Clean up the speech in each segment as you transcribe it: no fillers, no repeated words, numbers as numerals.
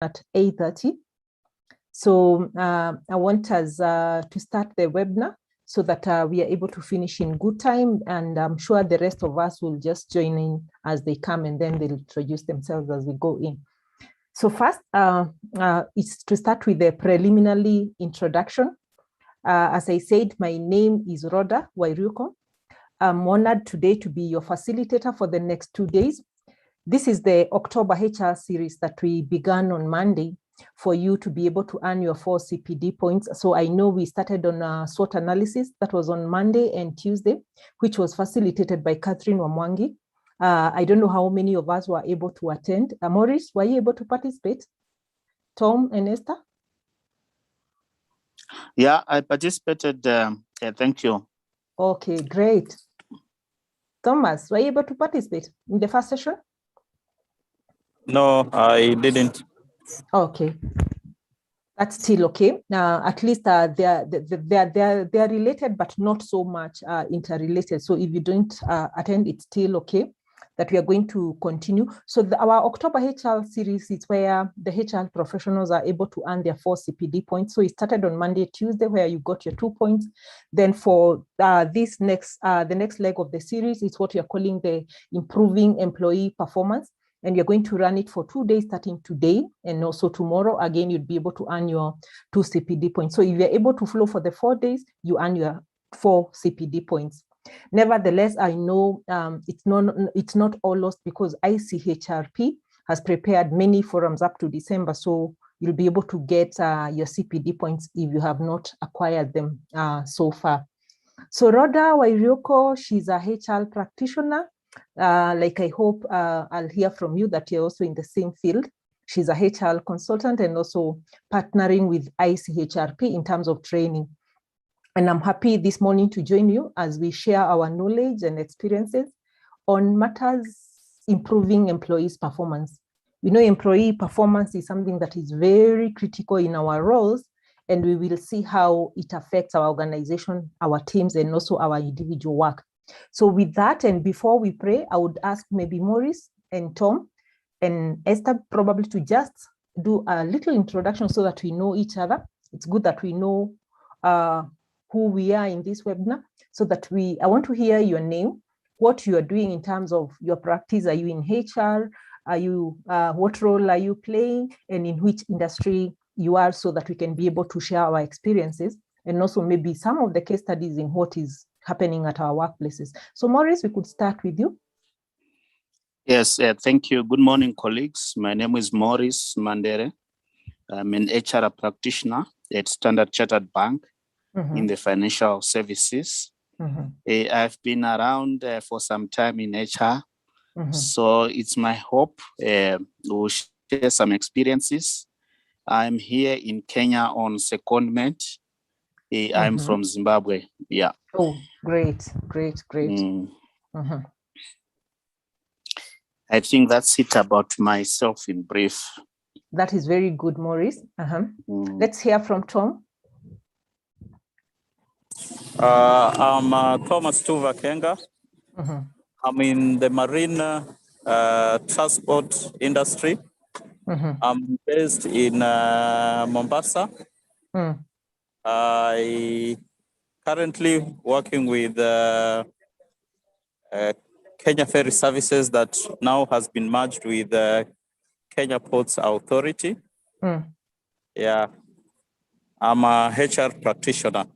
at 8:30. So I want us to start the webinar so that we are able to finish in good time, and I'm sure the rest of us will just join in as they come, and then they'll introduce themselves as we go in. So first, it's to start with the preliminary introduction. As I said, my name is Rhoda Wairuko. I'm honored today to be your facilitator for the next 2 days. This is the October HR series that we began on Monday for you to be able to earn your 4 CPD points. So I know we started on SWOT analysis that was on Monday and Tuesday, which was facilitated by Catherine Wamwangi. I don't know how many of us were able to attend. Maurice, were you able to participate? Tom and Esther? Yeah, I participated. Thank you. Okay, great. Thomas, were you able to participate in the first session? No, I didn't. Okay, that's still okay. At least they are related, but not so much interrelated. So if you don't attend, it's still okay. That we are going to continue. So our October HR series is where the HR professionals are able to earn their 4 CPD points. So it started on Monday, Tuesday, where you got your 2 points. Then for this next, the next leg of the series is what you're calling the improving employee performance. And you're going to run it for 2 days, starting today and also tomorrow. Again, you'd be able to earn your 2 CPD points. So if you're able to flow for the 4 days, you earn your 4 CPD points. Nevertheless, I know it's not all lost because ICHRP has prepared many forums up to December. So you'll be able to get your CPD points if you have not acquired them so far. So Rhoda Wairuko, she's a HR practitioner. Like I hope I'll hear from you that you're also in the same field. She's a HR consultant and also partnering with ICHRP in terms of training. And I'm happy this morning to join you as we share our knowledge and experiences on matters improving employees' performance. We know employee performance is something that is very critical in our roles, and we will see how it affects our organization, our teams, and also our individual work. So with that, and before we pray, I would ask maybe Maurice and Tom and Esther probably to just do a little introduction so that we know each other. It's good that we know who we are in this webinar, so that I want to hear your name, what you are doing in terms of your practice. Are you in HR? Are you, what role are you playing, and in which industry you are, so that we can be able to share our experiences and also maybe some of the case studies in what is happening at our workplaces. So Maurice, we could start with you. Yes, thank you. Good morning, colleagues. My name is Maurice Mandere. I'm an HR practitioner at Standard Chartered Bank in the financial services. I've been around for some time in HR. So it's my hope we'll share some experiences. I'm here in Kenya on secondment. I'm from Zimbabwe. Yeah. Oh, great. I think that's it about myself in brief. That is very good, Maurice. Let's hear from Tom. I'm Thomas Tuva Kenga. I'm in the marine transport industry. I'm based in Mombasa. I currently working with Kenya Ferry Services that now has been merged with Kenya Ports Authority. Yeah, I'm a HR practitioner.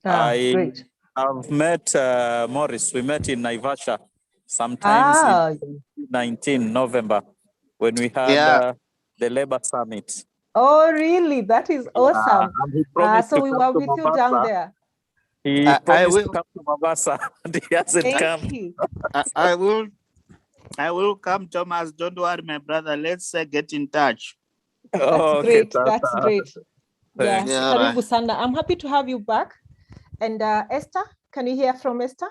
Great. I've met Maurice. We met in Naivasha sometimes in 19 November when we had the Labor Summit. Oh, really? That is awesome. So we were with you down there. He promised to come to Mombasa and he hasn't come. You. I will come, Thomas. Don't worry, my brother. Let's get in touch. That's great. That's great. Yeah, Karibu right. Sana. I'm happy to have you back. And Esther, can you hear from Esther?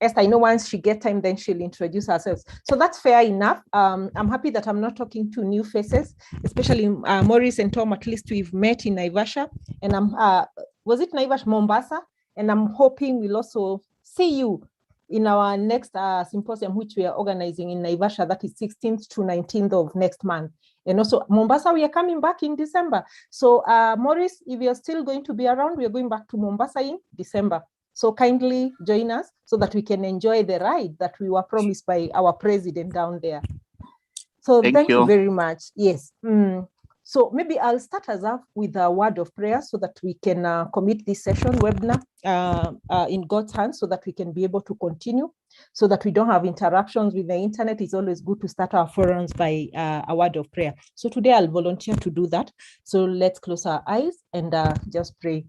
Esther, I know once she gets time, then she'll introduce herself. So that's fair enough. I'm happy that I'm not talking to new faces, especially Maurice and Tom. At least we've met in Naivasha, and was it Naivasha, Mombasa? And I'm hoping we'll also see you in our next symposium, which we are organizing in Naivasha, that is 16th to 19th of next month. And also Mombasa, we are coming back in December. So Maurice, if you're still going to be around, we are going back to Mombasa in December. So kindly join us so that we can enjoy the ride that we were promised by our president down there. So thank you very much. Yes. So maybe I'll start us off with a word of prayer so that we can commit this session webinar in God's hands so that we can be able to continue, so that we don't have interruptions with the internet. It's always good to start our forums by a word of prayer. So today I'll volunteer to do that. So let's close our eyes and just pray.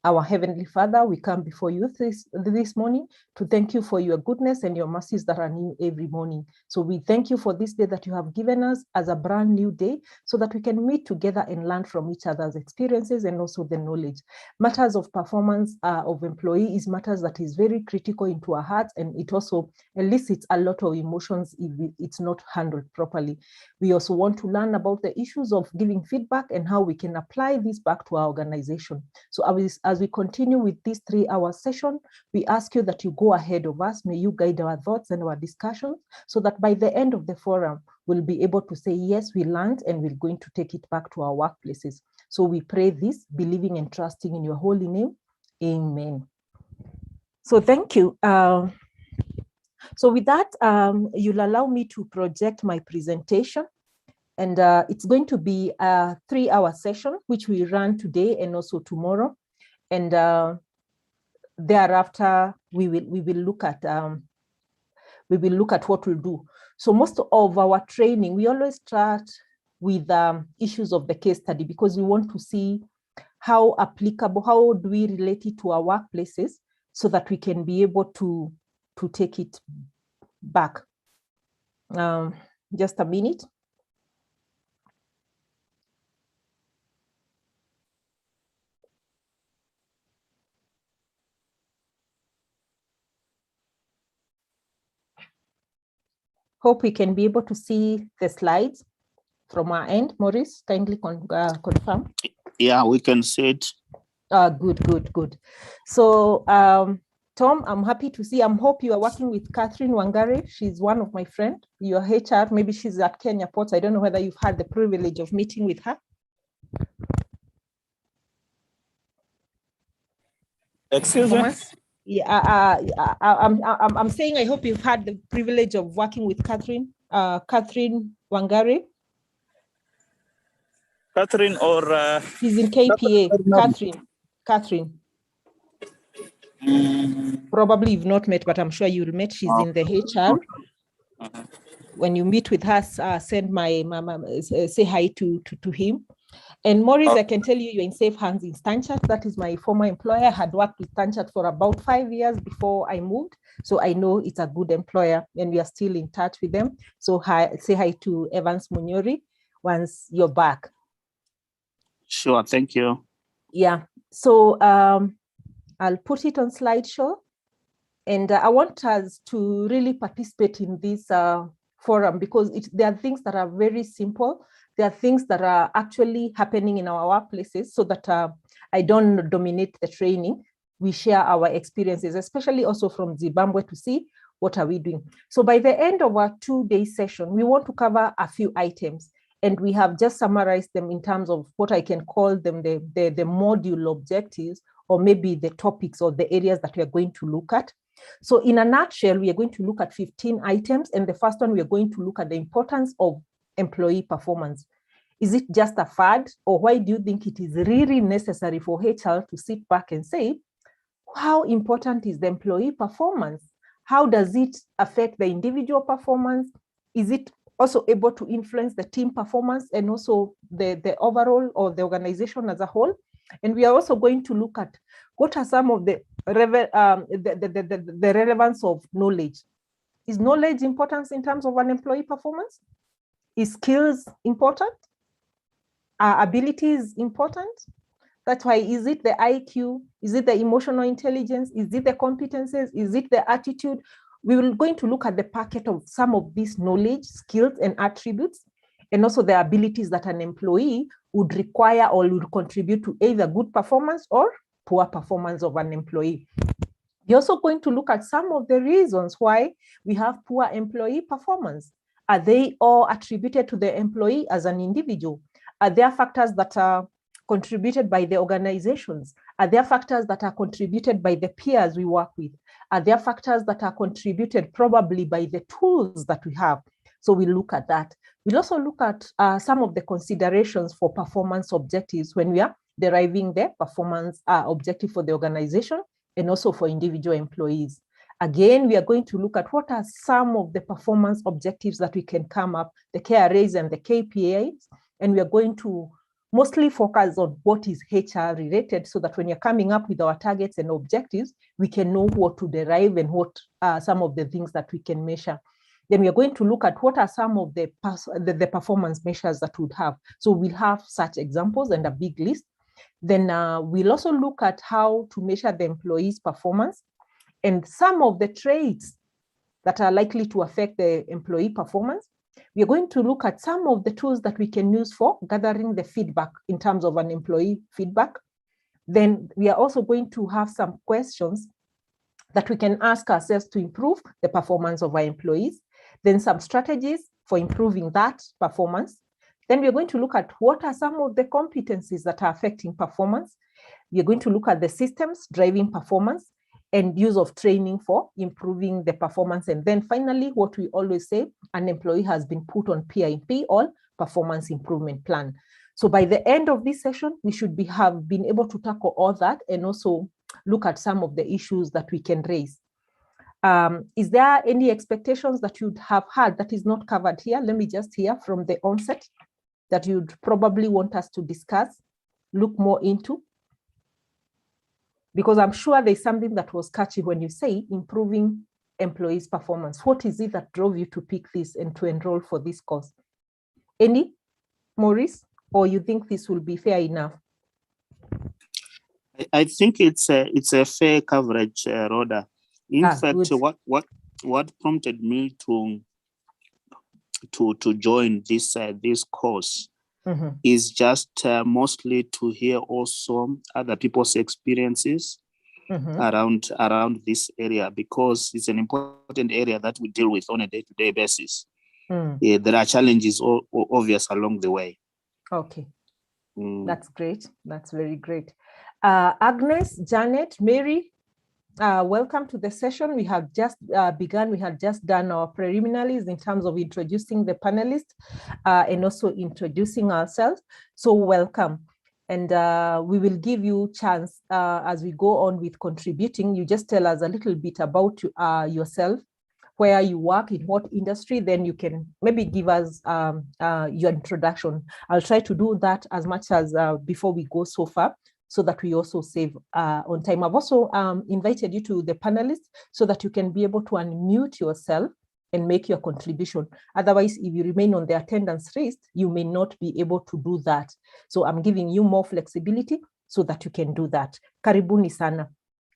Our Heavenly Father, we come before you this morning to thank you for your goodness and your mercies that are new every morning. So we thank you for this day that you have given us as a brand new day so that we can meet together and learn from each other's experiences and also the knowledge. Matters of performance of employee is matters that is very critical into our hearts, and it also elicits a lot of emotions if it's not handled properly. We also want to learn about the issues of giving feedback and how we can apply this back to our organization. So as we continue with this 3-hour session, we ask you that you go ahead of us. May you guide our thoughts and our discussions so that by the end of the forum, we'll be able to say, yes, we learned and we're going to take it back to our workplaces. So we pray this, believing and trusting in your holy name. Amen. So thank you. So with that, you'll allow me to project my presentation. And it's going to be a 3-hour session, which we run today and also tomorrow. And thereafter, we will look at what we'll do. So most of our training, we always start with issues of the case study because we want to see how applicable, how do we relate it to our workplaces so that we can be able to take it back. Just a minute. Hope we can be able to see the slides from our end. Maurice, kindly confirm. Yeah, we can see it. Good. So, Tom, I'm happy to see. I hope you are working with Catherine Wangari. She's one of my friends. Your HR, maybe she's at Kenya Ports. I don't know whether you've had the privilege of meeting with her. Excuse me? Yeah, I'm saying I hope you've had the privilege of working with Catherine Wangari. Catherine or? She's in KPA. Catherine. Probably you've not met, but I'm sure you'll meet. She's in the HR. When you meet with her, send say hi to him. And Maurice, I can tell you, you're in safe hands in Stanchart. That is my former employer. I had worked with Stanchart for about 5 years before I moved. So I know it's a good employer and we are still in touch with them. So say hi to Evans Munyori once you're back. Sure, thank you. Yeah, so I'll put it on slideshow. And I want us to really participate in this forum because there are things that are very simple. There are things that are actually happening in our workplaces so that I don't dominate the training. We share our experiences, especially also from Zimbabwe, to see what are we doing. So by the end of our 2-day session, we want to cover a few items. And we have just summarized them in terms of what I can call them the module objectives, or maybe the topics or the areas that we are going to look at. So in a nutshell, we are going to look at 15 items. And the first one, we are going to look at the importance of employee performance. Is it just a fad, or why do you think it is really necessary for HR to sit back and say, how important is the employee performance? How does it affect the individual performance? Is it also able to influence the team performance and also the overall or the organization as a whole? And we are also going to look at what are some of the relevance of knowledge. Is knowledge important in terms of an employee performance? Is skills important? Are abilities important? That's why, is it the IQ? Is it the emotional intelligence? Is it the competences? Is it the attitude? We will going to look at the packet of some of these knowledge, skills, and attributes, and also the abilities that an employee would require or would contribute to either good performance or poor performance of an employee. We're also going to look at some of the reasons why we have poor employee performance. Are they all attributed to the employee as an individual? Are there factors that are contributed by the organizations? Are there factors that are contributed by the peers we work with? Are there factors that are contributed probably by the tools that we have? So we'll look at that. We'll also look at some of the considerations for performance objectives when we are deriving the performance objective for the organization and also for individual employees. Again, we are going to look at what are some of the performance objectives that we can come up, the KRAs and the KPIs, and we are going to mostly focus on what is HR related so that when you're coming up with our targets and objectives, we can know what to derive and what are some of the things that we can measure. Then we are going to look at what are some of the performance measures that we would have. So we'll have such examples and a big list. Then we'll also look at how to measure the employee's performance and some of the traits that are likely to affect the employee performance. We are going to look at some of the tools that we can use for gathering the feedback in terms of an employee feedback. Then we are also going to have some questions that we can ask ourselves to improve the performance of our employees. Then some strategies for improving that performance. Then we're going to look at what are some of the competencies that are affecting performance. We're going to look at the systems driving performance and use of training for improving the performance. And then finally, what we always say, an employee has been put on PIP or performance improvement plan. So by the end of this session, we should have been able to tackle all that and also look at some of the issues that we can raise. Is there any expectations that you'd have had that is not covered here? Let me just hear from the onset that you'd probably want us to discuss, look more into. Because I'm sure there's something that was catchy when you say improving employees' performance. What is it that drove you to pick this and to enroll for this course? Any, Maurice, or you think this will be fair enough? I think it's a fair coverage, Rhoda. In fact, good. what prompted me to join this course is just mostly to hear also other people's experiences around this area, because it's an important area that we deal with on a day-to-day basis. Yeah, there are challenges obvious along the way. Okay, that's great. That's very great. Agnes, Janet, Mary, welcome to the session. We have just begun. We had just done our preliminaries in terms of introducing the panelists and also introducing ourselves. So welcome. And we will give you a chance as we go on with contributing. You just tell us a little bit about yourself, where you work, in what industry, then you can maybe give us your introduction. I'll try to do that as much as before we go so far, so that we also save on time. I've also invited you to the panelists so that you can be able to unmute yourself and make your contribution. Otherwise, if you remain on the attendance list, you may not be able to do that. So I'm giving you more flexibility so that you can do that. Karibuni sana.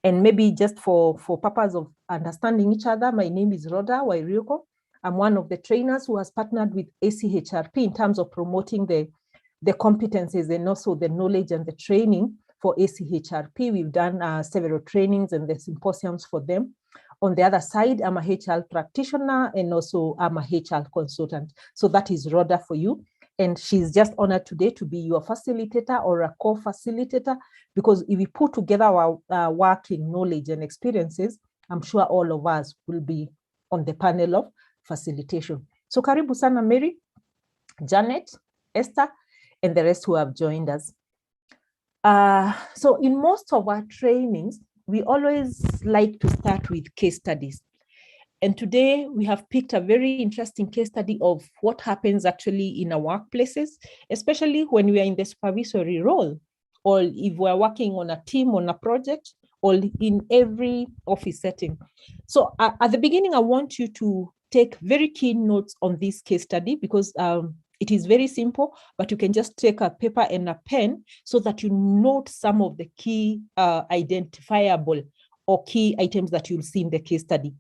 And maybe just for purpose of understanding each other, my name is Rhoda Wairioko. I'm one of the trainers who has partnered with ACHRP in terms of promoting the competencies and also the knowledge and the training for ACHRP. We've done several trainings and the symposiums for them. On the other side, I'm a HR practitioner and also I'm a HR consultant. So that is Rhoda for you. And she's just honored today to be your facilitator or a co-facilitator, because if we put together our working knowledge and experiences, I'm sure all of us will be on the panel of facilitation. So karibu sana Mary, Janet, Esther, and the rest who have joined us. So in most of our trainings, we always like to start with case studies. And today we have picked a very interesting case study of what happens actually in our workplaces, especially when we are in the supervisory role, or if we're working on a team, on a project, or in every office setting. So at the beginning, I want you to take very keen notes on this case study, because it is very simple, but you can just take a paper and a pen so that you note some of the key identifiable or key items that you'll see in the case study.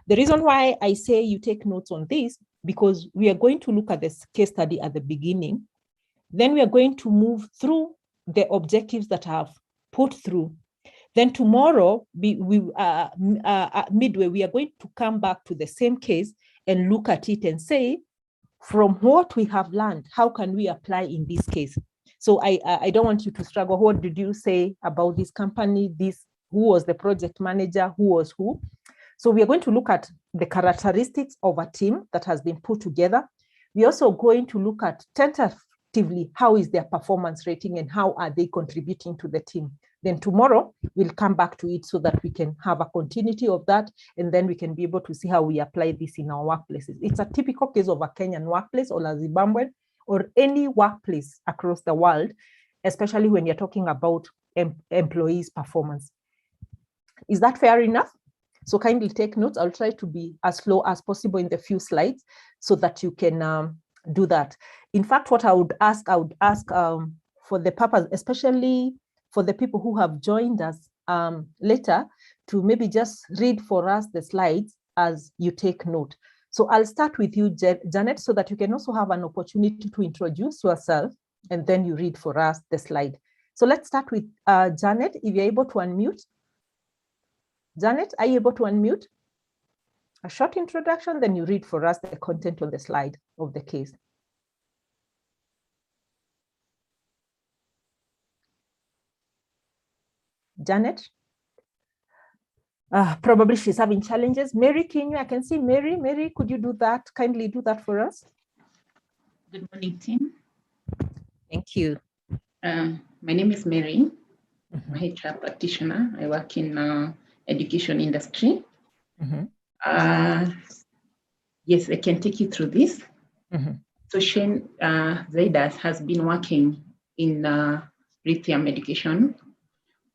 The reason why I say you take notes on this, because we are going to look at this case study at the beginning. Then we are going to move through the objectives that I have put through. Then tomorrow, midway, we are going to come back to the same case and look at it and say, from what we have learned, how can we apply in this case? So I don't want you to struggle. What did you say about this company? Who was the project manager? Who was who? So we are going to look at the characteristics of a team that has been put together. We're also going to look at tentatively how is their performance rating and how are they contributing to the team. Then tomorrow we'll come back to it so that we can have a continuity of that, and then we can be able to see how we apply this in our workplaces. It's a typical case of a Kenyan workplace or a Zimbabwean or any workplace across the world, especially when you're talking about employees' performance. Is that fair enough? So kindly take notes. I'll try to be as slow as possible in the few slides so that you can do that. In fact, what I would ask for the purpose, especially for the people who have joined us later, to maybe just read for us the slides as you take note. So I'll start with you, Janet, so that you can also have an opportunity to introduce yourself, and then you read for us the slide. So let's start with Janet, if you're able to unmute. Janet, are you able to unmute? A short introduction, then you read for us the content on the slide of the case. Janet? Probably she's having challenges. Mary, I can see Mary. Mary, could you do that? Kindly do that for us. Good morning, team. Thank you. My name is Mary. I'm a HR practitioner. I work in education industry. Yes, I can take you through this. So Shane Zaidas has been working in lithium education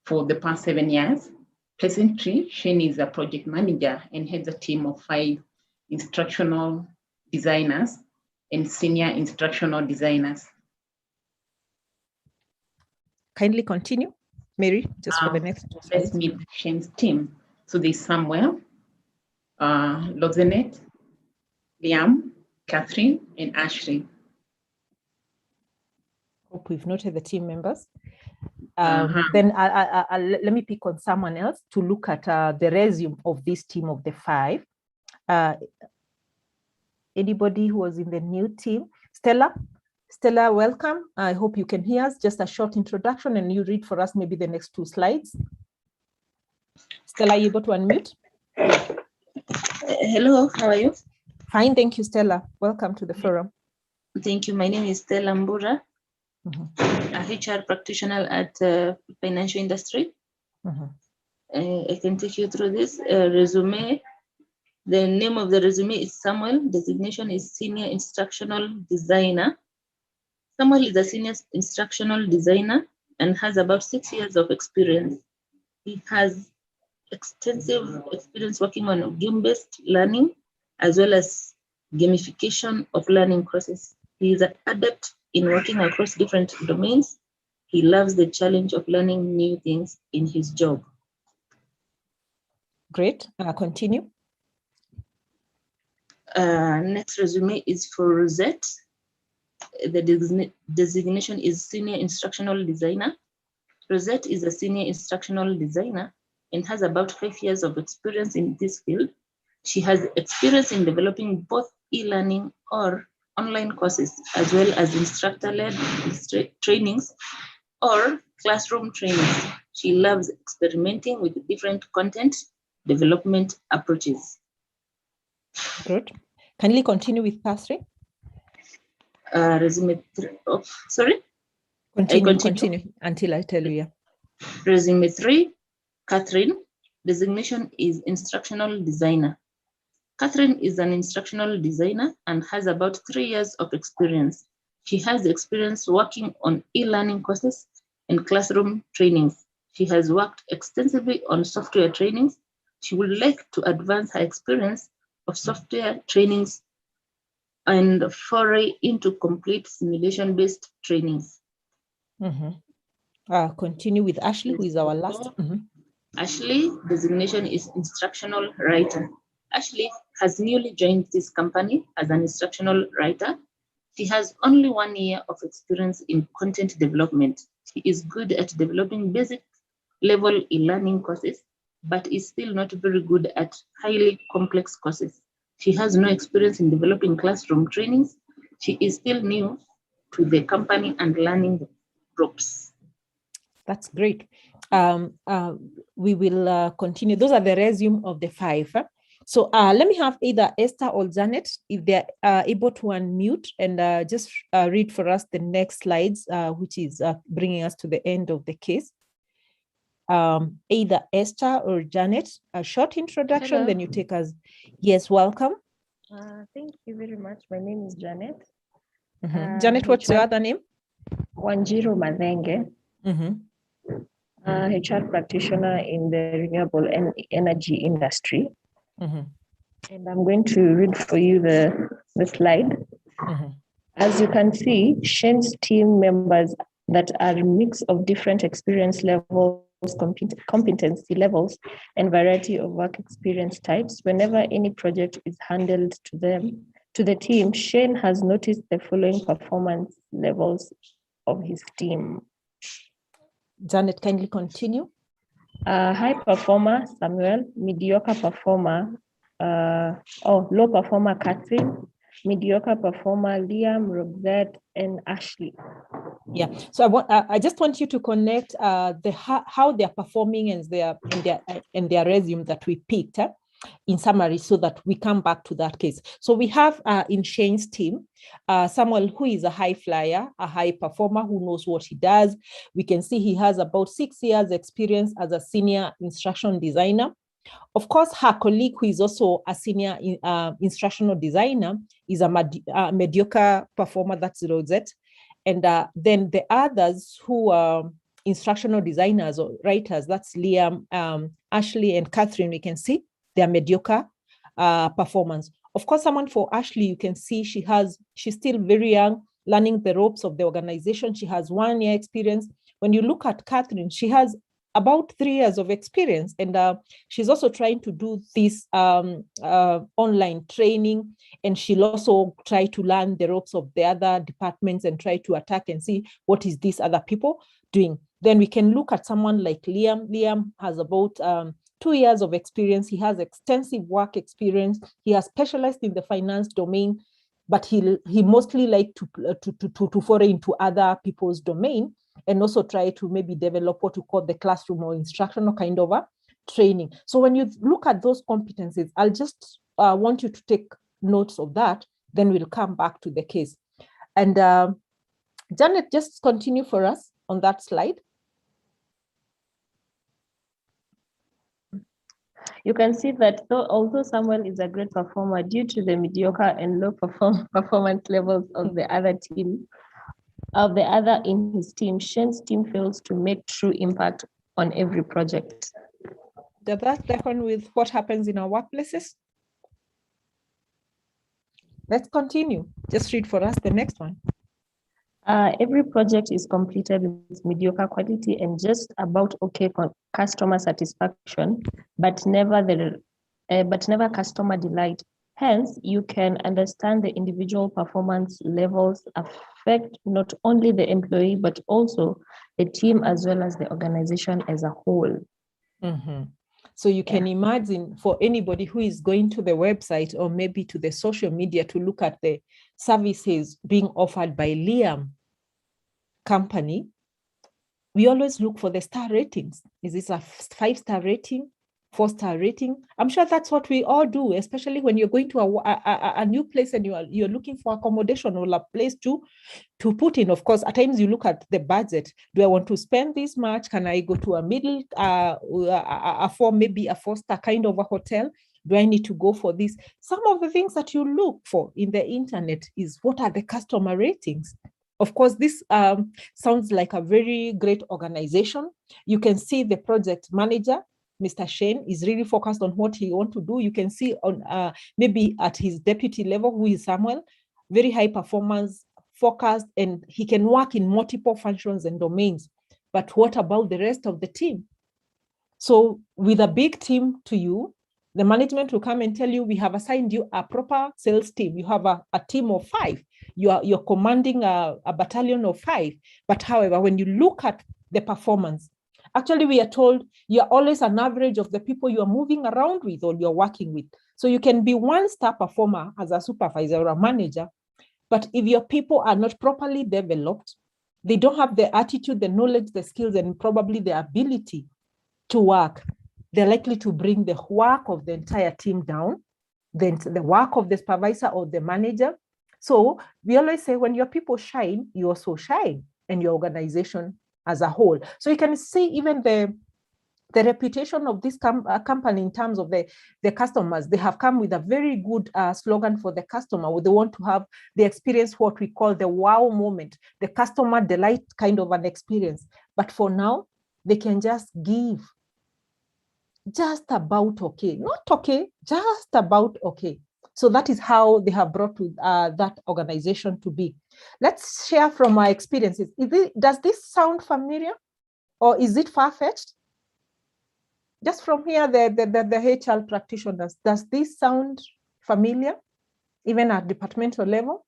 for the past 7 years. Presently, Shane is a project manager and heads a team of 5 instructional designers and senior instructional designers. Kindly continue, Mary, just for the next 2 slides. Let's meet Shane's team. So there's Samuel, Lozenet, Liam, Catherine, and Ashley. Hope we've noted the team members. Then let me pick on someone else to look at the resume of this team of the 5. Anybody who was in the new team? Stella, welcome. I hope you can hear us. Just a short introduction and you read for us maybe the next 2 slides. Stella, are you able to unmute? Hello, how are you? Fine, thank you, Stella. Welcome to the forum. Thank you. My name is Stella Mbura, a HR practitioner at financial industry. I can take you through this resume. The name of the resume is Samuel. Designation is Senior Instructional Designer. Samuel is a Senior Instructional Designer and has about 6 years of experience. He has extensive experience working on game-based learning as well as gamification of learning process. He is an adept in working across different domains. He loves the challenge of learning new things in his job. Great. Continue. Next resume is for Rosette. The designation is Senior Instructional Designer. Rosette is a Senior Instructional Designer and has about 5 years of experience in this field. She has experience in developing both e-learning or online courses, as well as instructor-led trainings or classroom trainings. She loves experimenting with different content development approaches. Good. Kindly continue with Catherine. Resume 3. Oh, sorry? Continue until I tell you. Yeah. Resume 3, Catherine. Designation is Instructional Designer. Catherine is an instructional designer and has about 3 years of experience. She has experience working on e-learning courses and classroom trainings. She has worked extensively on software trainings. She would like to advance her experience of software trainings and foray into complete simulation-based trainings. Continue with Ashley, who is our last. Ashley, designation is Instructional Writer. Ashley has newly joined this company as an instructional writer. She has only 1 year of experience in content development. She is good at developing basic level e-learning courses, but is still not very good at highly complex courses. She has no experience in developing classroom trainings. She is still new to the company and learning the ropes. That's great. We will continue. Those are the resume of the 5. So let me have either Esther or Janet, if they're able to unmute and just read for us the next slides, which is bringing us to the end of the case. Either Esther or Janet, a short introduction. Hello. Then you take us. Yes, welcome. Thank you very much. My name is Janet. Janet, what's your other name? Wanjiru Madenge. HR practitioner in the renewable energy industry. And I'm going to read for you the slide. As you can see, Shane's team members that are a mix of different experience levels, competency levels, and variety of work experience types. Whenever any project is handled to the team, Shane has noticed the following performance levels of his team. Janet, kindly continue. High performer, Samuel. Mediocre performer, low performer, Catherine. Mediocre performer, Liam, Roxette, and Ashley. Yeah, so I just want you to connect how they're performing and their resume that we picked in summary, so that we come back to that case. So we have in Shane's team, someone who is a high flyer, a high performer who knows what he does. We can see he has about 6 years experience as a senior instruction designer. Of course, her colleague, who is also a senior instructional designer, is a mediocre performer, that's Rosette. And then the others who are instructional designers or writers, that's Liam, Ashley, and Catherine, we can see their mediocre performance. Of course, someone for Ashley, you can see she's still very young, learning the ropes of the organization. She has 1 year experience. When you look at Catherine, she has about 3 years of experience, and she's also trying to do this online training, and she'll also try to learn the ropes of the other departments and try to attack and see what is these other people doing. Then we can look at someone like Liam. Liam has about 2 years of experience. He has extensive work experience. He has specialized in the finance domain, but he mostly like to foray into other people's domain, and also try to maybe develop what we call the classroom or instructional kind of a training. So when you look at those competencies, I'll just want you to take notes of that, then we'll come back to the case. And Janet, just continue for us on that slide. You can see that although Samuel is a great performer, due to the mediocre and low performance levels of the other in his team, Shane's team fails to make true impact on every project. Does that happen with what happens in our workplaces? Let's continue. Just read for us the next one. Every project is completed with mediocre quality and just about okay customer satisfaction, but never customer delight. Hence, you can understand the individual performance levels affect not only the employee, but also the team as well as the organization as a whole. So you can imagine, for anybody who is going to the website or maybe to the social media to look at the services being offered by Liam company, we always look for the star ratings. Is this a 5-star rating, 4-star rating? I'm sure that's what we all do, especially when you're going to a new place and you're looking for accommodation or a place to put in. Of course, at times you look at the budget. Do I want to spend this much? Can I go to a middle, maybe a 4-star kind of a hotel? Do I need to go for this? Some of the things that you look for in the internet is what are the customer ratings? Of course, this sounds like a very great organization. You can see the project manager, Mr. Shane, is really focused on what he wants to do. You can see on maybe at his deputy level, who is Samuel, very high performance, focused, and he can work in multiple functions and domains. But what about the rest of the team? So with a big team to you, the management will come and tell you, we have assigned you a proper sales team. You have a team of 5. You're commanding a battalion of 5. But however, when you look at the performance, Actually, we are told you're always an average of the people you are moving around with or you're working with. So you can be one star performer as a supervisor or a manager, but if your people are not properly developed, they don't have the attitude, the knowledge, the skills, and probably the ability to work, they're likely to bring the work of the entire team down, then the work of the supervisor or the manager. So we always say when your people shine, you also shine, and your organization as a whole. So you can see even the reputation of this company in terms of the customers. They have come with a very good slogan for the customer. They want to have the experience, what we call the wow moment, the customer delight kind of an experience. But for now, they can just give just about okay, not okay, just about okay. So that is how they have brought to that organization to be. Let's share from our experiences. Does this sound familiar or is it far-fetched? Just from here, the HR practitioners, does this sound familiar, even at departmental level?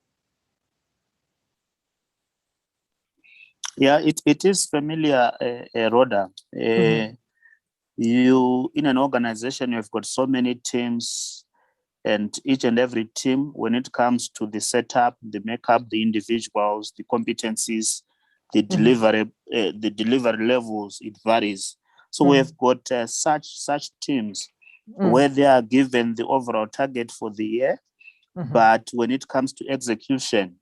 Yeah, it is familiar, Rhoda. You, in an organization, you've got so many teams, and each and every team, when it comes to the setup, the makeup, the individuals, the competencies, the delivery levels, it varies. So we have got such teams where they are given the overall target for the year, but when it comes to execution,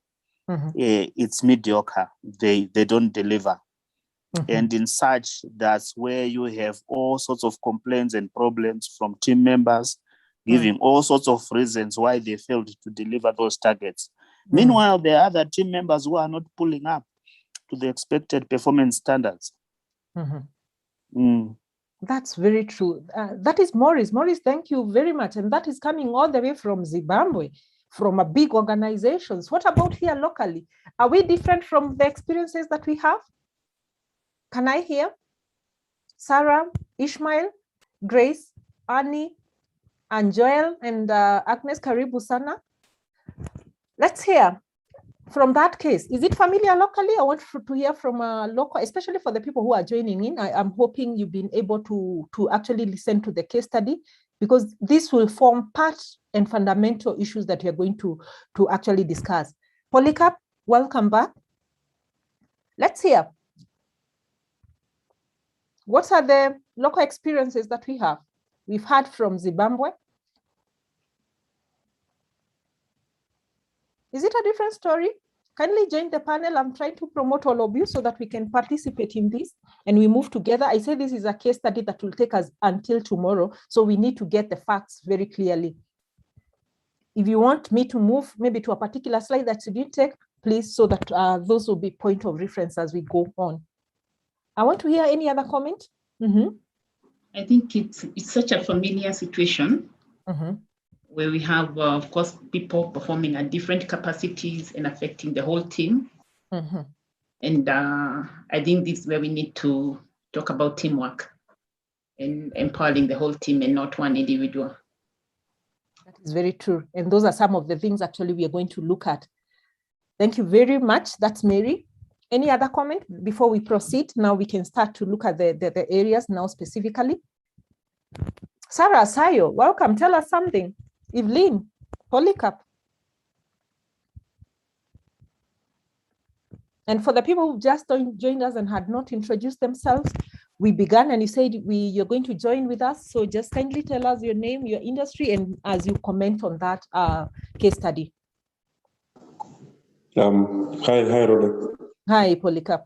it's mediocre. They don't deliver. And in such, that's where you have all sorts of complaints and problems from team members, giving all sorts of reasons why they failed to deliver those targets. Meanwhile, there are other team members who are not pulling up to the expected performance standards. That's very true. That is Morris. Morris, thank you very much. And that is coming all the way from Zimbabwe, from a big organizations. What about here locally? Are we different from the experiences that we have? Can I hear? Sarah, Ishmael, Grace, Annie, and Joel, and Agnes, karibu sana. Let's hear from that case. Is it familiar locally? I want to hear from local, especially for the people who are joining in. I'm hoping you've been able to actually listen to the case study, because this will form part and fundamental issues that we are going to actually discuss. Polycarp, welcome back. Let's hear. What are the local experiences that we have? We've heard from Zimbabwe. Is it a different story? Kindly join the panel. I'm trying to promote all of you so that we can participate in this and we move together. I say this is a case study that will take us until tomorrow, so we need to get the facts very clearly. If you want me to move maybe to a particular slide that you didn't take, please, so that those will be point of reference as we go on. I want to hear any other comment. I think it's such a familiar situation where we have, of course, people performing at different capacities and affecting the whole team. And I think this is where we need to talk about teamwork and empowering the whole team and not one individual. That is very true. And those are some of the things actually we are going to look at. Thank you very much. That's Mary. Any other comment before we proceed? Now we can start to look at the areas now specifically. Sarah, Sayo, welcome. Tell us something. Evelyn, Polycarp. And for the people who just joined us and had not introduced themselves, we began and you said you're going to join with us. So just kindly tell us your name, your industry, and as you comment on that case study. Hi, Rhoda. Hi, Polycarp.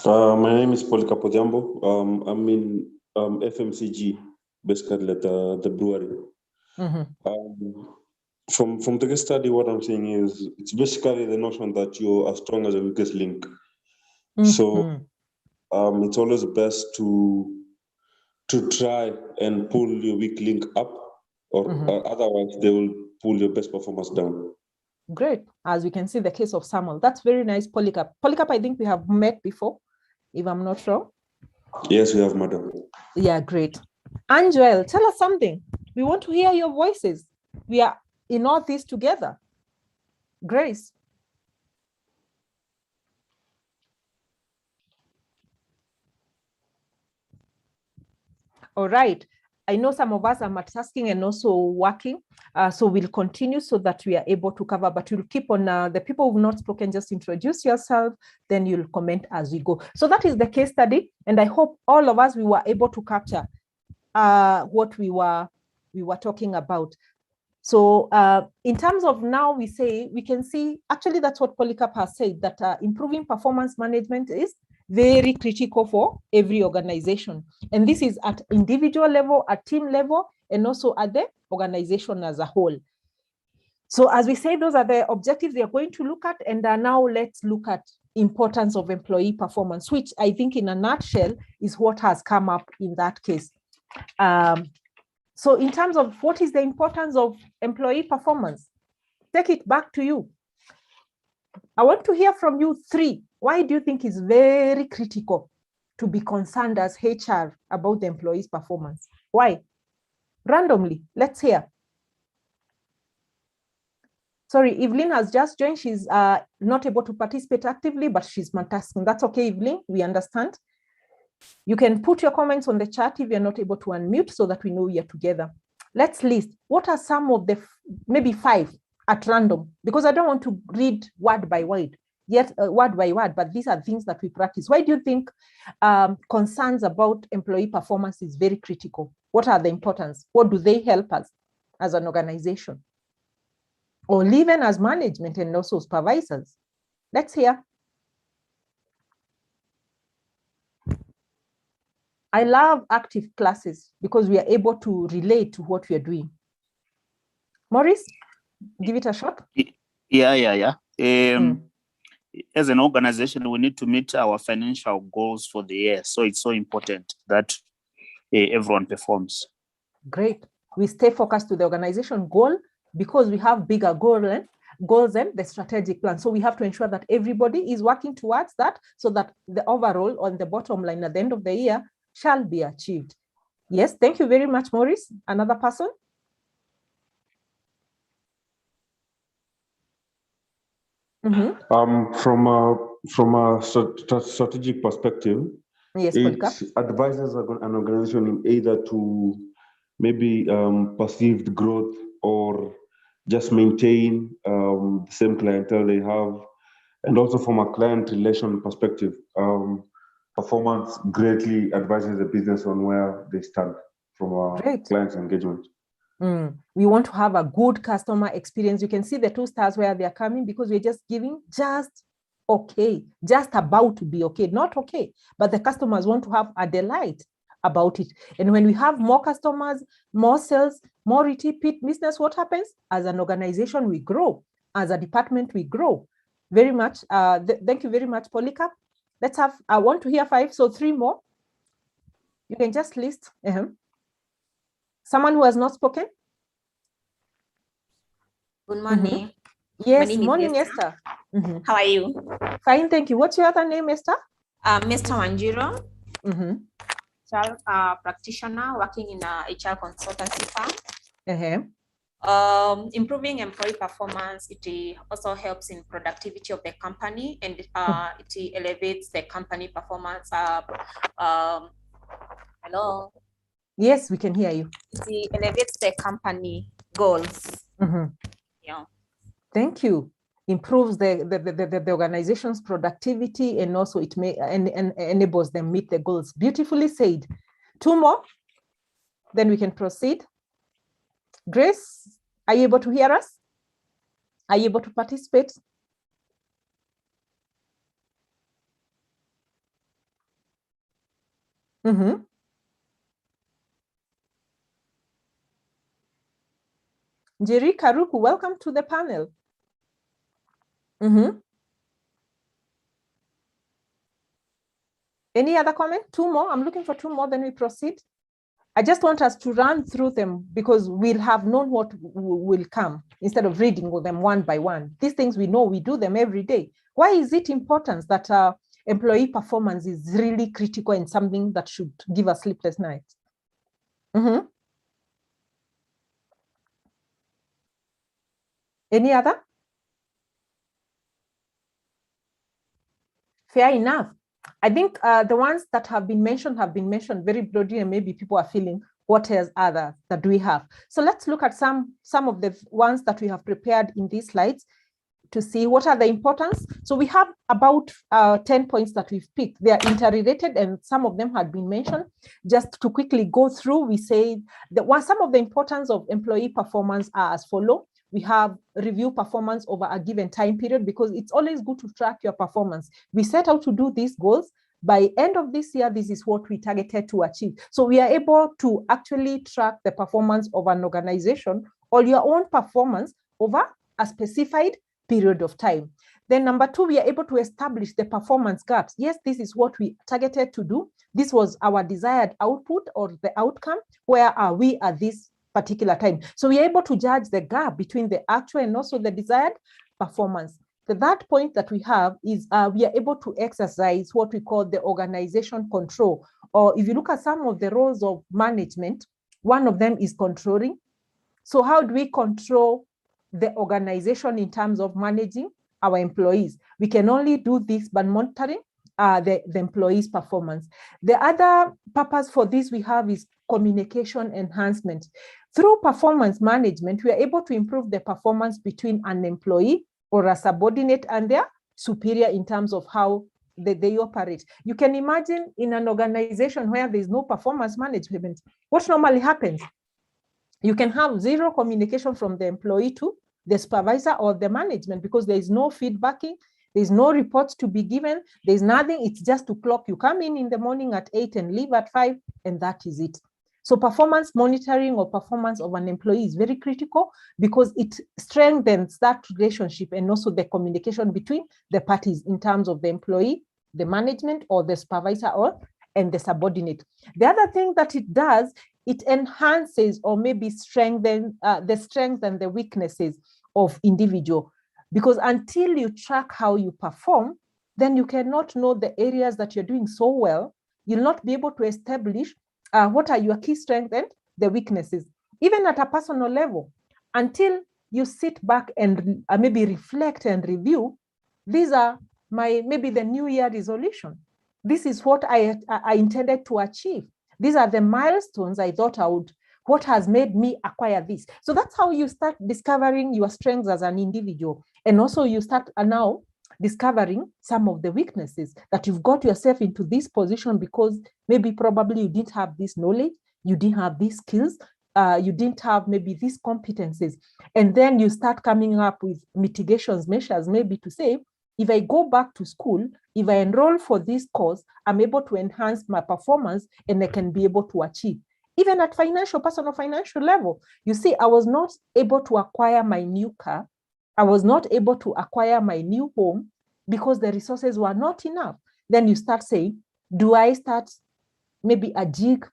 My name is Polycarp Odhiambo. I'm in FMCG, basically at the brewery. From the case study, what I'm saying is it's basically the notion that you are strong as a weakest link. So it's always best to try and pull your weak link up, or otherwise they will pull your best performance down. Great. As we can see the case of Samuel. That's very nice, Polycarp. Polycarp, I think we have met before, if I'm not wrong. Yes, we have, madam. Yeah, great. Angel, tell us something. We want to hear your voices. We are in all this together. Grace. All right. I know some of us are multitasking and also working. So we'll continue so that we are able to cover, but we'll keep on the people who've not spoken, just introduce yourself, then you'll comment as we go. So that is the case study. And I hope all of us, we were able to capture what we were talking about. So in terms of now we can see, actually that's what Polycarp has said, that improving performance management is very critical for every organization. And this is at individual level, at team level, and also at the organization as a whole. So as we say, those are the objectives we are going to look at. And now let's look at importance of employee performance, which I think in a nutshell is what has come up in that case. So in terms of what is the importance of employee performance, take it back to you. I want to hear from you three. Why do you think it's very critical to be concerned as HR about the employee's performance? Why? Randomly, let's hear. Sorry, Evelyn has just joined. She's not able to participate actively, but she's multitasking. That's okay, Evelyn, we understand. You can put your comments on the chat if you're not able to unmute so that we know we are together. Let's list what are some of the, maybe 5 at random, because I don't want to read word by word, word by word, but these are things that we practice. Why do you think concerns about employee performance is very critical? What are the importance? What do they help us as an organization? Or even as management and also supervisors? Let's hear. I love active classes because we are able to relate to what we are doing. Maurice, give it a shot. Yeah. As an organization, we need to meet our financial goals for the year. So it's so important that everyone performs. Great. We stay focused to the organization goal because we have bigger goals and the strategic plan. So we have to ensure that everybody is working towards that so that the overall on the bottom line at the end of the year shall be achieved. Yes, thank you very much, Maurice. Another person? From a strategic perspective, yes, it advises an organization in either to maybe perceived growth or just maintain the same clientele they have. And also from a client relation perspective, performance greatly advises the business on where they stand from a client's engagement. We want to have a good customer experience. You can see the 2 stars where they are coming because we're just giving just okay, just about to be okay, not okay, but the customers want to have a delight about it. And when we have more customers, more sales, more repeat business, what happens? As an organization, we grow. As a department, we grow. Very much. Thank you very much, Polycarp. Let's have, I want to hear 5, so 3 more. You can just list. Someone who has not spoken? Good morning. Yes, morning, Esther. How are you? Fine, thank you. What's your other name, Esther? Mr. Wanjiro. HR practitioner working in a HR consultancy firm. Improving employee performance, it also helps in productivity of the company, and it elevates the company performance. Hello? Yes, we can hear you. It elevates the company goals. Yeah. Thank you. Improves the organization's productivity, and also it may and enables them meet the goals. Beautifully said. 2 more, then we can proceed. Grace, are you able to hear us? Are you able to participate? Njeri Karuku, welcome to the panel. Any other comment? 2 more. I'm looking for 2 more, then we proceed. I just want us to run through them because we'll have known what will come instead of reading them one by one. These things we know, we do them every day. Why is it important that employee performance is really critical and something that should give us sleepless nights? Any other? Fair enough. I think the ones that have been mentioned very broadly, and maybe people are feeling, what else other that we have? So let's look at some of the ones that we have prepared in these slides to see what are the importance. So we have about 10 points that we've picked. They are interrelated and some of them had been mentioned. Just to quickly go through, we say that some of the importance of employee performance are as follow. We have review performance over a given time period, because it's always good to track your performance. We set out to do these goals. By end of this year, this is what we targeted to achieve. So we are able to actually track the performance of an organization or your own performance over a specified period of time. Then number two, we are able to establish the performance gaps. Yes, this is what we targeted to do. This was our desired output or the outcome. Where are we at this particular time? So we are able to judge the gap between the actual and also the desired performance. The third point that we have is we are able to exercise what we call the organization control. Or if you look at some of the roles of management, one of them is controlling. So how do we control the organization in terms of managing our employees? We can only do this by monitoring the employees' performance. The other purpose for this we have is communication enhancement. Through performance management, we are able to improve the performance between an employee or a subordinate and their superior in terms of how they operate. You can imagine in an organization where there's no performance management, what normally happens? You can have zero communication from the employee to the supervisor or the management, because there is no feedbacking, there's no reports to be given, there's nothing, it's just to clock. You come in the morning at 8 and leave at 5, and that is it. So performance monitoring or performance of an employee is very critical, because it strengthens that relationship and also the communication between the parties in terms of the employee, the management, or the supervisor and the subordinate. The other thing that it does, it enhances or maybe strengthens the strengths and the weaknesses of individual. Because until you track how you perform, then you cannot know the areas that you're doing so well. You'll not be able to establish what are your key strengths and the weaknesses. Even at a personal level, until you sit back and maybe reflect and review, these are maybe the New Year resolution. This is what I intended to achieve. These are the milestones I thought what has made me acquire this. So that's how you start discovering your strengths as an individual. And also you start now discovering some of the weaknesses that you've got yourself into this position because maybe probably you didn't have this knowledge, you didn't have these skills, you didn't have maybe these competencies. And then you start coming up with mitigations measures, maybe to say, if I go back to school, if I enroll for this course, I'm able to enhance my performance and I can be able to achieve. Even at personal financial level, you see, I was not able to acquire my new car. I was not able to acquire my new home because the resources were not enough. Then you start saying, do I start maybe a gig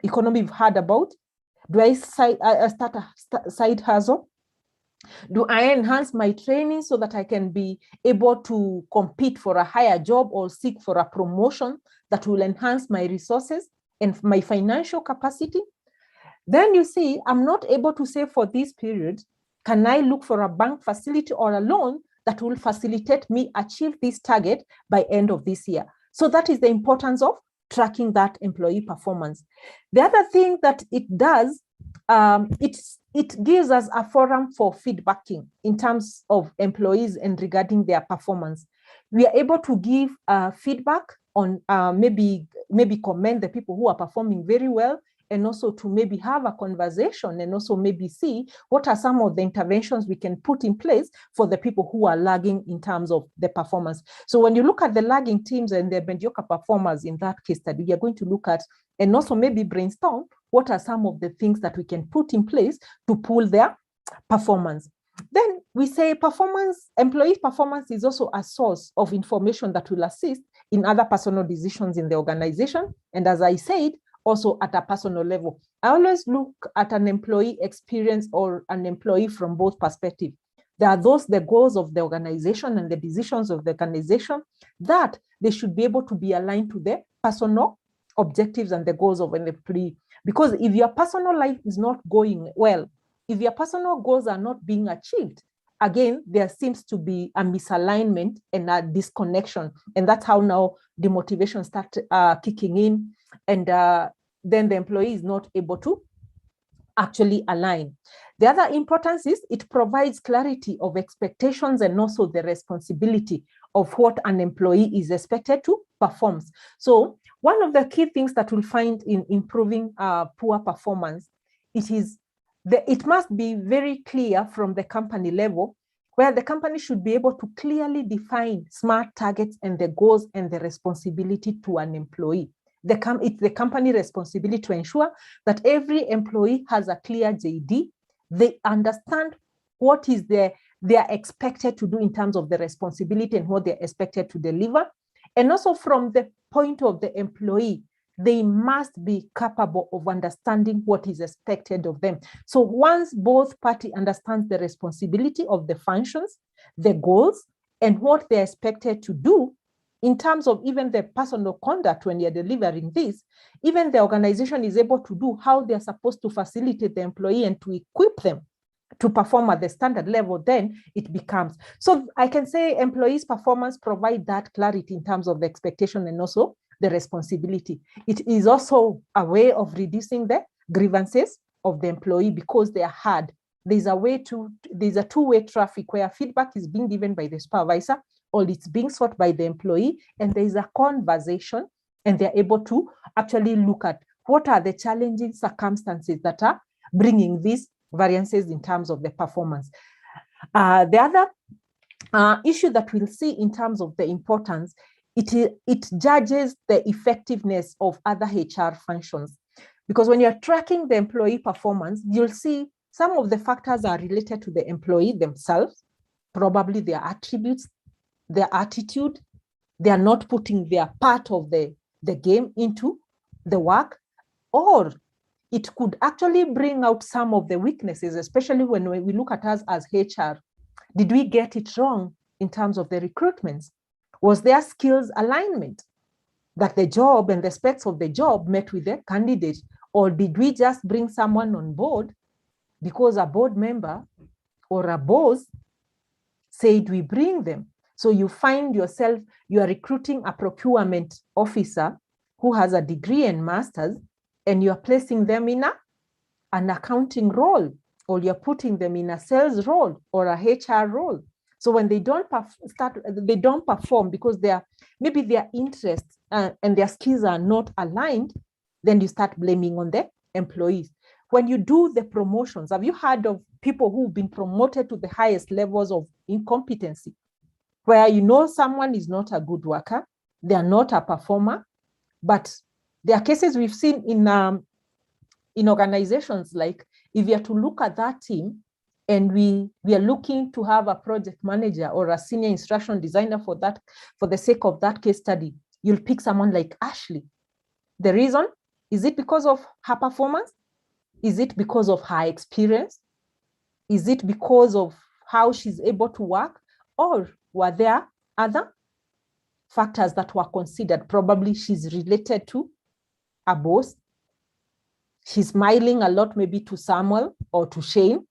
economy you've heard about? Do I start a side hustle? Do I enhance my training so that I can be able to compete for a higher job or seek for a promotion that will enhance my resources and my financial capacity? Then you see, I'm not able to save for this period. Can I look for a bank facility or a loan that will facilitate me achieve this target by end of this year? So that is the importance of tracking that employee performance. The other thing that it does, it gives us a forum for feedbacking in terms of employees and regarding their performance. We are able to give feedback on maybe commend the people who are performing very well, and also to maybe have a conversation and also maybe see what are some of the interventions we can put in place for the people who are lagging in terms of the performance. So when you look at the lagging teams and the mediocre performers in that case study, we are going to look at and also maybe brainstorm what are some of the things that we can put in place to pull their performance. Then we say employee performance is also a source of information that will assist in other personal decisions in the organization. And as I said, also at a personal level. I always look at an employee experience or an employee from both perspectives. There are the goals of the organization and the decisions of the organization that they should be able to be aligned to the personal objectives and the goals of an employee. Because if your personal life is not going well, if your personal goals are not being achieved, again, there seems to be a misalignment and a disconnection. And that's how now the motivation starts kicking in. And then the employee is not able to actually align. The other importance is it provides clarity of expectations and also the responsibility of what an employee is expected to perform. So one of the key things that we'll find in improving poor performance, it must be very clear from the company level, where the company should be able to clearly define SMART targets and the goals and the responsibility to an employee. It's the company responsibility to ensure that every employee has a clear JD. They understand what is they are expected to do in terms of the responsibility and what they're expected to deliver. And also from the point of the employee, they must be capable of understanding what is expected of them. So once both parties understand the responsibility of the functions, the goals, and what they're expected to do, in terms of even the personal conduct when you're delivering this, even the organization is able to do how they're supposed to facilitate the employee and to equip them to perform at the standard level, then it becomes. So I can say employees' performance provide that clarity in terms of the expectation and also the responsibility. It is also a way of reducing the grievances of the employee because they are heard. There's a two-way traffic where feedback is being given by the supervisor or it's being sought by the employee, and there is a conversation, and they're able to actually look at what are the challenging circumstances that are bringing these variances in terms of the performance. The other issue that we'll see in terms of the importance, it judges the effectiveness of other HR functions. Because when you're tracking the employee performance, you'll see some of the factors are related to the employee themselves, probably their attributes, their attitude. They are not putting their part of the game into the work, or it could actually bring out some of the weaknesses, especially when we look at us as HR. Did we get it wrong in terms of the recruitments? Was there skills alignment that the job and the specs of the job met with the candidate? Or did we just bring someone on board because a board member or a boss said we bring them? So you find yourself, you are recruiting a procurement officer who has a degree and master's, and you're placing them in an accounting role, or you're putting them in a sales role or a HR role. So when they don't perform because maybe their interests and their skills are not aligned, then you start blaming on the employees. When you do the promotions, have you heard of people who've been promoted to the highest levels of incompetency, where you know someone is not a good worker, they are not a performer, but there are cases we've seen in organizations, like if you are to look at that team and we are looking to have a project manager or a senior instruction designer for the sake of that case study, you'll pick someone like Ashley. The reason, is it because of her performance? Is it because of her experience? Is it because of how she's able to work? Or were there other factors that were considered? Probably she's related to a boss. She's smiling a lot, maybe to Samuel or to Shane.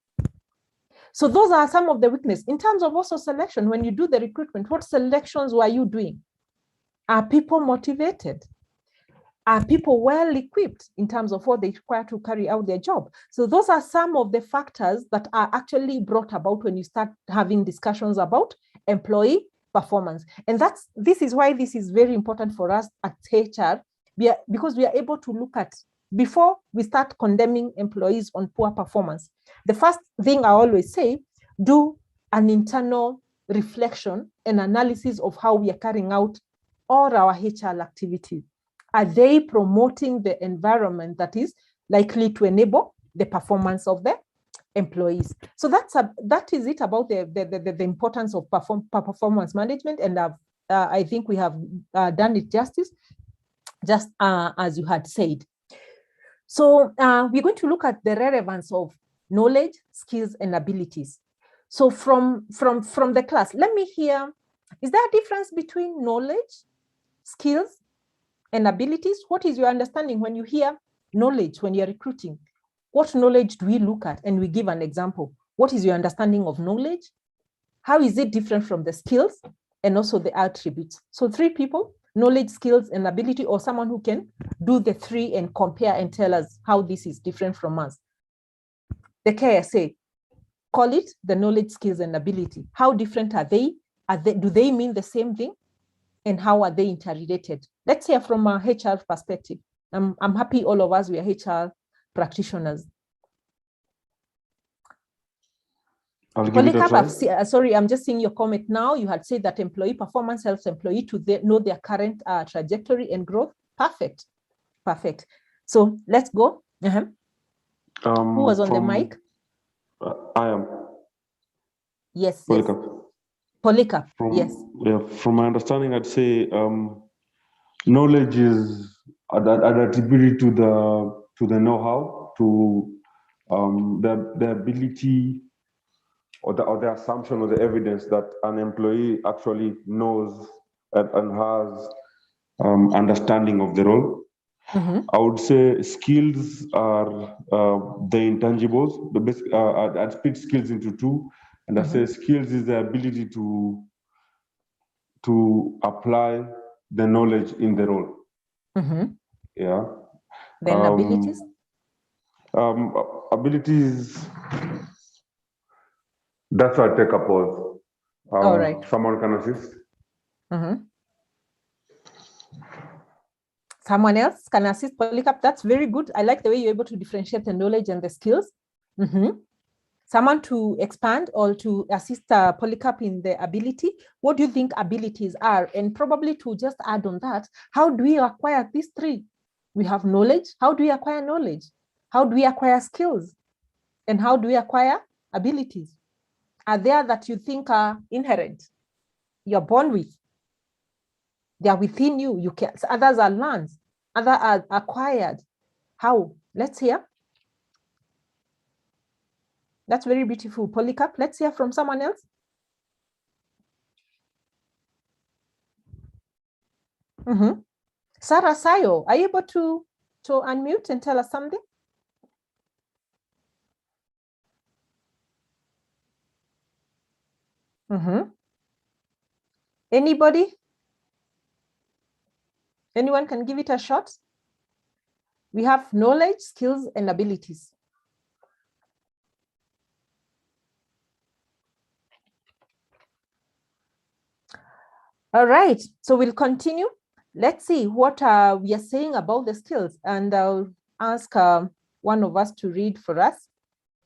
So those are some of the weaknesses. In terms of also selection, when you do the recruitment, what selections were you doing? Are people motivated? Are people well equipped in terms of what they require to carry out their job? So those are some of the factors that are actually brought about when you start having discussions about employee performance. And this is why this is very important for us at HR, because we are able to look at, before we start condemning employees on poor performance, the first thing I always say, do an internal reflection and analysis of how we are carrying out all our HR activities. Are they promoting the environment that is likely to enable the performance of the employees? So that is it about the importance of performance management. And I think we have done it justice, just as you had said. So we're going to look at the relevance of knowledge, skills, and abilities. So from the class, let me hear, is there a difference between knowledge, skills, and abilities? What is your understanding when you hear knowledge, when you're recruiting? What knowledge do we look at? And we give an example. What is your understanding of knowledge? How is it different from the skills and also the attributes? So 3 people, knowledge, skills, and ability, or someone who can do the 3 and compare and tell us how this is different from us. The KSA, call it the knowledge, skills, and ability. How different are they? Do they mean the same thing? And how are they interrelated? Let's hear from a HR perspective. I'm happy all of us, we are HR practitioners. I'll give it a try. Sorry, I'm just seeing your comment now. You had said that employee performance helps employee to know their current trajectory and growth. Perfect, perfect. So let's go. Who was on the mic? I am. Yes. Polycarp. Yes. Polycarp, yes. Yeah, from my understanding, I'd say knowledge is attributed to the know-how, to the ability or the assumption or the evidence that an employee actually knows and has understanding of the role. I would say skills are the intangibles. I'd split skills into 2, and I say skills is the ability to apply the knowledge in the role. Yeah. Then abilities? Abilities, that's why I take a pause. All right. Someone can assist. Someone else can assist, Polycarp. That's very good. I like the way you're able to differentiate the knowledge and the skills. Someone to expand or to assist Polycarp in the ability. What do you think abilities are? And probably to just add on that, how do we acquire these 3? We have knowledge. How do we acquire knowledge? How do we acquire skills? And how do we acquire abilities? Are there that you think are inherent? You're born with. They are within you. You can. Others are learned. Others are acquired. How? Let's hear. That's very beautiful, Polycarp. Let's hear from someone else. Sarah Sayo, are you able to unmute and tell us something? Anybody? Anyone can give it a shot? We have knowledge, skills, and abilities. All right, so we'll continue. Let's see what we are saying about the skills, and I'll ask one of us to read for us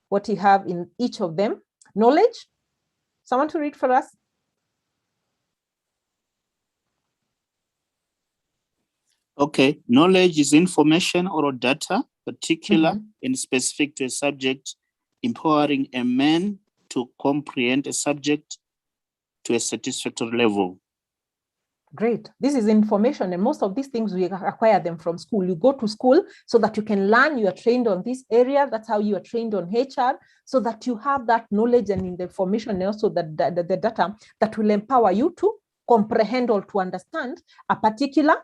what you have in each of them. Knowledge, someone to read for us? Okay, knowledge is information or data, particular and specific to a subject, empowering a man to comprehend a subject to a satisfactory level. Great. This is information, and most of these things we acquire them from school. You go to school so that you can learn. You are trained on this area. That's how you are trained on HR, so that you have that knowledge and the information, and also the data that will empower you to comprehend or to understand a particular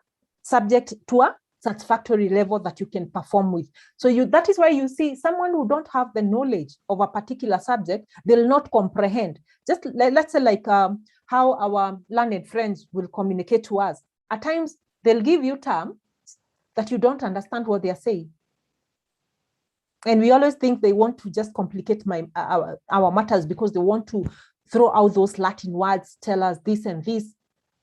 subject to a satisfactory level that you can perform with. So that is why you see someone who don't have the knowledge of a particular subject, they'll not comprehend. Just let's say like how our learned friends will communicate to us. At times, they'll give you terms that you don't understand what they're saying. And we always think they want to just complicate our matters because they want to throw out those Latin words, tell us this and this,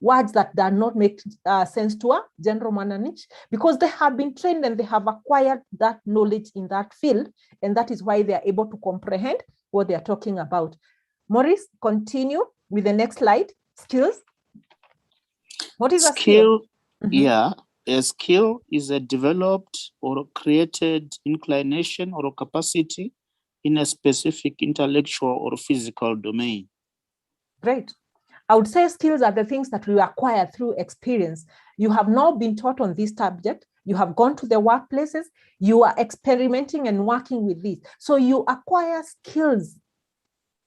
words that do not make sense to a general man niche, because they have been trained and they have acquired that knowledge in that field. And that is why they are able to comprehend what they are talking about. Maurice, continue with the next slide. Skills. What is a skill? Yeah, a skill is a developed or created inclination or capacity in a specific intellectual or physical domain. Great. I would say skills are the things that we acquire through experience. You have now been taught on this subject. You have gone to the workplaces. You are experimenting and working with this. So you acquire skills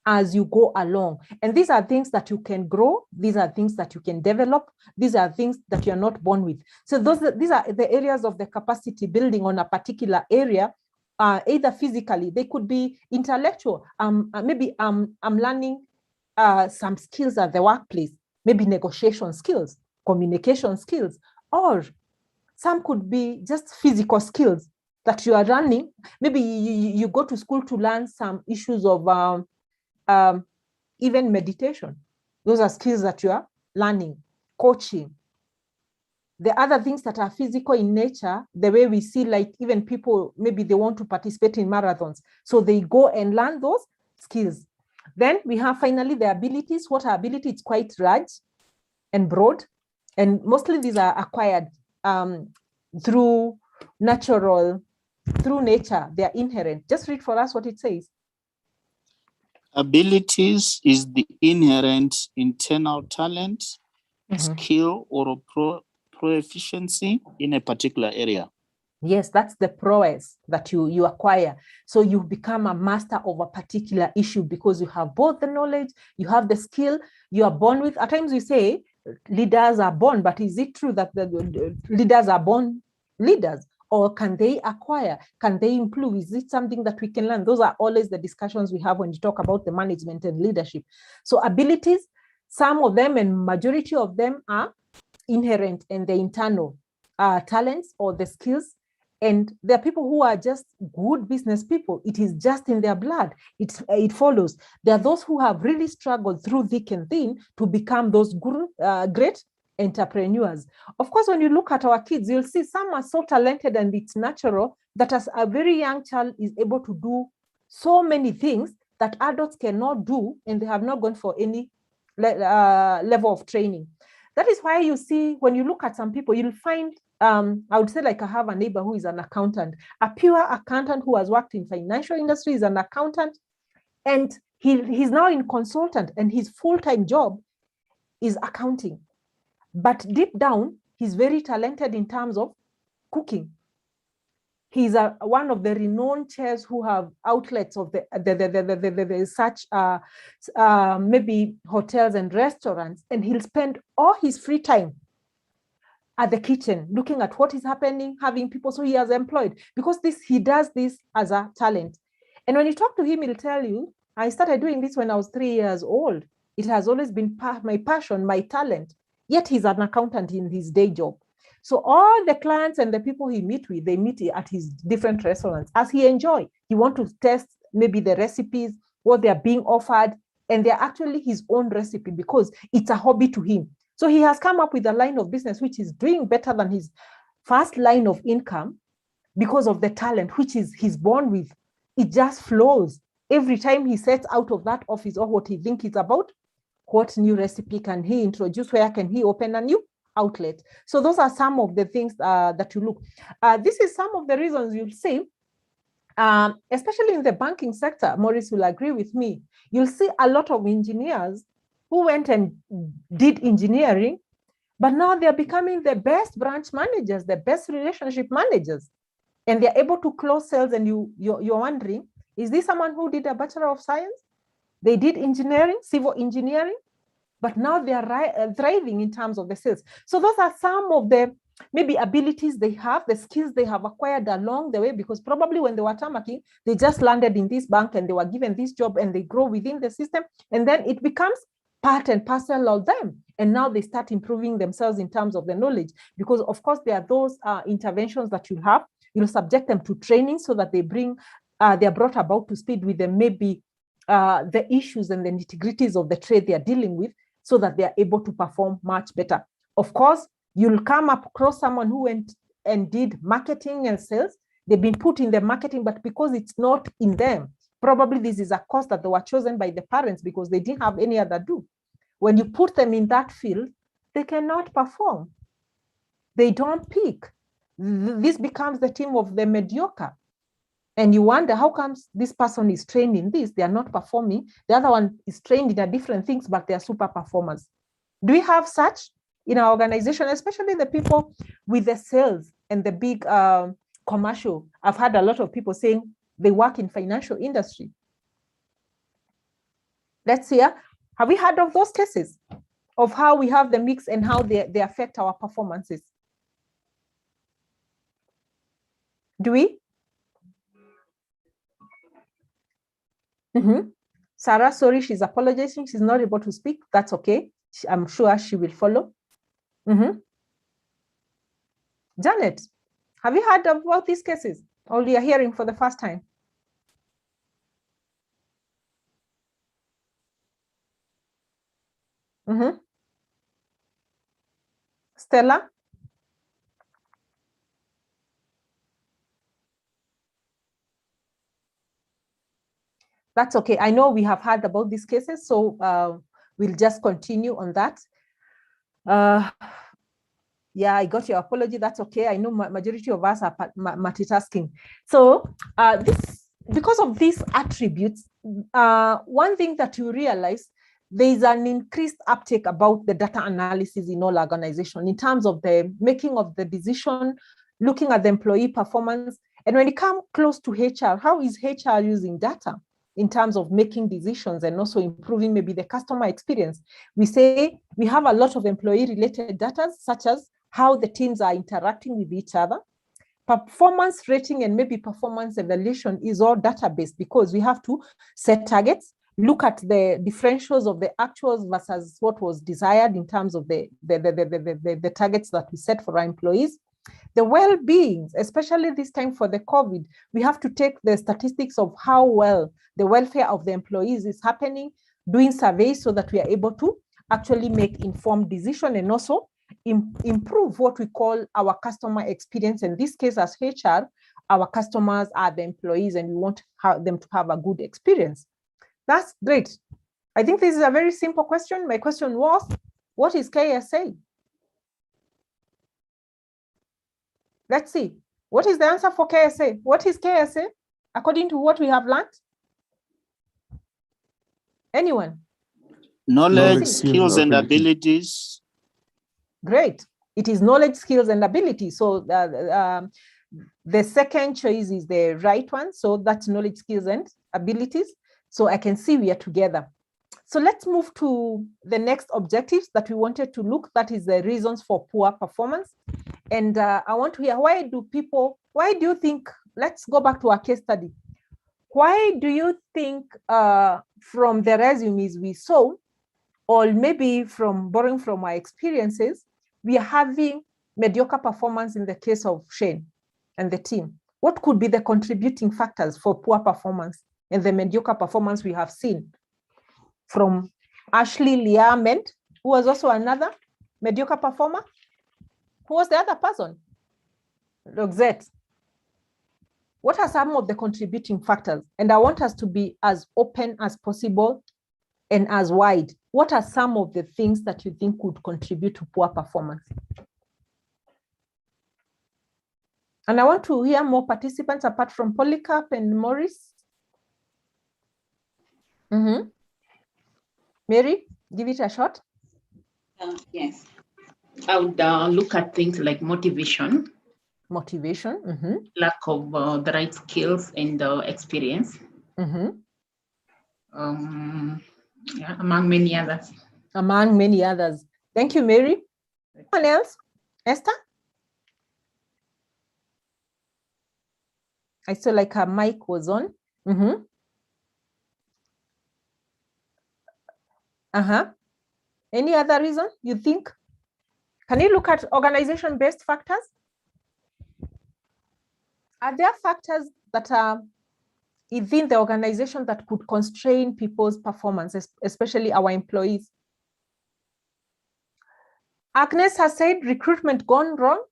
as you go along. And these are things that you can grow. These are things that you can develop. These are things that you're not born with. So these are the areas of the capacity building on a particular area, either physically, they could be intellectual. Maybe I'm learning some skills at the workplace, maybe negotiation skills, communication skills, or some could be just physical skills that you are running. Maybe you go to school to learn some issues of even meditation. Those are skills that you are learning, coaching. The other things that are physical in nature, the way we see, like even people, maybe they want to participate in marathons. So they go and learn those skills. Then we have finally the abilities. What are abilities? It's quite large and broad. And mostly these are acquired through nature. They are inherent. Just read for us what it says. Abilities is the inherent internal talent, skill, or proficiency in a particular area. Yes, that's the prowess that you acquire. So you become a master of a particular issue because you have both the knowledge, you have the skill, you are born with. At times we say leaders are born, but is it true that the leaders are born leaders? Or can they acquire? Can they improve? Is it something that we can learn? Those are always the discussions we have when you talk about the management and leadership. So abilities, some of them and majority of them are inherent in the internal talents or the skills. And there are people who are just good business people. It is just in their blood. It follows. There are those who have really struggled through thick and thin to become those great entrepreneurs. Of course, when you look at our kids, you'll see some are so talented and it's natural that as a very young child is able to do so many things that adults cannot do, and they have not gone for any level of training. That is why you see, when you look at some people, you'll find, I would say, like I have a neighbor who is an accountant, a pure accountant who has worked in financial industry, is an accountant, and he's now in consultant, and his full-time job is accounting. But deep down, he's very talented in terms of cooking. He's one of the renowned chefs who have outlets of such maybe hotels and restaurants, and he'll spend all his free time at the kitchen, looking at what is happening, having people. So he has employed, because he does this as a talent. And when you talk to him, he'll tell you, I started doing this when I was 3 years old. It has always been my passion, my talent. Yet he's an accountant in his day job. So all the clients and the people he meet with, they meet at his different restaurants. As he enjoys, he wants to test maybe the recipes, what they're being offered, and they're actually his own recipe because it's a hobby to him. So he has come up with a line of business which is doing better than his first line of income because of the talent, which he's born with. It just flows. Every time he sets out of that office or what he thinks is about, what new recipe can he introduce? Where can he open a new outlet? So those are some of the things that you look. This is some of the reasons you'll see, especially in the banking sector. Maurice will agree with me. You'll see a lot of engineers who went and did engineering, but now they're becoming the best branch managers, the best relationship managers, and they're able to close sales. And you're wondering, is this someone who did a Bachelor of Science? They did engineering, civil engineering, but now they are thriving in terms of the sales. So those are some of the maybe abilities they have, the skills they have acquired along the way, because probably when they were tarmacking, they just landed in this bank and they were given this job and they grow within the system. And then it becomes part and parcel of them. And now they start improving themselves in terms of the knowledge, because of course there are those interventions that you have. You'll subject them to training so that they're brought about to speed with them, maybe the issues and the nitty-gritties of the trade they are dealing with, so that they are able to perform much better. Of course, you'll come across someone who went and did marketing and sales. They've been put in the marketing, but because it's not in them, probably this is a course that they were chosen by the parents because they didn't have any other do. When you put them in that field, they cannot perform. They don't peak. This becomes the team of the mediocre. And you wonder, how comes this person is trained in this? They are not performing. The other one is trained in different things, but they are super performers. Do we have such in our organization, especially the people with the sales and the big commercial? I've had a lot of people saying they work in financial industry. Let's hear, have we heard of those cases of how we have the mix and how they affect our performances? Do we? Sarah, sorry, she's apologizing. She's not able to speak. That's okay. I'm sure she will follow. Janet, have you heard about these cases? Or you are hearing for the first time? Stella? That's okay. I know we have heard about these cases, so we'll just continue on that. Yeah, I got your apology. That's okay. I know majority of us are multitasking. So because of these attributes, one thing that you realize, there is an increased uptake about the data analysis in all organizations in terms of the making of the decision, looking at the employee performance. And when it comes close to HR, how is HR using data in terms of making decisions and also improving maybe the customer experience? We say we have a lot of employee-related data, such as how the teams are interacting with each other. Performance rating and maybe performance evaluation is all database, because we have to set targets, look at the differentials of the actuals versus what was desired in terms of the targets that we set for our employees. The well-being, especially this time for the COVID, we have to take the statistics of how well the welfare of the employees is happening, doing surveys so that we are able to actually make informed decisions and also improve what we call our customer experience. In this case, as HR, our customers are the employees and we want them to have a good experience. That's great. I think this is a very simple question. My question was, what is KSA? Let's see. What is the answer for KSA? What is KSA according to what we have learned? Anyone? Knowledge, skills, and abilities. Great. It is knowledge, skills, and ability. So the second choice is the right one. So that's knowledge, skills, and abilities. So I can see we are together. So let's move to the next objectives that we wanted to look. That is the reasons for poor performance. And I want to hear, why do you think, let's go back to our case study. Why do you think from the resumes we saw, or maybe from borrowing from our experiences, we are having mediocre performance in the case of Shane and the team? What could be the contributing factors for poor performance and the mediocre performance we have seen from Ashley Liament, who was also another mediocre performer? Who was the other person? Roxette. What are some of the contributing factors? And I want us to be as open as possible and as wide. What are some of the things that you think could contribute to poor performance? And I want to hear more participants apart from Polycarp and Maurice. Mary, give it a shot. Yes. I would look at things like motivation. Motivation. Lack of the right skills and experience. Yeah, among many others. Among many others. Thank you, Mary. Anyone else? Esther? I saw like her mic was on. Any other reason you think? Can you look at organization-based factors? Are there factors that are within the organization that could constrain people's performance, especially our employees? Agnes has said recruitment gone wrong,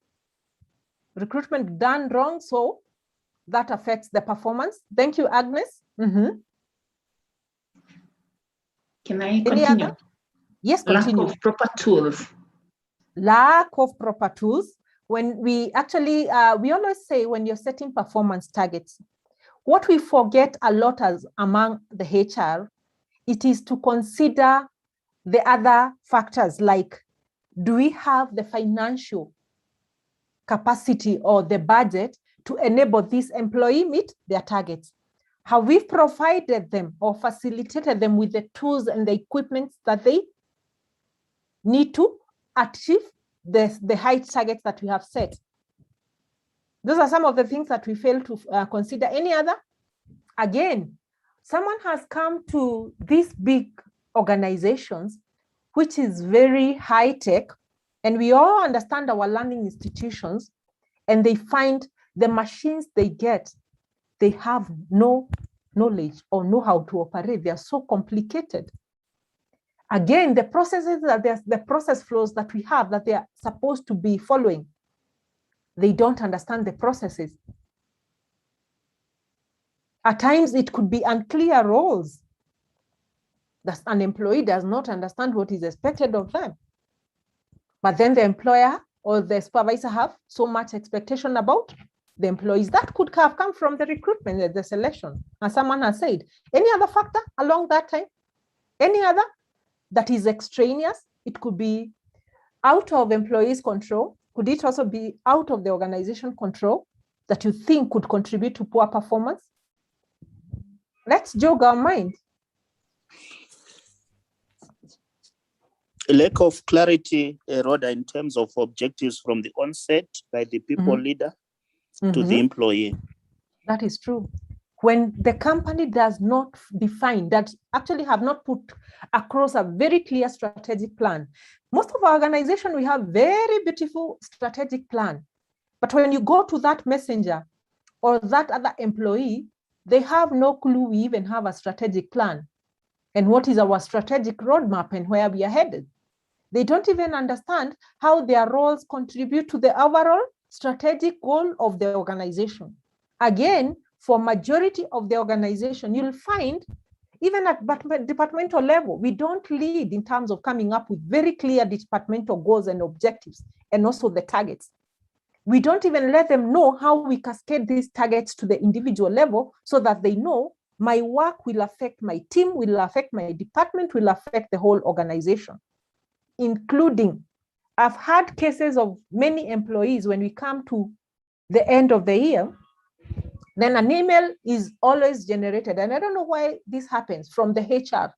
recruitment done wrong, so that affects the performance. Thank you, Agnes. Can I continue? Yes, continue. Lack of proper tools. Lack of proper tools. When we actually, we always say when you're setting performance targets, what we forget a lot as among the HR, it is to consider the other factors like, do we have the financial capacity or the budget to enable this employee meet their targets? Have we provided them or facilitated them with the tools and the equipment that they need to achieve the high targets that we have set? Those are some of the things that we fail to consider. Any other? Again, someone has come to these big organizations, which is very high tech, and we all understand our learning institutions, and they find the machines they get, they have no knowledge or know how to operate. They are so complicated. Again, the processes that the process flows that we have that they are supposed to be following, they don't understand the processes. At times, it could be unclear roles. That an employee does not understand what is expected of them. But then the employer or the supervisor have so much expectation about the employees. That could have come from the recruitment, the selection. As someone has said, any other factor along that time? Any other that is extraneous? It could be out of employees' control. Could it also be out of the organization control that you think could contribute to poor performance? Let's jog our mind. A lack of clarity, Rhoda, in terms of objectives from the onset by the people leader to the employee. That is true. When the company does not define, that actually have not put across a very clear strategic plan. Most of our organization, we have very beautiful strategic plan. But when you go to that messenger or that other employee, they have no clue we even have a strategic plan and what is our strategic roadmap and where we are headed. They don't even understand how their roles contribute to the overall strategic goal of the organization. Again, for majority of the organization, you'll find even at departmental level, we don't lead in terms of coming up with very clear departmental goals and objectives, and also the targets. We don't even let them know how we cascade these targets to the individual level so that they know my work will affect my team, will affect my department, will affect the whole organization, including, I've had cases of many employees when we come to the end of the year, then an email is always generated. And I don't know why this happens from the HR.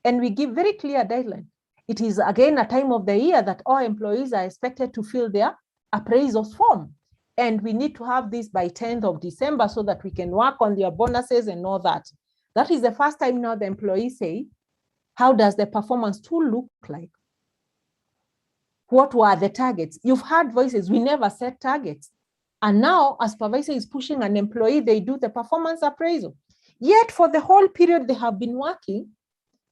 And we give very clear deadline. It is again a time of the year that all employees are expected to fill their appraisal form. And we need to have this by 10th of December so that we can work on their bonuses and all that. That is the first time now the employees say, how does the performance tool look like? What were the targets? You've heard voices, we never set targets. And now a supervisor is pushing an employee, they do the performance appraisal. Yet for the whole period they have been working,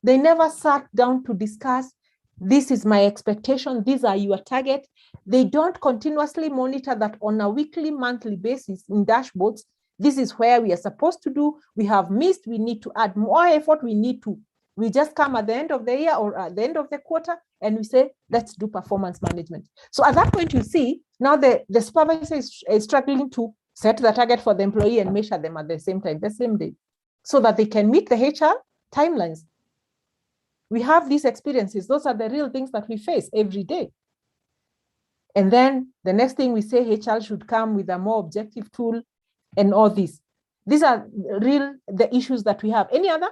they never sat down to discuss, this is my expectation, these are your targets. They don't continuously monitor that on a weekly, monthly basis in dashboards. This is where we are supposed to do. We have missed, we need to add more effort, we just come at the end of the year or at the end of the quarter and we say, let's do performance management. So at that point, you see, now the supervisor is struggling to set the target for the employee and measure them at the same time, the same day, so that they can meet the HR timelines. We have these experiences. Those are the real things that we face every day. And then the next thing we say, HR should come with a more objective tool and all this. These are the issues that we have. Any other?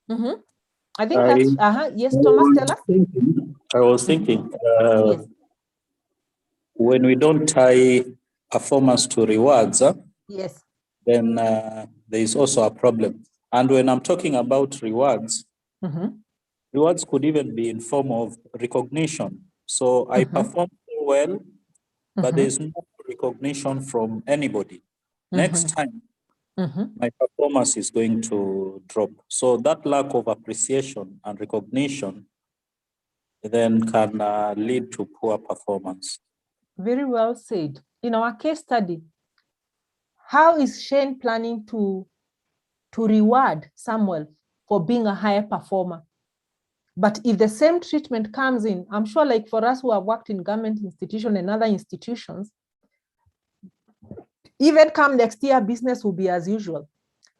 I think that's, yes, Thomas, tell us. I was thinking, yes. When we don't tie performance to rewards, yes, then there is also a problem. And when I'm talking about rewards, rewards could even be in form of recognition. So I perform well, but there's no recognition from anybody. Next time, my performance is going to drop. So that lack of appreciation and recognition then can lead to poor performance. Very well said. In our case study, how is Shane planning to reward Samuel for being a higher performer? But if the same treatment comes in, I'm sure like for us who have worked in government institutions and other institutions, even come next year, business will be as usual.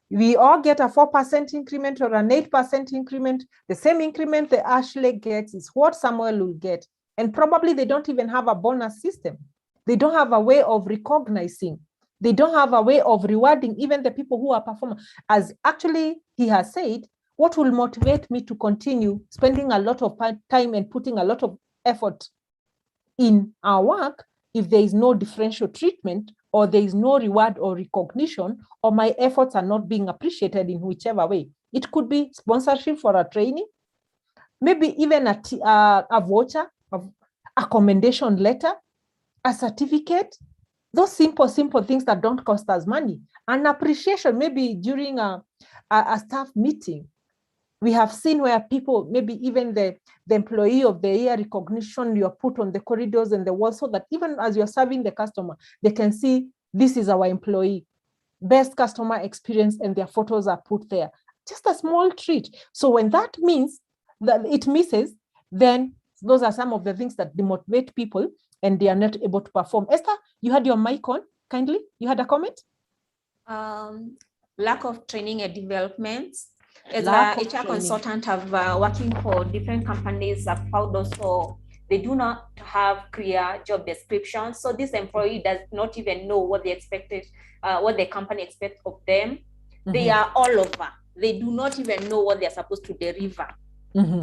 We all get a 4% increment or an 8% increment. The same increment the Ashley gets is what Samuel will get. And probably they don't even have a bonus system. They don't have a way of recognizing. They don't have a way of rewarding even the people who are performing. As actually he has said, what will motivate me to continue spending a lot of time and putting a lot of effort in our work if there is no differential treatment or there is no reward or recognition, or my efforts are not being appreciated in whichever way. It could be sponsorship for a training, maybe even a voucher, a commendation letter, a certificate, those simple things that don't cost us money. An appreciation, maybe during a staff meeting. We have seen where people, maybe even the employee of the year recognition, you are put on the corridors and the walls, so that even as you're serving the customer, they can see this is our employee, best customer experience, and their photos are put there. Just a small treat. So when that means that it misses, then those are some of the things that demotivate people and they are not able to perform. Esther, you had your mic on, kindly. You had a comment? Lack of training and development. As a HR consultant, I've working for different companies. I've found also they do not have clear job descriptions. So this employee does not even know what they expected, what the company expects of them. They are all over. They do not even know what they're supposed to deliver.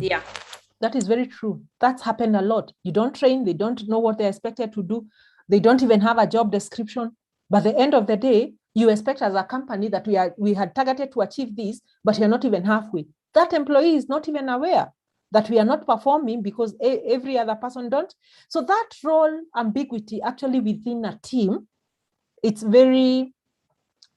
Yeah. That is very true. That's happened a lot. You don't train, they don't know what they're expected to do. They don't even have a job description. But at the end of the day, you expect as a company that we had targeted to achieve this, but you're not even halfway. That employee is not even aware that we are not performing because every other person don't. So that role ambiguity actually within a team, it's very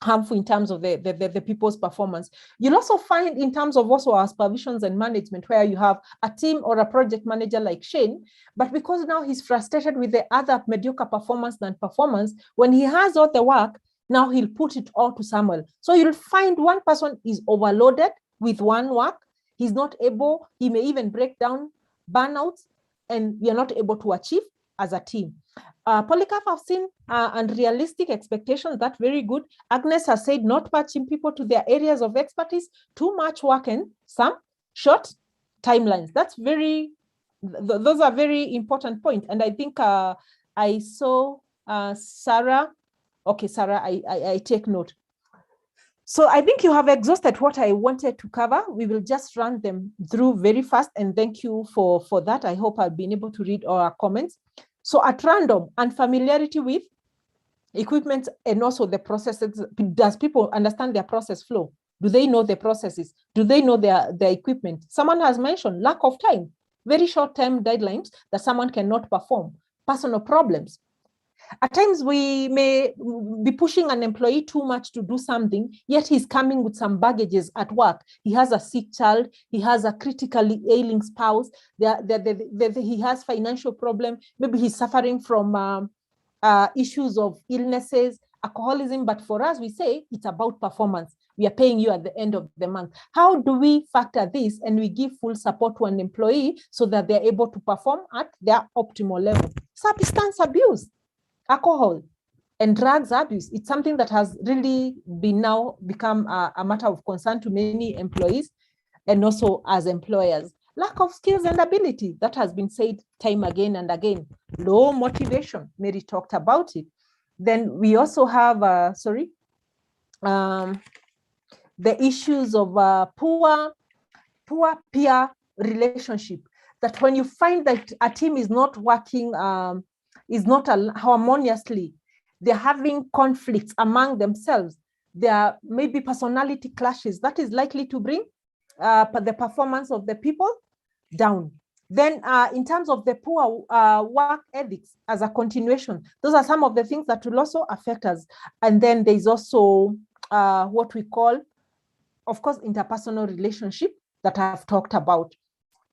harmful in terms of the people's performance. You'll also find in terms of also our supervisions and management, where you have a team or a project manager like Shane, but because now he's frustrated with the other mediocre performance than performance, when he has all the work, now he'll put it all to Samuel. So you'll find one person is overloaded with one work. He's not able, he may even break down, burnouts, and we are not able to achieve as a team. Polycarp have seen unrealistic expectations. That's very good. Agnes has said not matching people to their areas of expertise, too much work and some short timelines. That's very, those are very important points. And I think I saw Sarah. Okay, Sarah, I take note. So I think you have exhausted what I wanted to cover. We will just run them through very fast, and thank you for that. I hope I've been able to read all our comments. So at random, unfamiliarity with equipment and also the processes. Does people understand their process flow? Do they know the processes? Do they know their equipment? Someone has mentioned lack of time, very short-term deadlines that someone cannot perform, personal problems. At times, we may be pushing an employee too much to do something, yet he's coming with some baggages at work. He has a sick child, he has a critically ailing spouse, he has financial problem, maybe he's suffering from issues of illnesses, alcoholism, but for us, we say it's about performance. We are paying you at the end of the month. How do we factor this and we give full support to an employee so that they're able to perform at their optimal level? Substance abuse, alcohol and drugs abuse, it's something that has really become a matter of concern to many employees and also as employers. Lack of skills and ability, that has been said time again and again. Low motivation, Mary talked about it. Then we also have, the issues of poor peer relationship, that when you find that a team is not working, is not harmoniously, they're having conflicts among themselves, there may be personality clashes, that is likely to bring the performance of the people down. Then in terms of the poor work ethics as a continuation, those are some of the things that will also affect us. And then there's also what we call, of course, interpersonal relationship that I've talked about.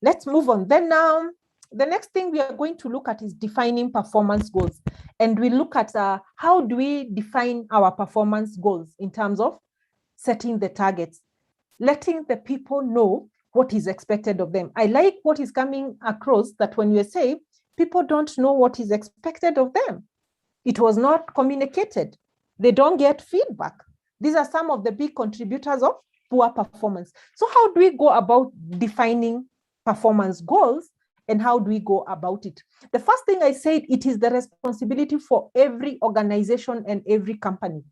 Let's move on. Then the next thing we are going to look at is defining performance goals. And we look at how do we define our performance goals in terms of setting the targets, letting the people know what is expected of them. I like what is coming across, that when you say people don't know what is expected of them, it was not communicated. They don't get feedback. These are some of the big contributors of poor performance. So how do we go about defining performance goals, and how do we go about it? The first thing I said, it is the responsibility for every organization and every company.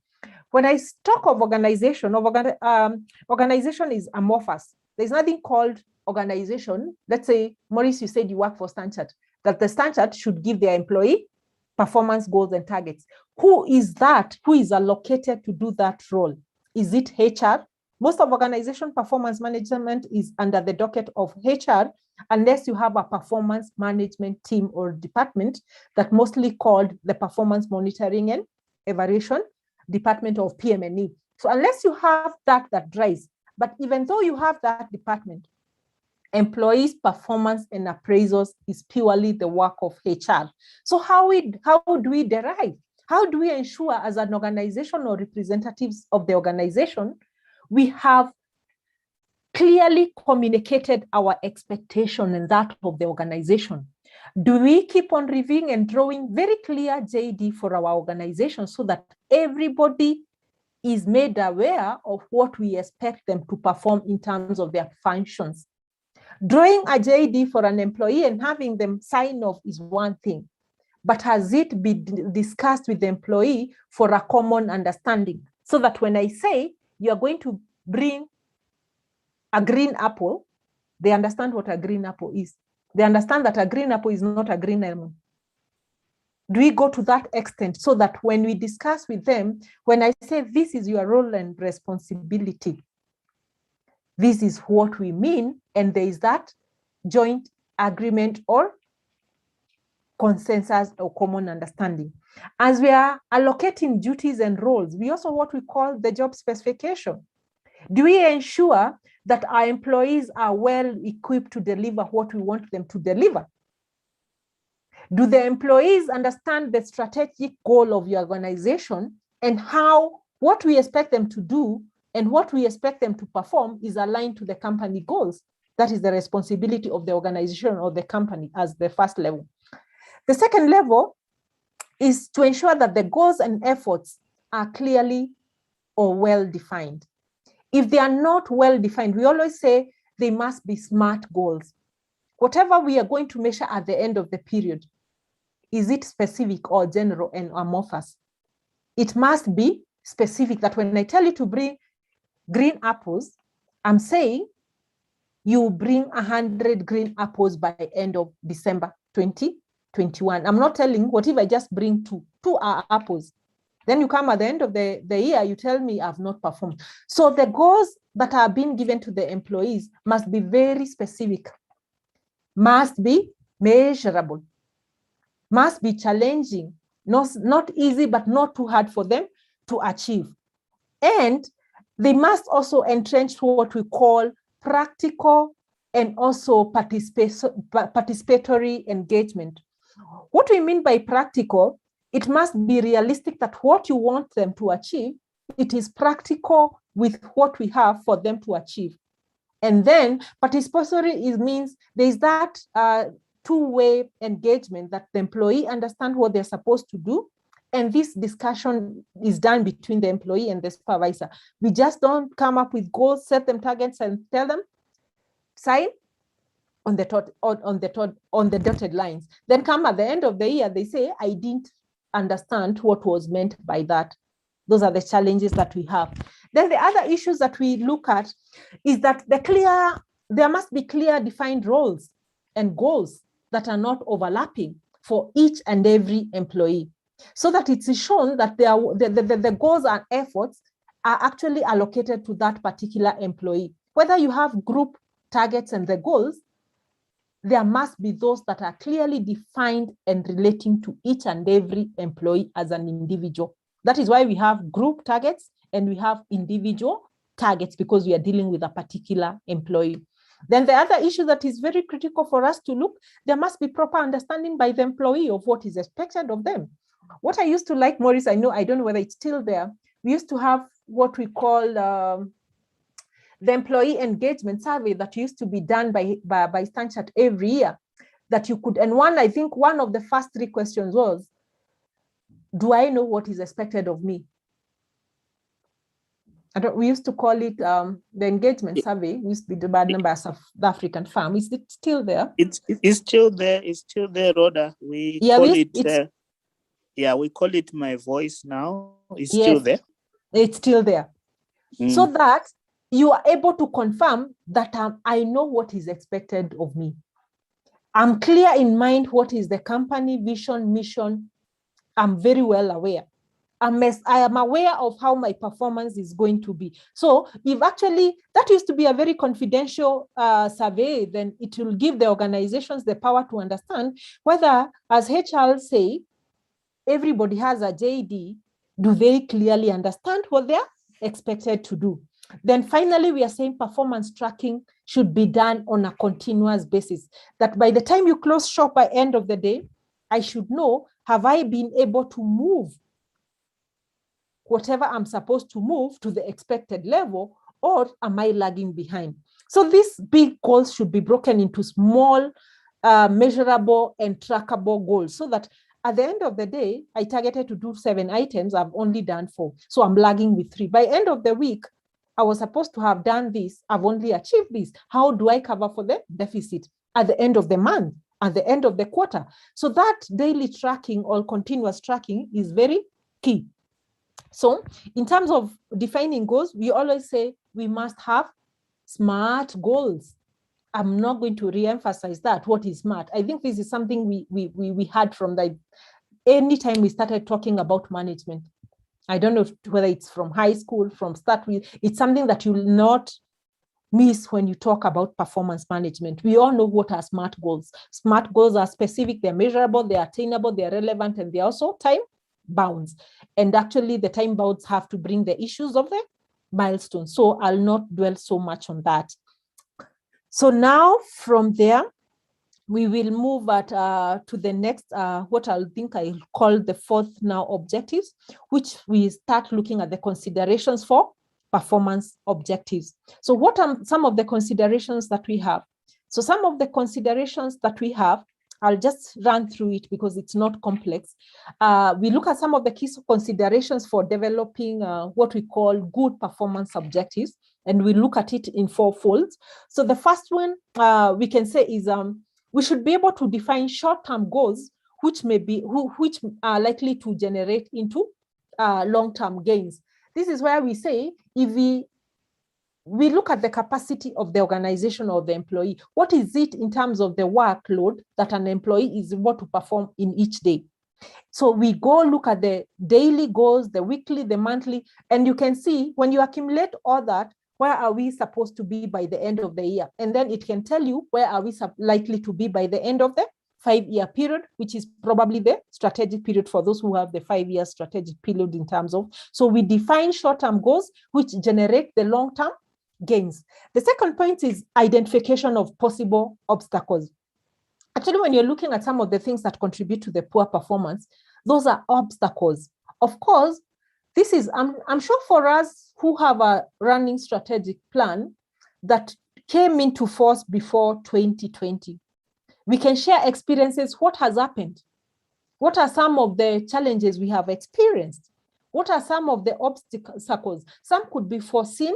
When I talk of organization, organization is amorphous. There's nothing called organization. Let's say, Maurice, you said you work for Stanchart, that the Stanchart should give their employee performance goals and targets. Who is that? Who is allocated to do that role? Is it HR? Most of organization performance management is under the docket of HR, unless you have a performance management team or department that mostly called the performance monitoring and evaluation department of PM&E. So unless you have that drives, but even though you have that department, employees' performance and appraisals is purely the work of HR. So how do we derive? How do we ensure as an organization or representatives of the organization, we have clearly communicated our expectation and that of the organization? Do we keep on reviewing and drawing very clear JD for our organization so that everybody is made aware of what we expect them to perform in terms of their functions? Drawing a JD for an employee and having them sign off is one thing, but has it been discussed with the employee for a common understanding? So that when I say you're going to bring a green apple, they understand what a green apple is. They understand that a green apple is not a green lemon. Do we go to that extent so that when we discuss with them, when I say this is your role and responsibility, this is what we mean, and there is that joint agreement or consensus or common understanding. As we are allocating duties and roles, we also what we call the job specification. Do we ensure that our employees are well equipped to deliver what we want them to deliver? Do the employees understand the strategic goal of your organization and what we expect them to do and what we expect them to perform is aligned to the company goals? That is the responsibility of the organization or the company as the first level. The second level is to ensure that the goals and efforts are clearly or well defined. If they are not well defined, we always say they must be SMART goals. Whatever we are going to measure at the end of the period, is it specific or general and amorphous? It must be specific, that when I tell you to bring green apples, I'm saying you bring 100 green apples by end of December 2021. I'm not telling what if I just bring two are apples. Then you come at the end of the year, you tell me I've not performed. So the goals that are being given to the employees must be very specific, must be measurable, must be challenging, not easy, but not too hard for them to achieve. And they must also entrench what we call practical and also participatory engagement. What we mean by practical, it must be realistic that what you want them to achieve, it is practical with what we have for them to achieve. And then participatory means there's that two-way engagement that the employee understand what they're supposed to do. And this discussion is done between the employee and the supervisor. We just don't come up with goals, set them targets and tell them, sign on the dotted lines. Then come at the end of the year, they say, I didn't understand what was meant by that. Those are the challenges that we have. Then the other issues that we look at is that there must be clear defined roles and goals that are not overlapping for each and every employee, so that it's shown that the goals and efforts are actually allocated to that particular employee. Whether you have group targets and the goals, there must be those that are clearly defined and relating to each and every employee as an individual. That is why we have group targets and we have individual targets, because we are dealing with a particular employee. Then the other issue that is very critical for us to look, there must be proper understanding by the employee of what is expected of them. What I used to like, Maurice, I don't know whether it's still there. We used to have what we call the employee engagement survey that used to be done by Stanchart every year, that you could, and I think one of the first 3 questions was, do I know what is expected of me? We used to call it the engagement survey. It used to be the bad numbers of the African farm. Is it still there? It's still there. It's still there, Rhoda. We call it My Voice now. It's still there. It's still there. So that you are able to confirm that I know what is expected of me. I'm clear in mind what is the company vision, mission, I'm very well aware. I am aware of how my performance is going to be. So if actually that used to be a very confidential survey, then it will give the organizations the power to understand whether, as HR say, everybody has a JD, do they clearly understand what they're expected to do? Then finally, we are saying performance tracking should be done on a continuous basis, that by the time you close shop by end of the day, I should know, have I been able to move whatever I'm supposed to move to the expected level, or am I lagging behind? So these big goals should be broken into small, measurable and trackable goals, so that at the end of the day, I targeted to do 7 items, I've only done 4. So I'm lagging with 3. By end of the week, I was supposed to have done this, I've only achieved this. How do I cover for the deficit at the end of the month, at the end of the quarter? So that daily tracking or continuous tracking is very key. So in terms of defining goals, we always say we must have SMART goals. I'm not going to re-emphasize that. What is SMART? I think this is something we had from the anytime we started talking about management. I don't know whether it's from high school, from start with. It's something that you'll not miss when you talk about performance management. We all know what are SMART goals. SMART goals are specific, they're measurable, they're attainable, they're relevant, and they're also time bounds. And actually the time bounds have to bring the issues of the milestones. So I'll not dwell so much on that. So now from there, we will move to the next, what I'll call the 4th now objectives, which we start looking at the considerations for performance objectives. So what are some of the considerations that we have? So some of the considerations that we have, I'll just run through it because it's not complex. We look at some of the key considerations for developing what we call good performance objectives, and we look at it in 4 folds. So the first one we can say is we should be able to define short-term goals which are likely to generate into long-term gains. This is where we say if we look at the capacity of the organization or the employee. What is it in terms of the workload that an employee is able to perform in each day? So we go look at the daily goals, the weekly, the monthly, and you can see when you accumulate all that, where are we supposed to be by the end of the year? And then it can tell you where are we likely to be by the end of the 5-year period, which is probably the strategic period for those who have the 5-year strategic period in terms of. So we define short-term goals which generate the long-term gains. The second point is identification of possible obstacles. Actually, when you're looking at some of the things that contribute to the poor performance, those are obstacles. Of course, this is, I'm sure for us who have a running strategic plan that came into force before 2020, we can share experiences. What has happened? What are some of the challenges we have experienced? What are some of the obstacles? Some could be foreseen,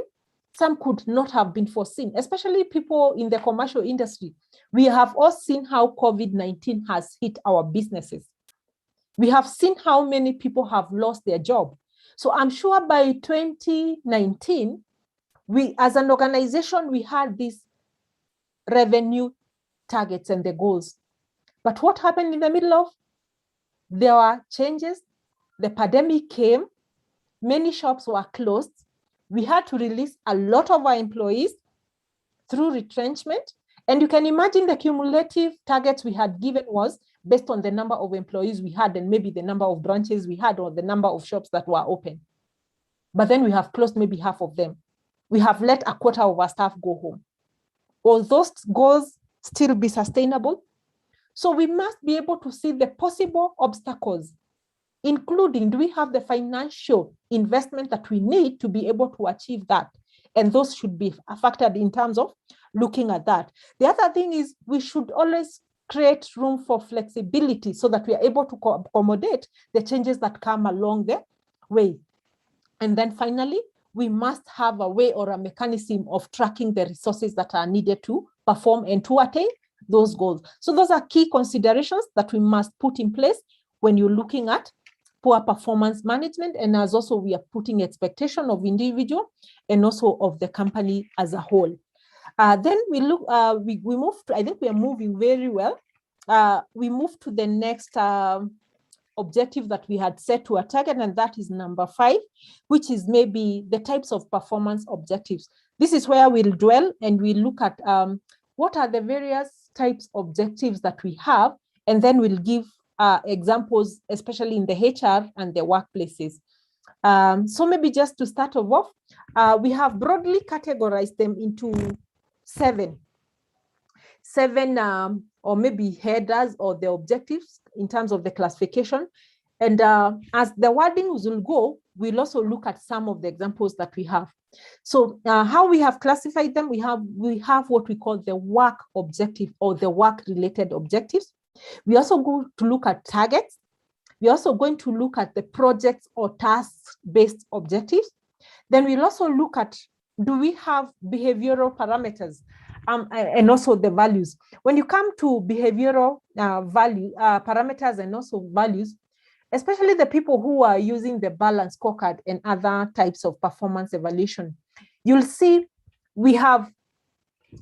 some could not have been foreseen, especially people in the commercial industry. We have all seen how COVID-19 has hit our businesses. We have seen how many people have lost their job. So I'm sure by 2019, we as an organization, we had these revenue targets and the goals. But what happened in the middle of? There were changes. The pandemic came. Many shops were closed. We had to release a lot of our employees through retrenchment. And you can imagine the cumulative targets we had given was based on the number of employees we had and maybe the number of branches we had or the number of shops that were open. But then we have closed maybe half of them. We have let a quarter of our staff go home. Will those goals still be sustainable? So we must be able to see the possible obstacles, including, do we have the financial investment that we need to be able to achieve that? And those should be factored in terms of looking at that. The other thing is we should always create room for flexibility so that we are able to accommodate the changes that come along the way. And then finally, we must have a way or a mechanism of tracking the resources that are needed to perform and to attain those goals. So those are key considerations that we must put in place when you're looking at poor performance management, and as also we are putting expectation of individual and also of the company as a whole. Then we look, we move to, I think we are moving very well. We move to the next objective that we had set to a target, and that is number 5, which is maybe the types of performance objectives. This is where we'll dwell and we look at what are the various types of objectives that we have, and then we'll give examples, especially in the HR and the workplaces. So maybe just to start off, we have broadly categorized them into 7 or maybe headers or the objectives in terms of the classification. And as the wordings will go, we'll also look at some of the examples that we have. So how we have classified them, we have what we call the work objective or the work-related objectives. We also go to look at targets. We're also going to look at the projects or task-based objectives. Then we'll also look at, do we have behavioral parameters and also the values. When you come to behavioral parameters and also values, especially the people who are using the balance scorecard and other types of performance evaluation, you'll see we have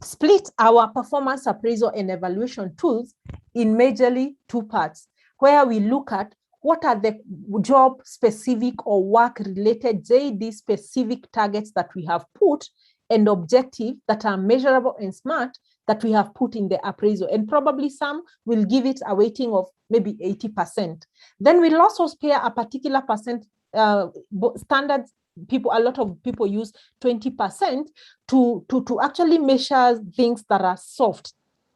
split our performance appraisal and evaluation tools in majorly 2 parts, where we look at what are the job-specific or work-related JD-specific targets that we have put and objectives that are measurable and smart that we have put in the appraisal. And probably some will give it a weighting of maybe 80%. Then we'll also spare a particular percent standards. A lot of people use 20% to actually measure things that are soft,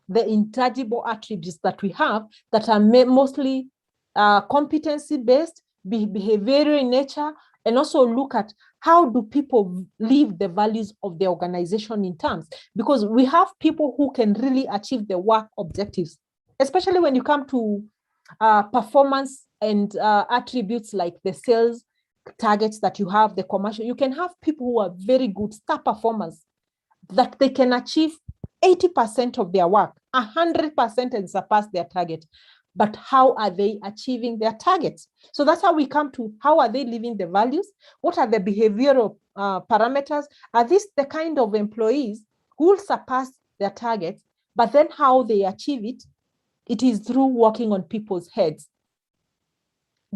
the intangible attributes that we have that are mostly competency-based, behavioral in nature, and also look at how do people live the values of the organization in terms, because we have people who can really achieve the work objectives, especially when you come to performance and attributes like the sales targets that you have, the commercial. You can have people who are very good star performers that they can achieve 80% of their work, 100% and surpass their target. But how are they achieving their targets? So that's how we come to how are they living the values? What are the behavioral parameters? Are these the kind of employees who will surpass their targets, but then how they achieve it? It is through working on people's heads.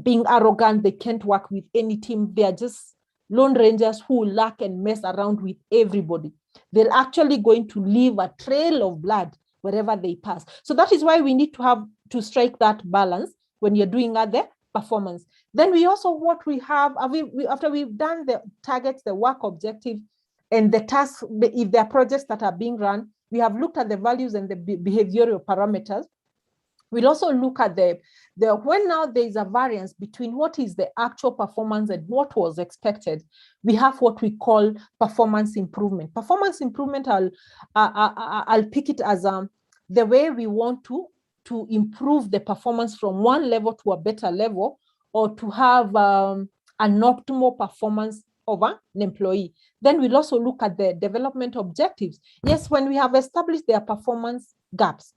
Being arrogant, they can't work with any team. They are just lone rangers who lack and mess around with everybody. They're actually going to leave a trail of blood wherever they pass. So that is why we need to strike that balance when you're doing other performance. Then we also, what we have, after we've done the targets, the work objective, and the tasks, if there are projects that are being run, we have looked at the values and the behavioral parameters. We'll also look at when now there is a variance between what is the actual performance and what was expected. We have what we call performance improvement. Performance improvement, I'll pick it as the way we want to improve the performance from one level to a better level, or to have an optimal performance of an employee. Then we'll also look at the development objectives. Yes, when we have established their performance gaps,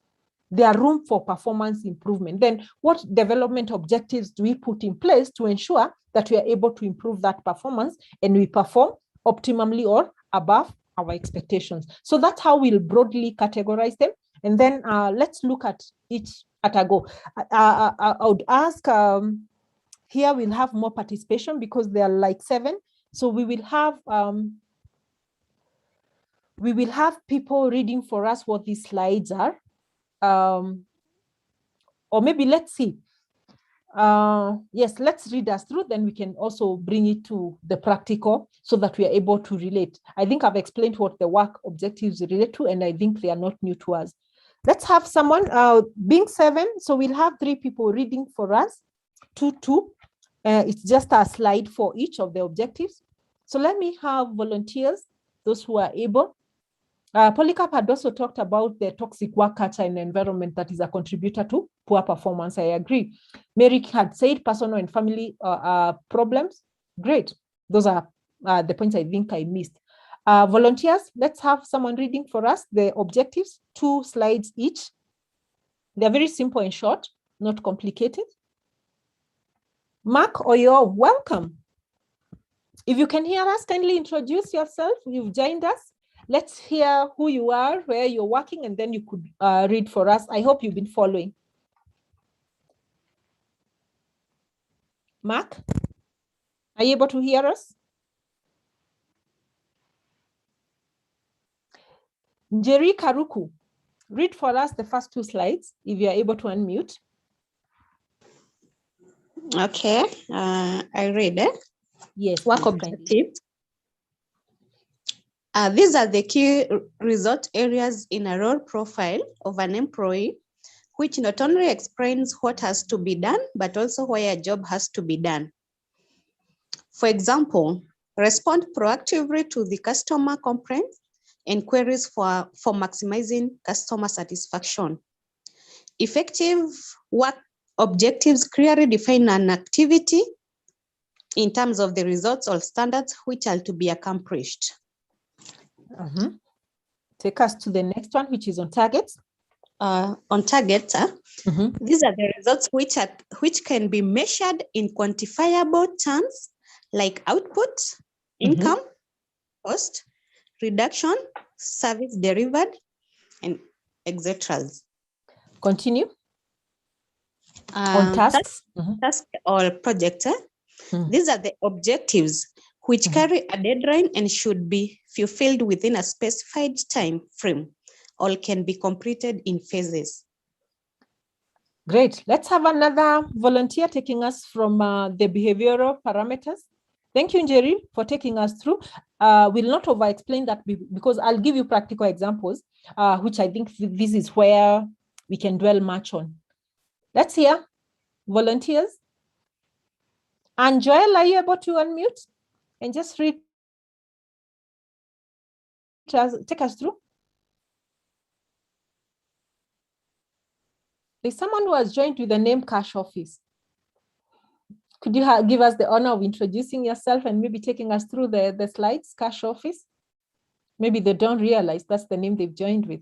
there are room for performance improvement. Then what development objectives do we put in place to ensure that we are able to improve that performance and we perform optimally or above our expectations? So that's how we'll broadly categorize them. And then let's look at each at a go. I would ask, here we'll have more participation because there are like 7. So we will have people reading for us what these slides are. Or maybe let's see. Yes, let's read us through, then we can also bring it to the practical so that we are able to relate. I think I've explained what the work objectives relate to, and I think they are not new to us. Let's have someone, being 7, so we'll have 3 people reading for us, 2. It's just a slide for each of the objectives. So let me have volunteers, those who are able. Polycarp had also talked about the toxic work culture and environment that is a contributor to poor performance. I agree. Mary had said personal and family problems. Great. Those are the points I think I missed. Volunteers, let's have someone reading for us the objectives, 2 slides each. They're very simple and short, not complicated. Mark Oyo, welcome. If you can hear us, kindly introduce yourself. You've joined us. Let's hear who you are, where you're working, and then you could read for us. I hope you've been following. Mark, are you able to hear us? Njeri Karuku, read for us the first 2 slides, if you are able to unmute. Okay, I read it. Yes. Work objectives. These are the key result areas in a role profile of an employee, which not only explains what has to be done, but also where a job has to be done. For example, respond proactively to the customer complaints and queries for maximizing customer satisfaction. Effective work objectives clearly define an activity in terms of the results or standards which are to be accomplished. Take us to the next one, which is on targets. On targets, these are the results which can be measured in quantifiable terms like output, income, cost, reduction, service delivered, and etc. Continue. On tasks. Task or project. These are the objectives which carry a deadline and should be fulfilled within a specified time frame, or can be completed in phases. Great. Let's have another volunteer taking us from the behavioral parameters. Thank you, Njeri, for taking us through. We'll not over-explain that because I'll give you practical examples, which I think this is where we can dwell much on. Let's hear volunteers. And Joel, are you able to unmute and just take us through? There's someone who has joined with the name Cash Office. Could you give us the honor of introducing yourself and maybe taking us through the slides, Cash Office? Maybe they don't realize that's the name they've joined with.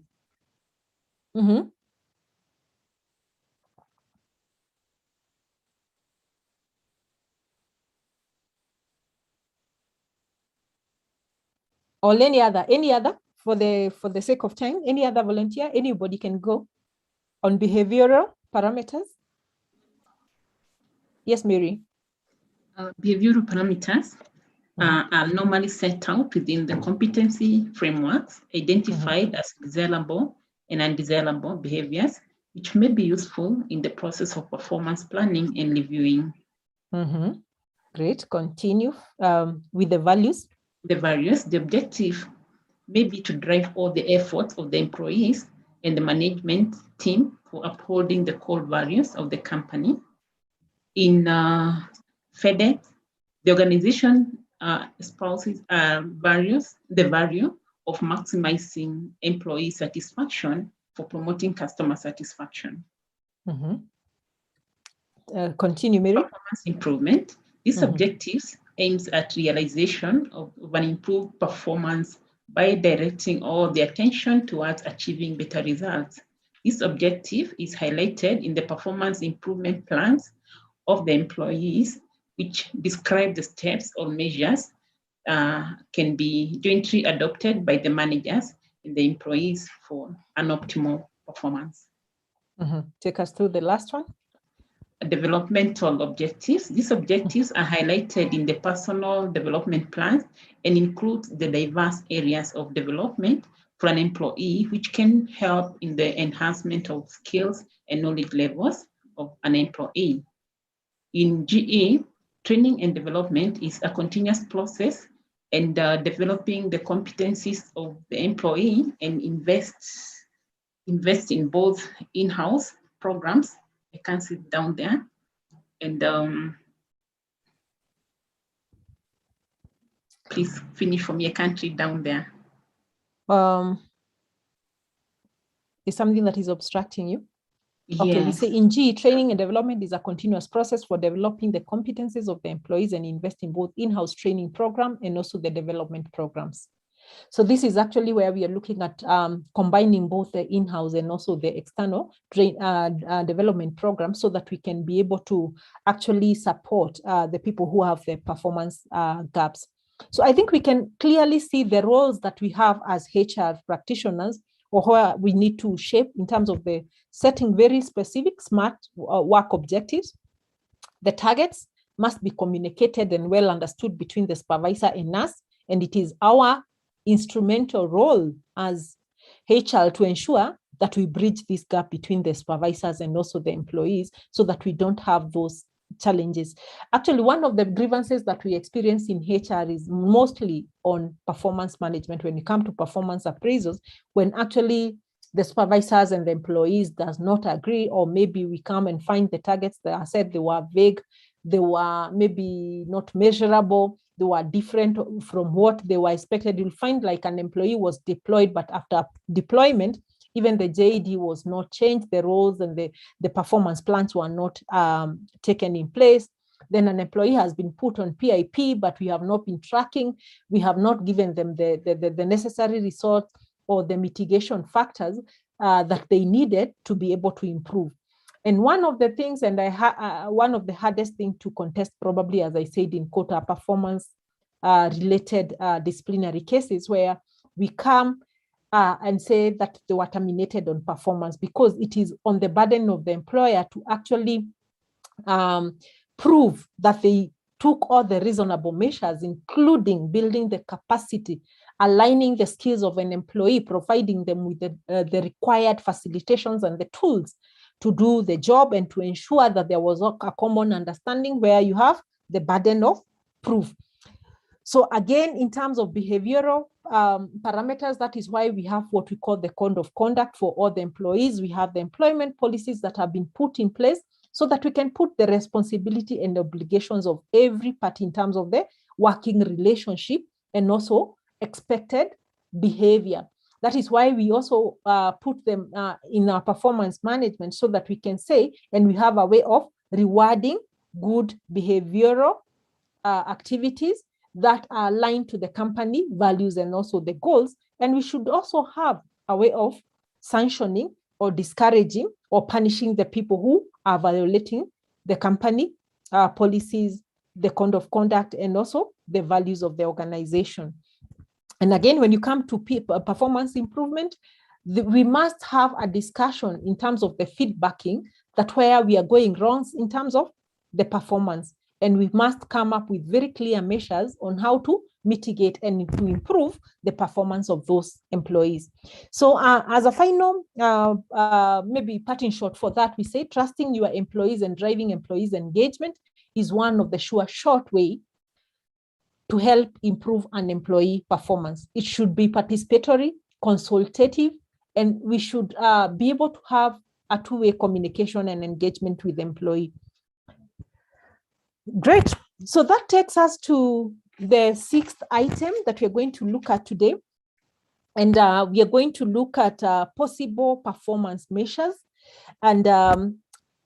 Or any other, for the sake of time, any other volunteer, anybody can go on behavioral parameters. Yes, Mary. Behavioral parameters are normally set out within the competency frameworks identified as desirable and undesirable behaviors, which may be useful in the process of performance planning and reviewing. Great. Continue with the values. The objective may be to drive all the efforts of the employees and the management team for upholding the core values of the company. In FedEx, the organization espouses the value of maximizing employee satisfaction for promoting customer satisfaction. Continue, Mary. Performance improvement. These objectives aims at realization of an improved performance by directing all the attention towards achieving better results. This objective is highlighted in the performance improvement plans of the employees, which describe the steps or measures can be jointly adopted by the managers and the employees for an optimal performance. Take us through the last one. Developmental objectives. These objectives are highlighted in the personal development plans and include the diverse areas of development for an employee, which can help in the enhancement of skills and knowledge levels of an employee. In GE, training and development is a continuous process, and developing the competencies of the employee and invest in both in-house programs. I can sit down there, and please finish for me. I can't read down there. Is something that is obstructing you? Yes. Okay, we say in G, training and development is a continuous process for developing the competencies of the employees and invest in both in-house training program and also the development programs. So this is actually where we are looking at combining both the in-house and also the external development program so that we can be able to actually support the people who have the performance gaps. So I think we can clearly see the roles that we have as HR practitioners, or where we need to shape in terms of the setting very specific SMART work objectives, the targets, must be communicated and well understood between the supervisor and us. And it is our instrumental role as HR to ensure that we bridge this gap between the supervisors and also the employees so that we don't have those challenges. Actually, one of the grievances that we experience in HR is mostly on performance management when you come to performance appraisals, when actually the supervisors and the employees does not agree, or maybe we come and find the targets that are said they were vague, they were maybe not measurable, they were different from what they were expected. You'll find like an employee was deployed, but after deployment, even the JD was not changed, the roles and the performance plans were not taken in place. Then an employee has been put on PIP, but we have not been tracking. We have not given them the necessary resource or the mitigation factors that they needed to be able to improve. And one of the things, and one of the hardest things to contest, probably, as I said, in quota performance related disciplinary cases, where we come and say that they were terminated on performance, because it is on the burden of the employer to actually prove that they took all the reasonable measures, including building the capacity, aligning the skills of an employee, providing them with the required facilitations and the tools to do the job, and to ensure that there was a common understanding where you have the burden of proof. So again, in terms of behavioral parameters, that is why we have what we call the code of conduct for all the employees. We have the employment policies that have been put in place so that we can put the responsibility and obligations of every party in terms of the working relationship and also expected behavior. That is why we also put them in our performance management, so that we can say, and we have a way of rewarding good behavioral activities that are aligned to the company values and also the goals. And we should also have a way of sanctioning or discouraging or punishing the people who are violating the company policies, the code of conduct, and also the values of the organization. And again, when you come to performance improvement, we must have a discussion in terms of the feedbacking, that where we are going wrong in terms of the performance. And we must come up with very clear measures on how to mitigate and to improve the performance of those employees. So as a final, maybe parting shot for that, we say trusting your employees and driving employees' engagement is one of the short way to help improve an employee performance. It should be participatory, consultative, and we should be able to have a two-way communication and engagement with the employee. Great. So that takes us to the sixth item that we're going to look at today. And we are going to look at possible performance measures. And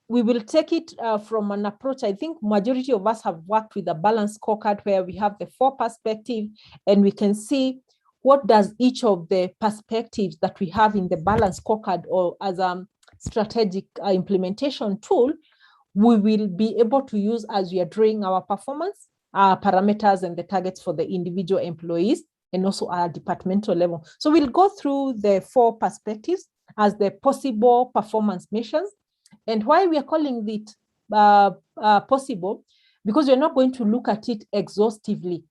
we will take it from an approach. I think majority of us have worked with a balanced scorecard where we have the 4 perspectives, and we can see what does each of the perspectives that we have in the balanced scorecard, or as a strategic implementation tool, we will be able to use as we are drawing our performance parameters and the targets for the individual employees and also our departmental level. So we'll go through the 4 perspectives as the possible performance measures. And why we are calling it possible, because we're not going to look at it exhaustively,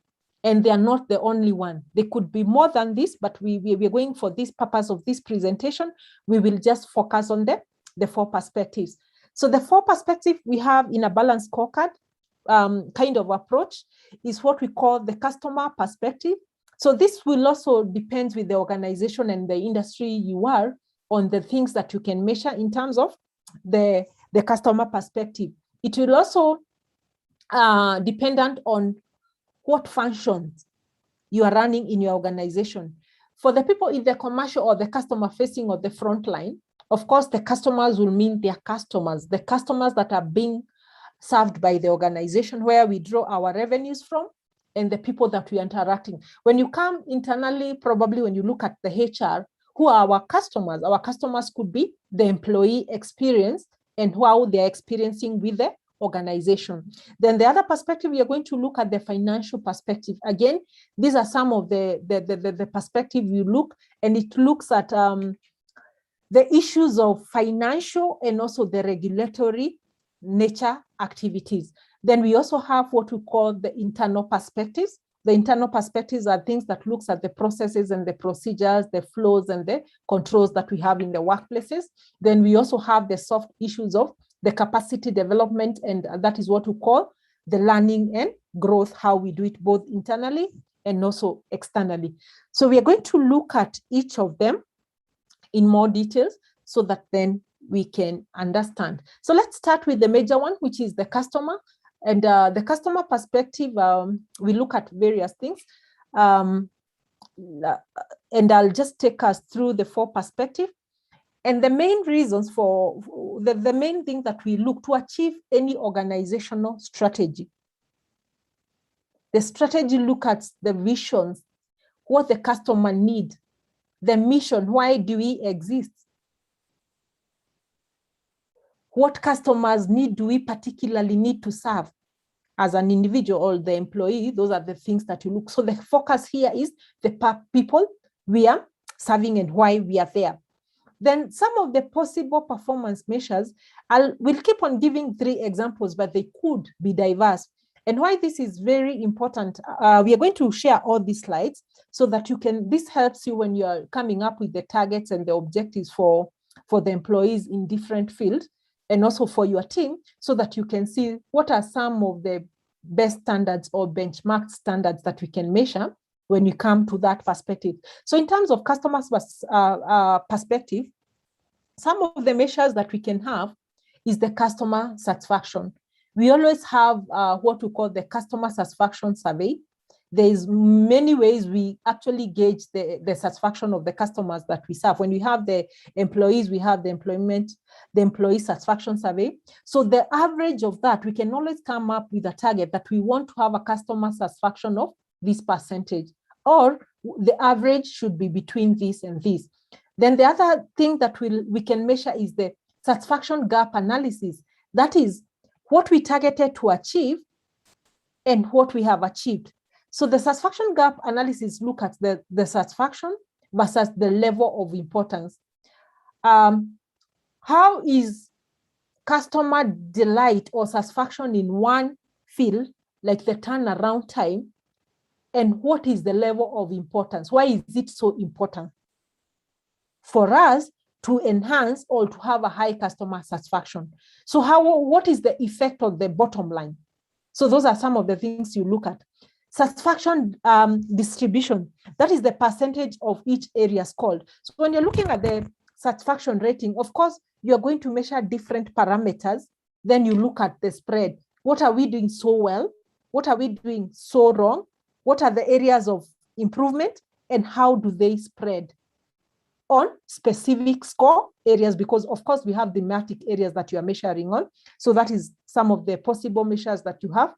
and they are not the only one. They could be more than this, but we're going for this purpose of this presentation. We will just focus on the 4 perspectives. So the 4 perspectives we have in a balanced scorecard kind of approach is what we call the customer perspective. So this will also depend with the organization and the industry you are on the things that you can measure in terms of the customer perspective. It will also dependent on what functions you are running in your organization. For the people in the commercial or the customer facing or the front line, of course, the customers will mean their customers, the customers that are being served by the organization where we draw our revenues from, and the people that we are interacting. When you come internally, probably when you look at the HR, who are our customers could be the employee experience and how they're experiencing with the organization. Then the other perspective, we are going to look at the financial perspective. Again, these are some of the perspective you look, and it looks at the issues of financial and also the regulatory nature activities. Then we also have what we call the internal perspectives. The internal perspectives are things that looks at the processes and the procedures, the flows and the controls that we have in the workplaces. Then we also have the soft issues of the capacity development, and that is what we call the learning and growth, how we do it both internally and also externally. So we are going to look at each of them in more details so that then we can understand. So let's start with the major one, which is the customer. And the customer perspective, we look at various things. And I'll just take us through the 4 perspectives. And the main reasons for the main thing that we look to achieve any organizational strategy. The strategy look at the visions, what the customer need, the mission, why do we exist? What customers need do we particularly need to serve as an individual or the employee? Those are the things that you look. So the focus here is the people we are serving and why we are there. Then some of the possible performance measures, we'll keep on giving 3 examples, but they could be diverse. And why this is very important, we are going to share all these slides so that this helps you when you are coming up with the targets and the objectives for the employees in different fields, and also for your team, so that you can see what are some of the best standards or benchmark standards that we can measure when you come to that perspective. So in terms of customers' perspective, some of the measures that we can have is the customer satisfaction. We always have what we call the customer satisfaction survey. There's many ways we actually gauge the satisfaction of the customers that we serve. When we have the employees, we have the employee satisfaction survey. So the average of that, we can always come up with a target that we want to have a customer satisfaction of this percentage, or the average should be between this and this. Then the other thing that we can measure is the satisfaction gap analysis. That is what we targeted to achieve and what we have achieved. So the satisfaction gap analysis look at the satisfaction versus the level of importance. How is customer delight or satisfaction in one field, like the turnaround time, and what is the level of importance? Why is it so important for us to enhance or to have a high customer satisfaction? So what is the effect of the bottom line? So those are some of the things you look at. Satisfaction distribution, that is the percentage of each area scored. So when you're looking at the satisfaction rating, of course, you're going to measure different parameters. Then you look at the spread. What are we doing so well? What are we doing so wrong? What are the areas of improvement? And how do they spread on specific score areas? Because of course, we have thematic areas that you are measuring on. So that is some of the possible measures that you have.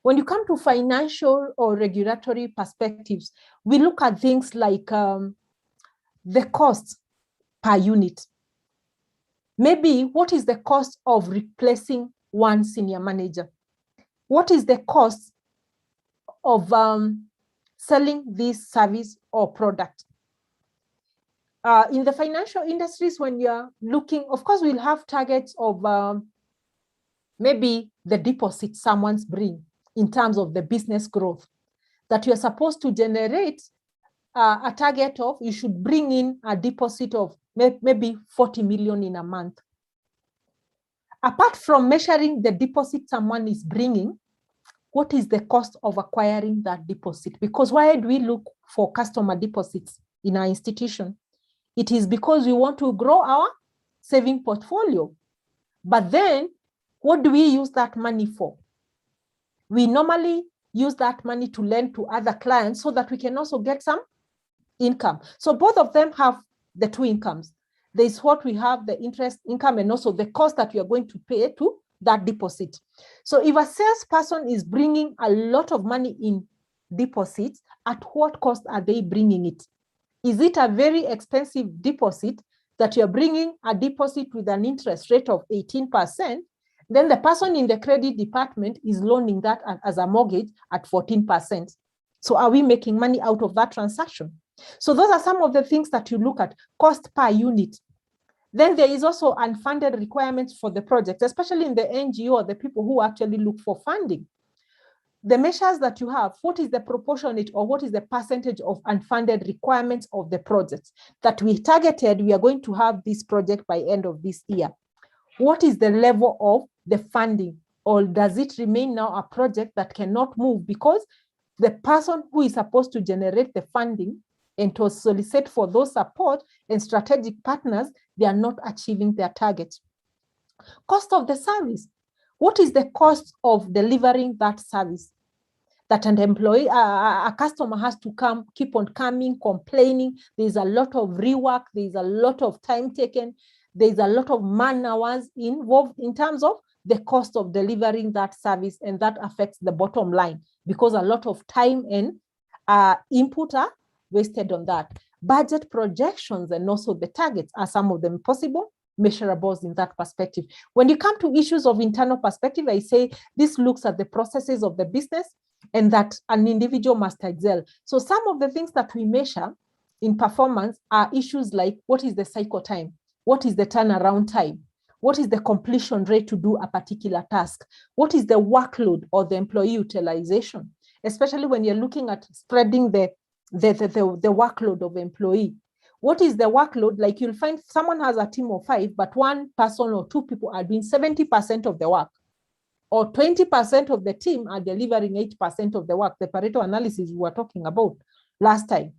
When you come to financial or regulatory perspectives, we look at things like the cost per unit. Maybe what is the cost of replacing one senior manager? What is the cost of selling this service or product? In the financial industries, when you're looking, of course, we'll have targets of maybe the deposit someone's bring in terms of the business growth that you're supposed to generate a target of, you should bring in a deposit of maybe 40 million in a month. Apart from measuring the deposit someone is bringing, what is the cost of acquiring that deposit? Because why do we look for customer deposits in our institution? It is because we want to grow our saving portfolio. But then, what do we use that money for? We normally use that money to lend to other clients so that we can also get some income. So both of them have the 2 incomes. There's what we have, the interest income, and also the cost that we are going to pay to that deposit. So if a salesperson is bringing a lot of money in deposits, at what cost are they bringing it? Is it a very expensive deposit that you're bringing a deposit with an interest rate of 18%? Then the person in the credit department is loaning that as a mortgage at 14%. So are we making money out of that transaction? So those are some of the things that you look at. Cost per unit. Then there is also unfunded requirements for the project, especially in the NGO or the people who actually look for funding. The measures that you have, what is the proportionate or what is the percentage of unfunded requirements of the projects that we targeted? We are going to have this project by end of this year. What is the level of the funding, or does it remain now a project that cannot move because the person who is supposed to generate the funding and to solicit for those support and strategic partners, they are not achieving their target? Cost of the service. What is the cost of delivering that service? That an employee, a customer has to keep on coming, complaining. There's a lot of rework. There's a lot of time taken. There's a lot of man hours involved in terms of the cost of delivering that service, and that affects the bottom line because a lot of time and input are wasted on that. Budget projections and also the targets are some of them possible measurables in that perspective. When you come to issues of internal perspective, I say this looks at the processes of the business and that an individual must excel. So some of the things that we measure in performance are issues like, what is the cycle time? What is the turnaround time? What is the completion rate to do a particular task? What is the workload or the employee utilization? Especially when you're looking at spreading the workload of employee. What is the workload? Like you'll find someone has a team of 5, but one person or 2 people are doing 70% of the work, or 20% of the team are delivering 80% of the work, the Pareto analysis we were talking about last time.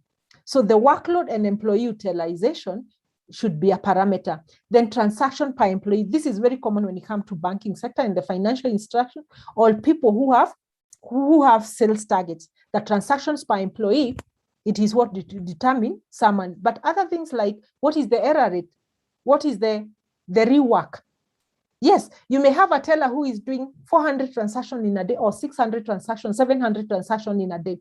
So the workload and employee utilization should be a parameter. Then transaction per employee. This is very common when you come to banking sector and the financial instruction, or people who have sales targets. The transactions per employee, it is what determine someone. But other things like, what is the error rate? What is the rework? Yes, you may have a teller who is doing 400 transactions in a day, or 600 transactions, 700 transactions in a day.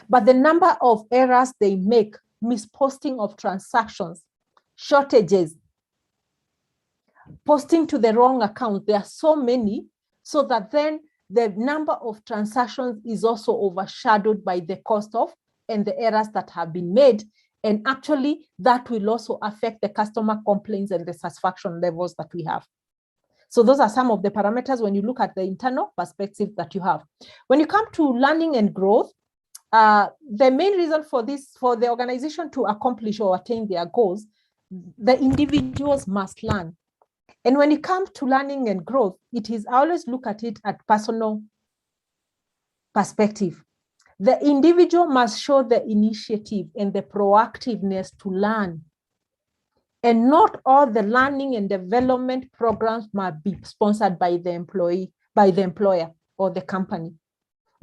But the number of errors they make, misposting of transactions, shortages, posting to the wrong account, there are so many, so that then the number of transactions is also overshadowed by the cost of and the errors that have been made. And actually, that will also affect the customer complaints and the satisfaction levels that we have. So those are some of the parameters when you look at the internal perspective that you have. When you come to learning and growth, the main reason for this, for the organization to accomplish or attain their goals, the individuals must learn. And when it comes to learning and growth, it is always look at it at personal perspective. The individual must show the initiative and the proactiveness to learn. And not all the learning and development programs must be sponsored by the employee, by the employer or the company.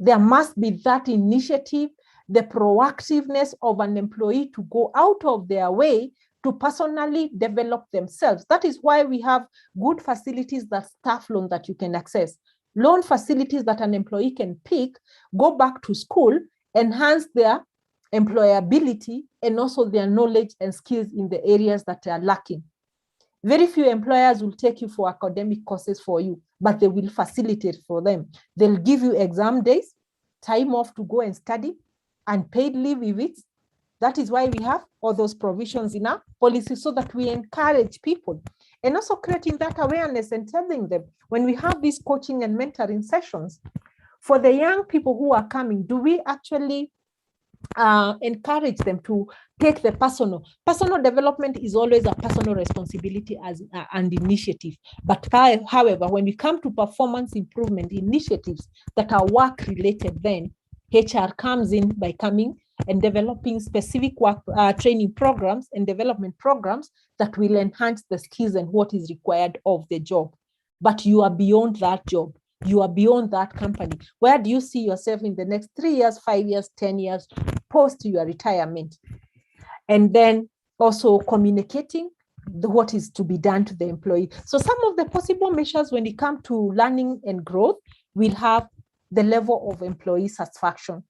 There must be that initiative, the proactiveness of an employee to go out of their way to personally develop themselves. That is why we have good facilities, that staff loan that you can access, loan facilities that an employee can pick, go back to school, enhance their employability and also their knowledge and skills in the areas that are lacking. Very few employers will take you for academic courses for you, but they will facilitate for them. They'll give you exam days, time off to go and study, and paid leave with it. That is why we have all those provisions in our policy, so that we encourage people, and also creating that awareness and telling them when we have these coaching and mentoring sessions for the young people who are coming, do we actually encourage them to take the personal development is always a personal responsibility and initiative. But however, when we come to performance improvement initiatives that are work related, then HR comes in by coming and developing specific work training programs and development programs that will enhance the skills and what is required of the job. But you are beyond that job. You are beyond that company. Where do you see yourself in the next 3 years, 5 years, 10 years, post your retirement? And then also communicating what is to be done to the employee. So some of the possible measures when it comes to learning and growth will have the level of employee satisfaction.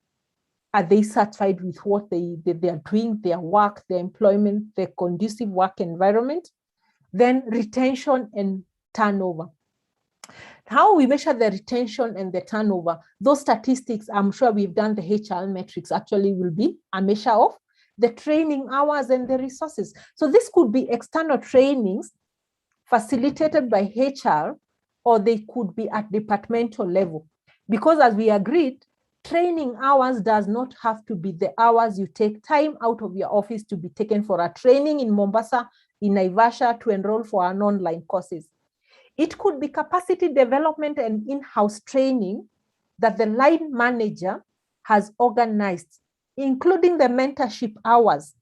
Are they satisfied with what they are doing, their work, their employment, their conducive work environment? Then retention and turnover. How we measure the retention and the turnover, those statistics, I'm sure we've done the HR metrics, actually will be a measure of the training hours and the resources. So this could be external trainings facilitated by HR, or they could be at departmental level. Because as we agreed, training hours does not have to be the hours you take time out of your office to be taken for a training in Mombasa, in Naivasha, to enroll for an online courses. It could be capacity development and in-house training that the line manager has organized, including the mentorship hours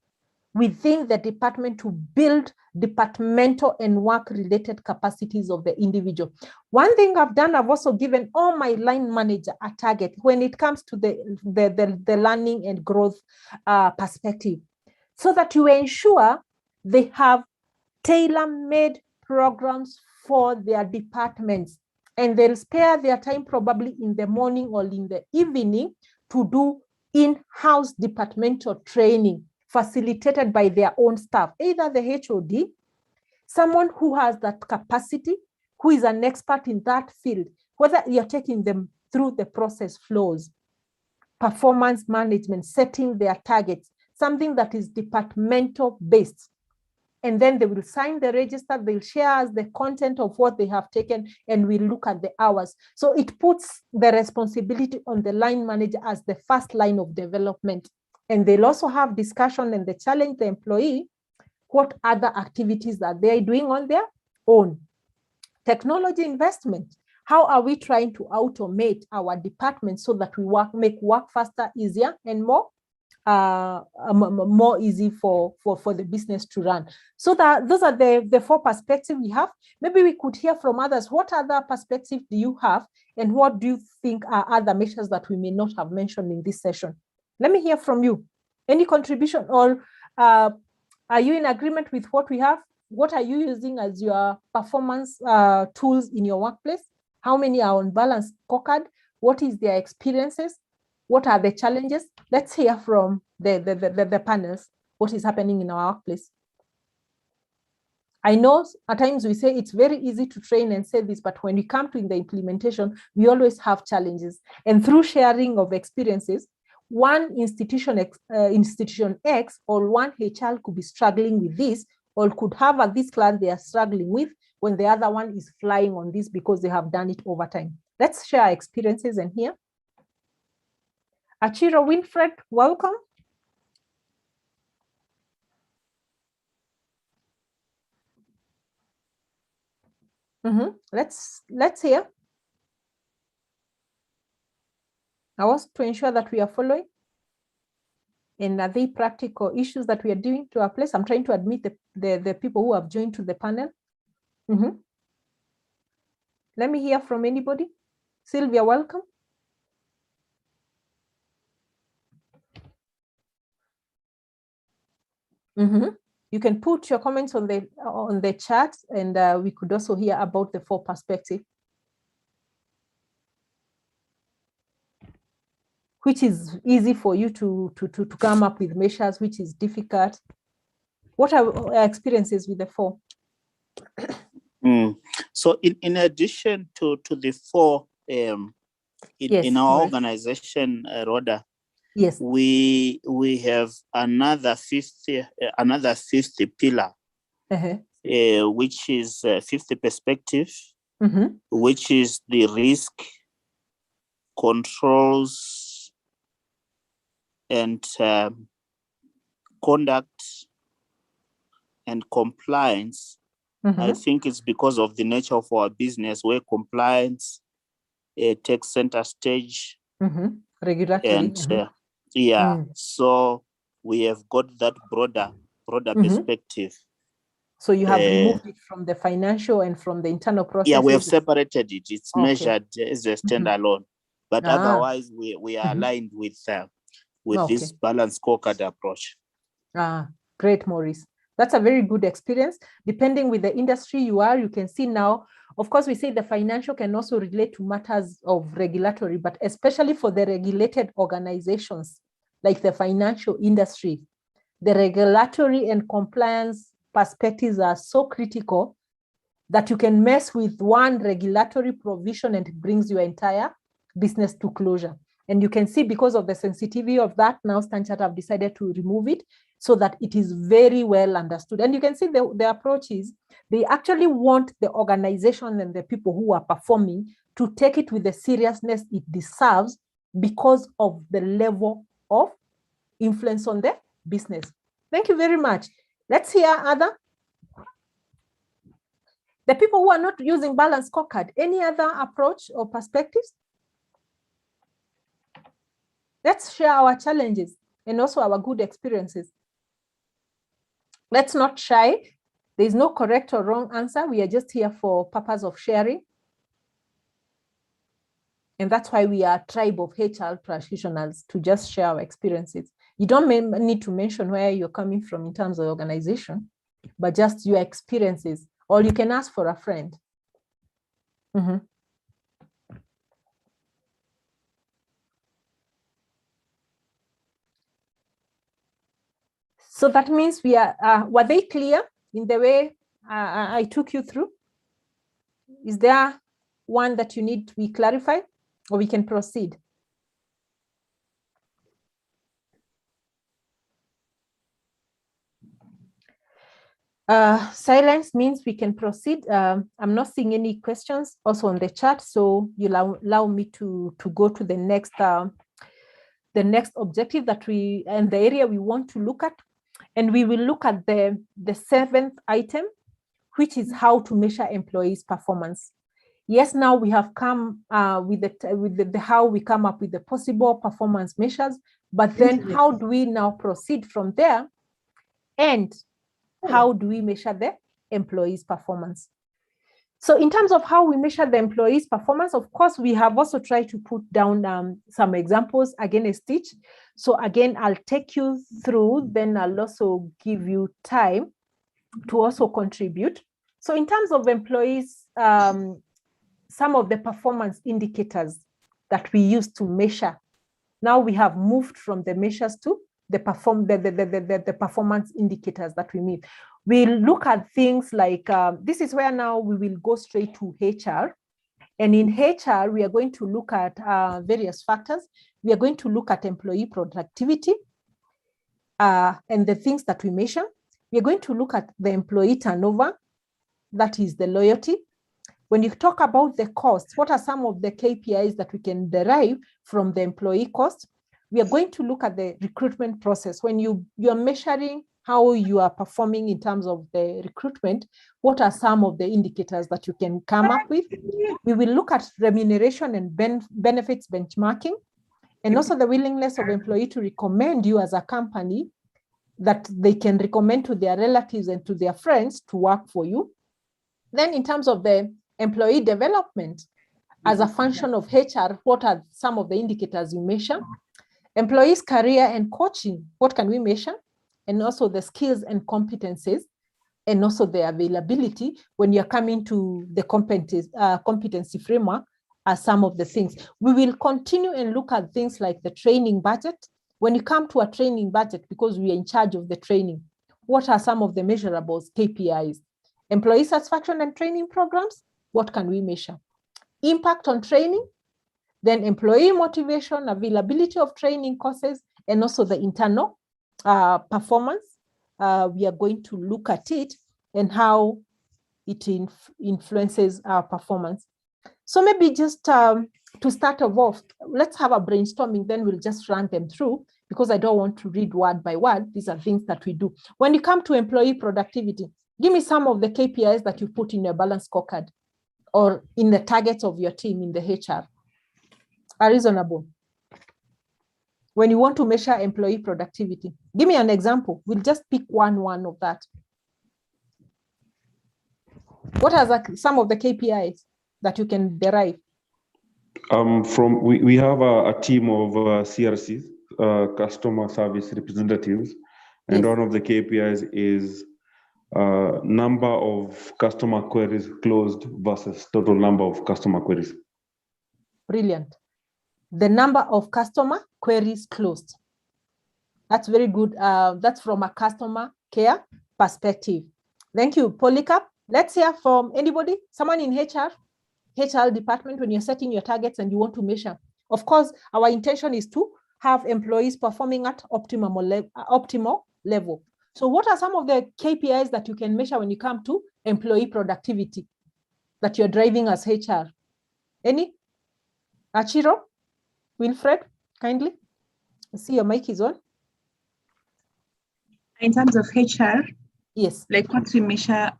within the department to build departmental and work-related capacities of the individual. One thing I've done, I've also given all my line manager a target when it comes to the learning and growth perspective, so that you ensure they have tailor-made programs for their departments, and they'll spare their time probably in the morning or in the evening to do in-house departmental training facilitated by their own staff, either the HOD, someone who has that capacity, who is an expert in that field, whether you're taking them through the process flows, performance management, setting their targets, something that is departmental based. And then they will sign the register, they'll share us the content of what they have taken, and we'll look at the hours. So it puts the responsibility on the line manager as the first line of development. And they'll also have discussion and they challenge the employee what other activities are they doing on their own. Technology investment. How are we trying to automate our department so that we make work faster, easier, and more easy for the business to run? So that those are the four perspectives we have. Maybe we could hear from others. What other perspective do you have, and what do you think are other measures that we may not have mentioned in this session? Let me hear from you. Any contribution, or are you in agreement with what we have? What are you using as your performance tools in your workplace? How many are on balanced scorecard? What is their experiences? What are the challenges? Let's hear from the panels, what is happening in our workplace. I know at times we say it's very easy to train and say this, but when we come to the implementation, we always have challenges. And through sharing of experiences, one institution X or one HR could be struggling with this, or could have this class they are struggling with, when the other one is flying on this because they have done it over time. Let's share our experiences and hear. Achiro Winfred, welcome. Let's hear. I want to ensure that we are following. And are they practical issues that we are doing to our place? I'm trying to admit the people who have joined to the panel. Let me hear from anybody. Sylvia, welcome. You can put your comments on the chat, and we could also hear about the four perspectives. Which is easy for you to come up with measures, which is difficult. What are our experiences with the four? So in addition to the four in our organization, Rhoda, yes, we have another fifth pillar, which is fifth perspective, which is the risk controls and conduct and compliance. I think it's because of the nature of our business where compliance takes center stage. Regulatory. And so we have got that broader perspective. So you have removed it from the financial and from the internal processes? Yeah, we have separated it. It's measured as a standalone. But otherwise, we are aligned with this balanced scorecard approach. Great, Maurice. That's a very good experience. Depending with the industry you are, you can see now, of course, we say the financial can also relate to matters of regulatory, but especially for the regulated organizations, like the financial industry, the regulatory and compliance perspectives are so critical that you can mess with one regulatory provision and it brings your entire business to closure. And you can see because of the sensitivity of that, now Standard have decided to remove it. so that it is very well understood. And you can see the approach is they actually want the organization and the people who are performing to take it with the seriousness it deserves because of the level of influence on the business. Thank you very much. Let's hear other. The people who are not using balanced scorecard, any other approach or perspectives? Let's share our challenges and also our good experiences. Let's not shy. There is no correct or wrong answer. We are just here for purpose of sharing. And that's why we are a tribe of HR practitioners, to just share our experiences. You don't need to mention where you're coming from in terms of organization, but just your experiences, or you can ask for a friend. So that means we are, were they clear in the way I took you through? Is there one that you need to be clarified, or we can proceed? Silence means we can proceed. I'm not seeing any questions also on the chat, so you'll allow me to go to the next objective that and the area we want to look at. And we will look at the seventh item, which is how to measure employees' performance. Yes, now we have come with the how we come up with the possible performance measures, but then how do we now proceed from there? And how do we measure the employees' performance? So in terms of how we measure the employees' performance, of course, we have also tried to put down some examples against each. So again, I'll take you through, then I'll also give you time to also contribute. So in terms of employees, some of the performance indicators that we use to measure, now we have moved from the measures to the performance indicators that we meet. We look at things like, this is where now we will go straight to HR. And in HR, we are going to look at various factors. We are going to look at employee productivity and the things that we measure. We are going to look at the employee turnover, that is the loyalty. When you talk about the costs, what are some of the KPIs that we can derive from the employee cost? We are going to look at the recruitment process. When you're measuring how you are performing in terms of the recruitment, what are some of the indicators that you can come up with? We will look at remuneration and benefits benchmarking, and also the willingness of employee to recommend you as a company, that they can recommend to their relatives and to their friends to work for you. Then in terms of the employee development, as a function of HR, what are some of the indicators you measure? Employees' career and coaching, what can we measure? And also the skills and competencies, and also the availability when you're coming to the competency framework are some of the things. We will continue and look at things like the training budget. When you come to a training budget, because we are in charge of the training, what are some of the measurables, KPIs? Employee satisfaction and training programs, what can we measure? Impact on training, then employee motivation, availability of training courses, and also the internal performance. We are going to look at it and how it influences our performance. So maybe just to start off, let's have a brainstorming, then we'll just run them through, because I don't want to read word by word. These are things that we do. When you come to employee productivity, give me some of the KPIs that you put in your balance scorecard or in the targets of your team in the HR are reasonable. When you want to measure employee productivity, give me an example. We'll just pick one of that. What are some of the KPIs that you can derive? We have a team of CRCs, customer service representatives, and one of the KPIs is number of customer queries closed versus total number of customer queries. Brilliant. The number of customer queries closed. That's very good. That's from a customer care perspective. Thank you, Polycarp. Let's hear from anybody, someone in HR department, when you're setting your targets and you want to measure. Of course, our intention is to have employees performing at optimal level. So what are some of the KPIs that you can measure when you come to employee productivity that you're driving as HR? Any? Achiro? Wilfred, kindly. I see your mic is on. In terms of HR, yes, like what we measure,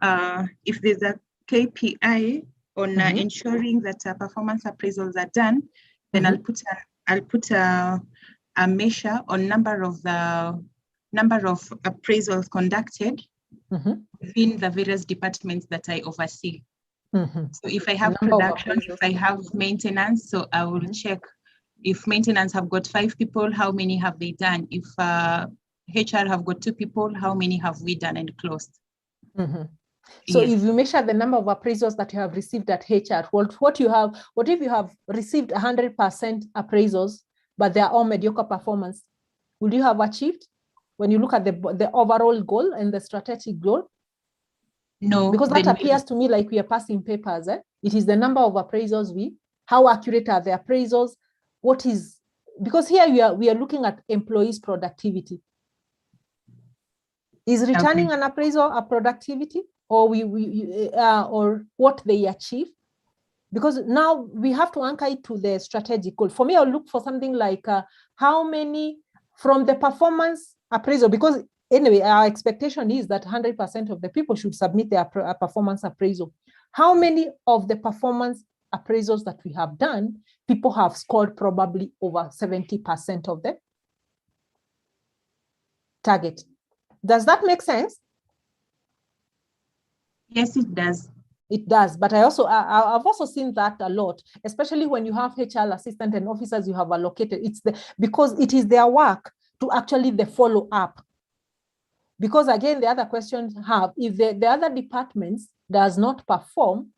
if there's a KPI on ensuring that performance appraisals are done, then I'll put a measure on number of appraisals conducted within the various departments that I oversee. So if I have production, if I have maintenance, so I will check if maintenance have got 5 people, how many have they done? If HR have got 2 people, how many have we done and closed? So if you measure the number of appraisals that you have received at HR, what if you have received 100% appraisals, but they are all mediocre performance? Would you have achieved when you look at the overall goal and the strategic goal? No. Because that appears to me like we are passing papers. It is the number of appraisals how accurate are the appraisals? Because here we are looking at employees' productivity. Is returning an appraisal a productivity, or or what they achieve? Because now we have to anchor it to the strategic goal. For me, I'll look for something like how many from the performance appraisal, because anyway, our expectation is that 100% of the people should submit their performance appraisal. How many of the performance appraisals that we have done, people have scored probably over 70% of the target? Does that make sense? Yes, it does. It does, but I've also seen that a lot, especially when you have HR assistant and officers you have allocated. Because it is their work to actually the follow up. Because again, the other questions if the other departments does not perform,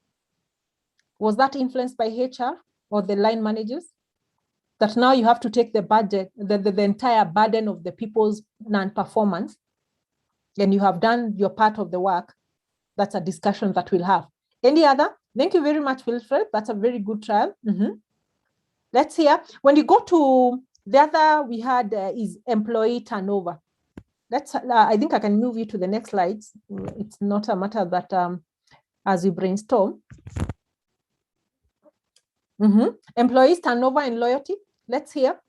was that influenced by HR or the line managers? That now you have to take the budget, the entire burden of the people's non-performance, and you have done your part of the work. That's a discussion that we'll have. Any other? Thank you very much, Wilfred. That's a very good trial. Let's hear. When you go to the other, we had is employee turnover. I think I can move you to the next slides. It's not a matter that as we brainstorm. Employees turnover and loyalty. Let's hear.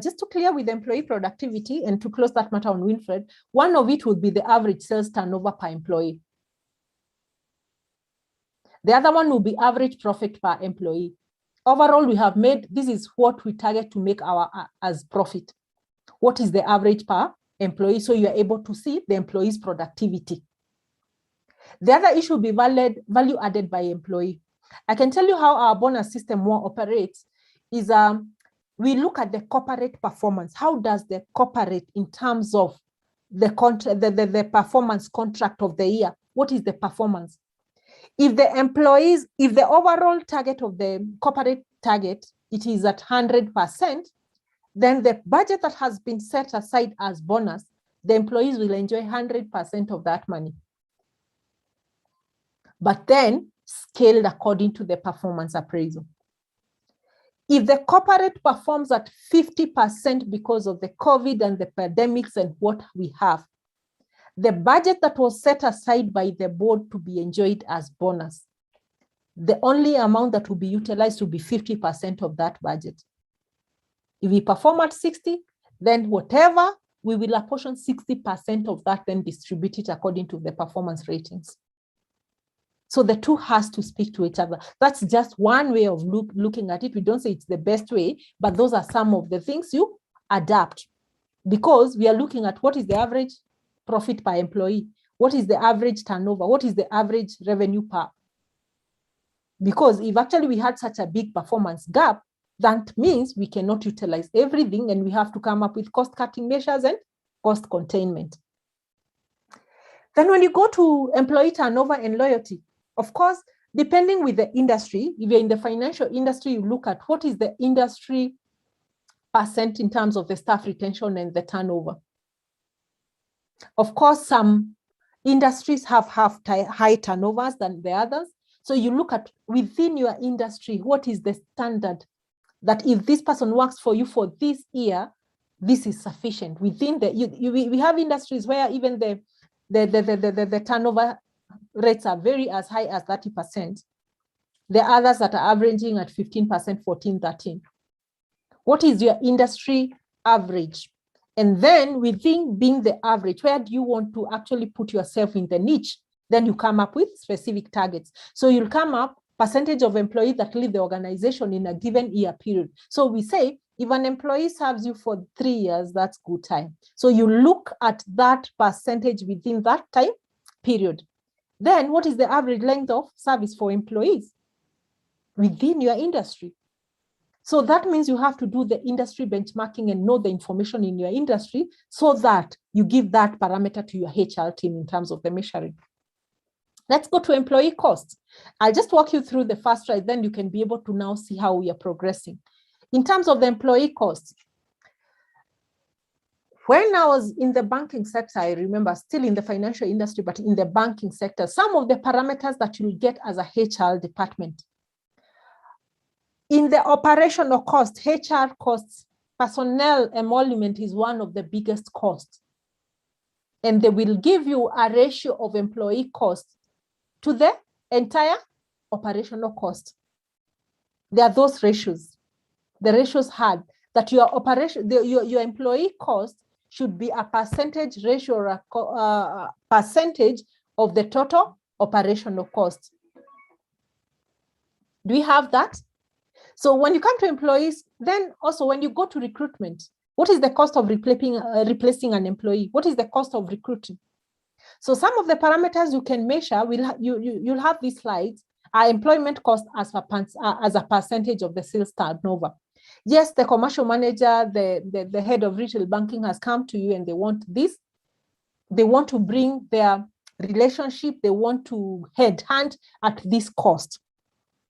Just to clear with employee productivity and to close that matter on Wilfred, one of it would be the average sales turnover per employee. The other one will be average profit per employee. Overall, we have made, this is what we target to make as profit. What is the average per employee? So you are able to see the employee's productivity. The other issue will be value added by employee. I can tell you how our bonus system more operates is we look at the corporate performance. How does the corporate in terms of the performance contract of the year? What is the performance? If the overall target of the corporate target, it is at 100%, then the budget that has been set aside as bonus, the employees will enjoy 100% of that money. But then scaled according to the performance appraisal. If the corporate performs at 50% because of the COVID and the pandemics and what we have, the budget that was set aside by the board to be enjoyed as bonus, the only amount that will be utilized will be 50% of that budget. If we perform at 60, then whatever, we will apportion 60% of that, then distribute it according to the performance ratings. So the two has to speak to each other. That's just one way of looking at it. We don't say it's the best way, but those are some of the things you adapt, because we are looking at what is the average profit per employee, what is the average turnover, what is the average revenue per. Because if actually we had such a big performance gap, that means we cannot utilize everything and we have to come up with cost-cutting measures and cost containment. Then when you go to employee turnover and loyalty, of course, depending with the industry, if you're in the financial industry, you look at what is the industry percent in terms of the staff retention and the turnover. Of course, some industries have high turnovers than the others. So you look at within your industry, what is the standard that if this person works for you for this year, this is sufficient within we have industries where even the turnover rates are very as high as 30%. There are others that are averaging at 15%, 14, 13. What is your industry average? And then within being the average, where do you want to actually put yourself in the niche? Then you come up with specific targets. So you'll come up percentage of employees that leave the organization in a given year period. So we say, if an employee serves you for 3 years, that's good time. So you look at that percentage within that time period. Then what is the average length of service for employees within your industry? So that means you have to do the industry benchmarking and know the information in your industry so that you give that parameter to your HR team in terms of the measuring. Let's go to employee costs. I'll just walk you through the first slide, then you can be able to now see how we are progressing. In terms of the employee costs, when I was in the banking sector, I remember still in the financial industry, but in the banking sector, some of the parameters that you'll get as a HR department. In the operational cost, HR costs, personnel emolument is one of the biggest costs. And they will give you a ratio of employee costs to the entire operational cost. There are those ratios. The ratios had that your employee cost should be a percentage ratio or a percentage of the total operational cost. Do we have that? So when you come to employees, then also when you go to recruitment, what is the cost of replacing an employee? What is the cost of recruiting? So some of the parameters you can measure, you'll have these slides, are employment cost as a percentage of the sales turnover. Yes, the commercial manager, the head of retail banking has come to you and they want this. They want to bring their relationship, they want to headhunt at this cost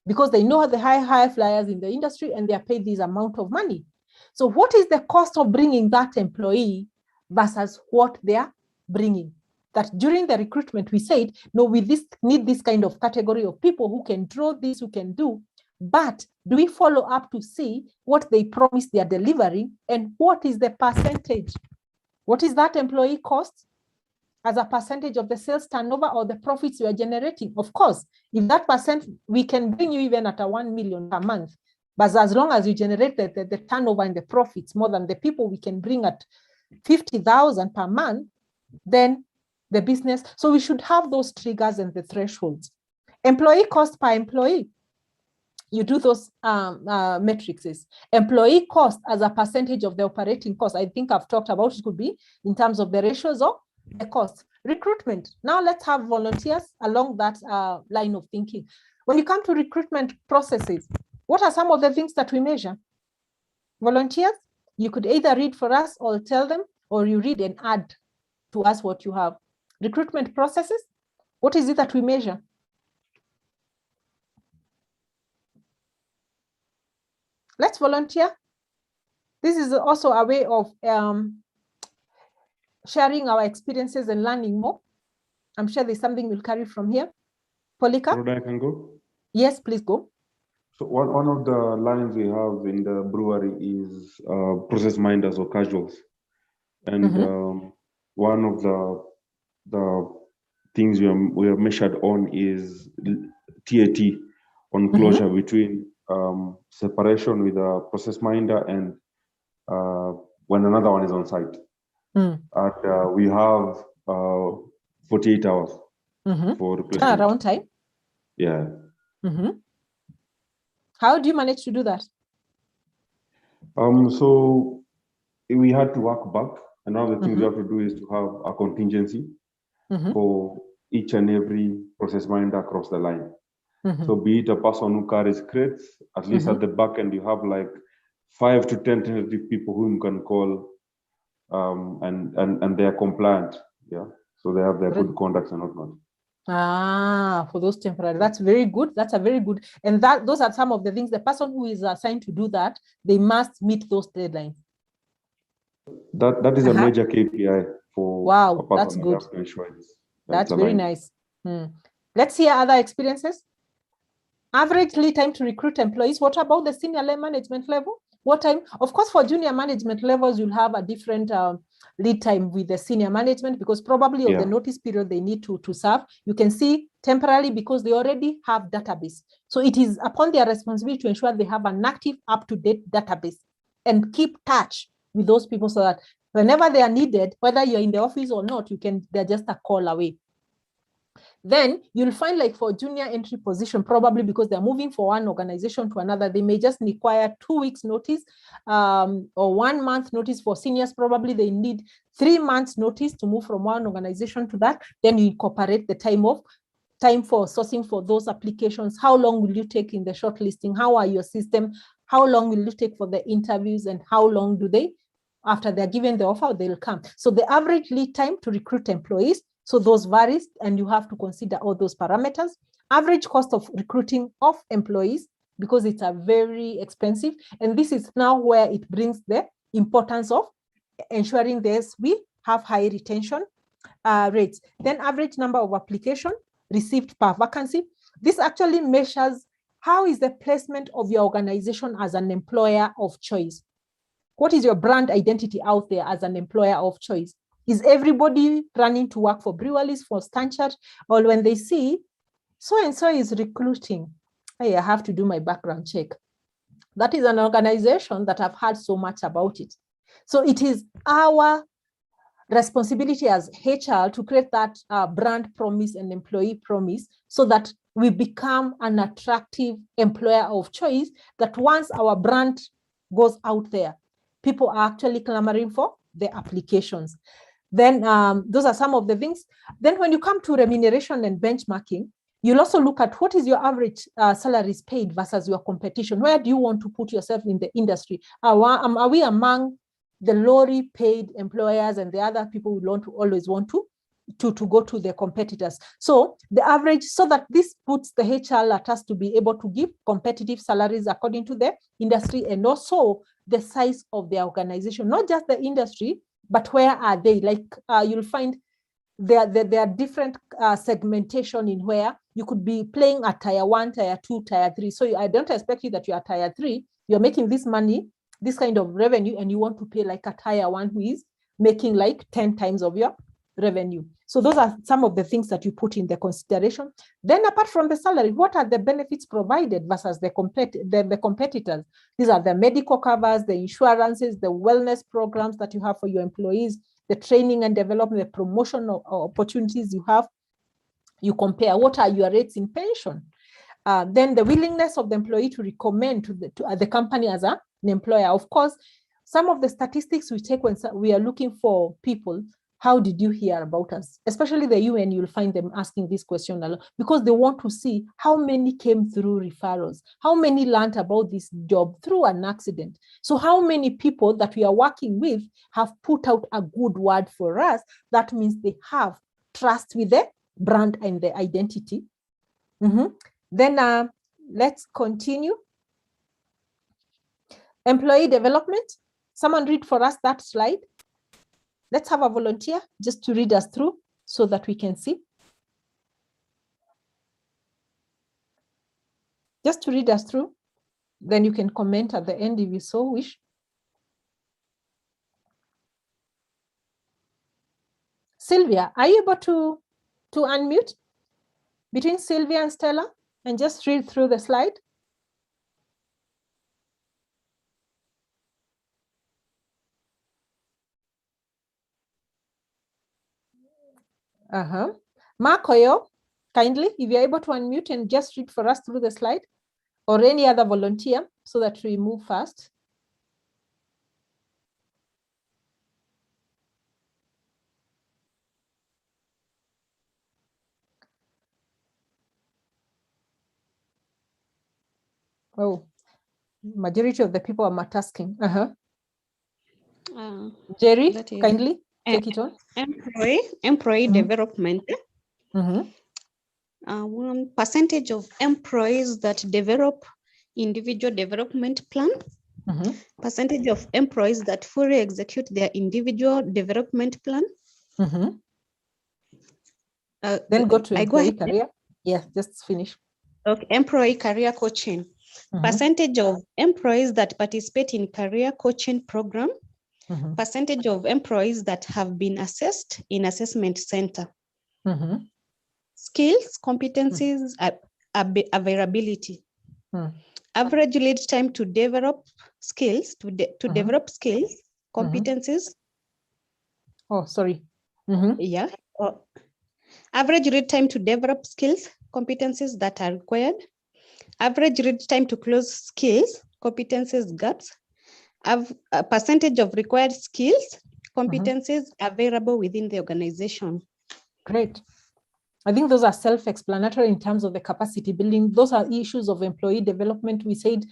because they know the high flyers in the industry and they are paid this amount of money. So what is the cost of bringing that employee versus what they are bringing? That during the recruitment, we said, no, we need this kind of category of people who can draw this, who can do, but do we follow up to see what they promise they are delivering and what is the percentage? What is that employee cost as a percentage of the sales turnover or the profits you are generating? Of course, if that percent, we can bring you even at a 1 million per month, but as long as you generate the turnover and the profits more than the people we can bring at 50,000 per month, then the business, so we should have those triggers and the thresholds. Employee cost per employee, you do those matrices. Employee cost as a percentage of the operating cost, I think I've talked about it could be in terms of the ratios of the cost. Recruitment, now let's have volunteers along that line of thinking. When you come to recruitment processes, what are some of the things that we measure? Volunteers, you could either read for us or tell them, or you read and add to us what you have. Recruitment processes, what is it that we measure? Let's volunteer. This is also a way of sharing our experiences and learning more. I'm sure there's something we'll carry from here. Polika? I can go? Yes, please go. So one of the lines we have in the brewery is process minders or casuals. And one of the things we are measured on is TAT, on closure between separation with a process minder and when another one is on site. And we have 48 hours for replacement. Around time? Yeah. How do you manage to do that? So we had to work back. And one of the things we have to do is to have a contingency for each and every process minder across the line. So be it a person who carries crates, at least at the back end, you have like 5 to 10 tentative people whom you can call and they are compliant. Yeah. So they have their good conducts and whatnot. For those temporary, that's very good. That's a very good, and those are some of the things. The person who is assigned to do that, they must meet those deadlines. That is a major KPI for. Wow, that's good. That's very nice. Let's hear other experiences. Average lead time to recruit employees. What about the senior management level? what time. Of course, for junior management levels, you'll have a different lead time with the senior management, because probably of the notice period they need to serve. You can see temporarily because they already have database. So it is upon their responsibility to ensure they have an active, up-to-date database and keep touch with those people so that whenever they are needed, whether you're in the office or not, they're just a call away. Then you'll find, like for junior entry position, probably because they're moving from one organization to another, they may just require 2 weeks notice or 1 month notice. For seniors, probably they need 3 months notice to move from one organization to that. Then you incorporate the time for sourcing for those applications. How long will you take in the shortlisting? How are your system? How long will you take for the interviews, and how long do they, after they're given the offer, they'll come? So the average lead time to recruit employees, so those varies, and you have to consider all those parameters. Average cost of recruiting of employees, because it's a very expensive. And this is now where it brings the importance of ensuring we have high retention rates. Then average number of applications received per vacancy. This actually measures how is the placement of your organization as an employer of choice. What is your brand identity out there as an employer of choice? Is everybody running to work for breweries, for Stanchart, or when they see so-and-so is recruiting, hey, I have to do my background check. That is an organization that I've heard so much about it. So it is our responsibility as HR to create that brand promise and employee promise, so that we become an attractive employer of choice, that once our brand goes out there, people are actually clamoring for the applications. Then those are some of the things. Then when you come to remuneration and benchmarking, you'll also look at what is your average salaries paid versus your competition. Where do you want to put yourself in the industry? Are we among the lowly paid employers, and the other people will always want to go to their competitors? So the average, so that this puts the HR at us to be able to give competitive salaries according to the industry, and also the size of their organization, not just the industry, but where are they? Like you'll find there are different segmentation in where you could be playing at tier 1, tier 2, tier 3. So I don't expect you that you are tier 3, you're making this money, this kind of revenue, and you want to pay like a tier 1 who is making like 10 times of your revenue. So those are some of the things that you put in the consideration. Then apart from the salary, what are the benefits provided versus the competitors? These are the medical covers, the insurances, the wellness programs that you have for your employees, the training and development, the promotion opportunities you have. You compare what are your rates in pension. Then the willingness of the employee to recommend to the company as an employer. Of course, some of the statistics we take when we are looking for people, how did you hear about us? Especially the UN, you'll find them asking this question a lot, because they want to see how many came through referrals, how many learned about this job through an accident. So how many people that we are working with have put out a good word for us. That means they have trust with the brand and the identity. Then let's continue. Employee development. Someone read for us that slide. Let's have a volunteer just to read us through so that we can see. Just to read us through. Then you can comment at the end if you so wish. Sylvia, are you able to unmute between Sylvia and Stella and just read through the slide? Markoyo, kindly, if you're able to unmute and just read for us through the slide, or any other volunteer, so that we move fast. Oh, majority of the people are multitasking. Jerry, kindly take it on. Employee development. Percentage of employees that develop individual development plan. Percentage of employees that fully execute their individual development plan. Then go to employee career. Yes, just finish. Okay, employee career coaching. percentage of employees that participate in career coaching program, percentage of employees that have been assessed in assessment center, skills, competencies, availability, average lead time to develop skills, develop skills, competencies. Oh, sorry. Yeah. Average read time to develop skills, competencies that are required, average read time to close skills, competencies gaps, a percentage of required skills, competencies available within the organization. Great. I think those are self-explanatory in terms of the capacity building. Those are issues of employee development. We said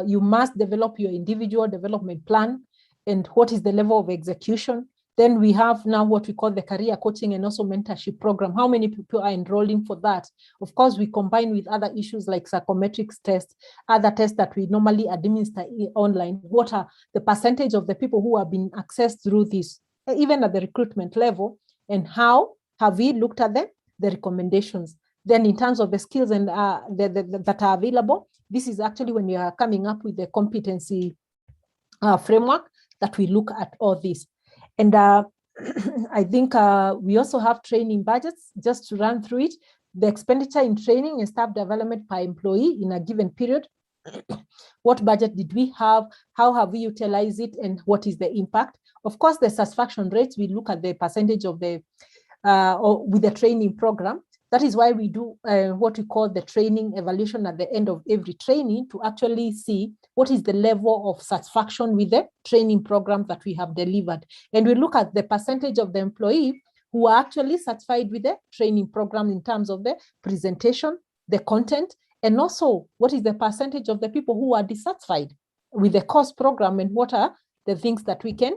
you must develop your individual development plan and what is the level of execution. Then we have now what we call the career coaching and also mentorship program. How many people are enrolling for that? Of course, we combine with other issues like psychometrics tests, other tests that we normally administer online. What are the percentage of the people who have been accessed through this, even at the recruitment level, and how have we looked at them? The recommendations. Then in terms of the skills and that are available, this is actually when you are coming up with the competency framework that we look at all this. And I think we also have training budgets, just to run through it. The expenditure in training and staff development per employee in a given period. What budget did we have? How have we utilized it? And what is the impact? Of course, the satisfaction rates, we look at the percentage of the or with the training program. That is why we do what we call the training evaluation at the end of every training to actually see what is the level of satisfaction with the training program that we have delivered. And we look at the percentage of the employee who are actually satisfied with the training program in terms of the presentation, the content, and also what is the percentage of the people who are dissatisfied with the course program and what are the things that we can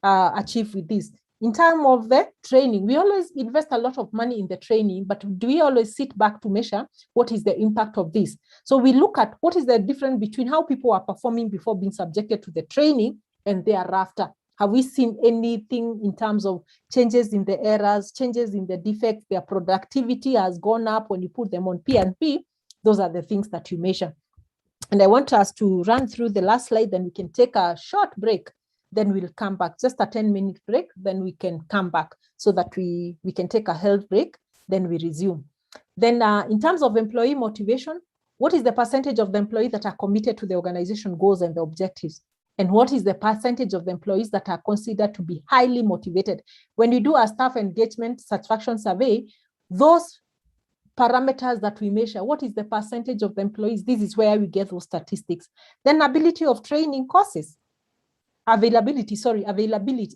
achieve with this. In terms of the training, we always invest a lot of money in the training, but do we always sit back to measure what is the impact of this? So we look at what is the difference between how people are performing before being subjected to the training and thereafter. Have we seen anything in terms of changes in the errors, changes in the defects? Their productivity has gone up when you put them on P&P. Those are the things that you measure. And I want us to run through the last slide, then we can take a short break. Then we'll come back, just a 10-minute break, then we can come back so that we can take a health break, then we resume. Then in terms of employee motivation, what is the percentage of the employees that are committed to the organization goals and the objectives? And what is the percentage of the employees that are considered to be highly motivated? When you do a staff engagement satisfaction survey, those parameters that we measure, what is the percentage of the employees? This is where we get those statistics. Then ability of training courses. Availability,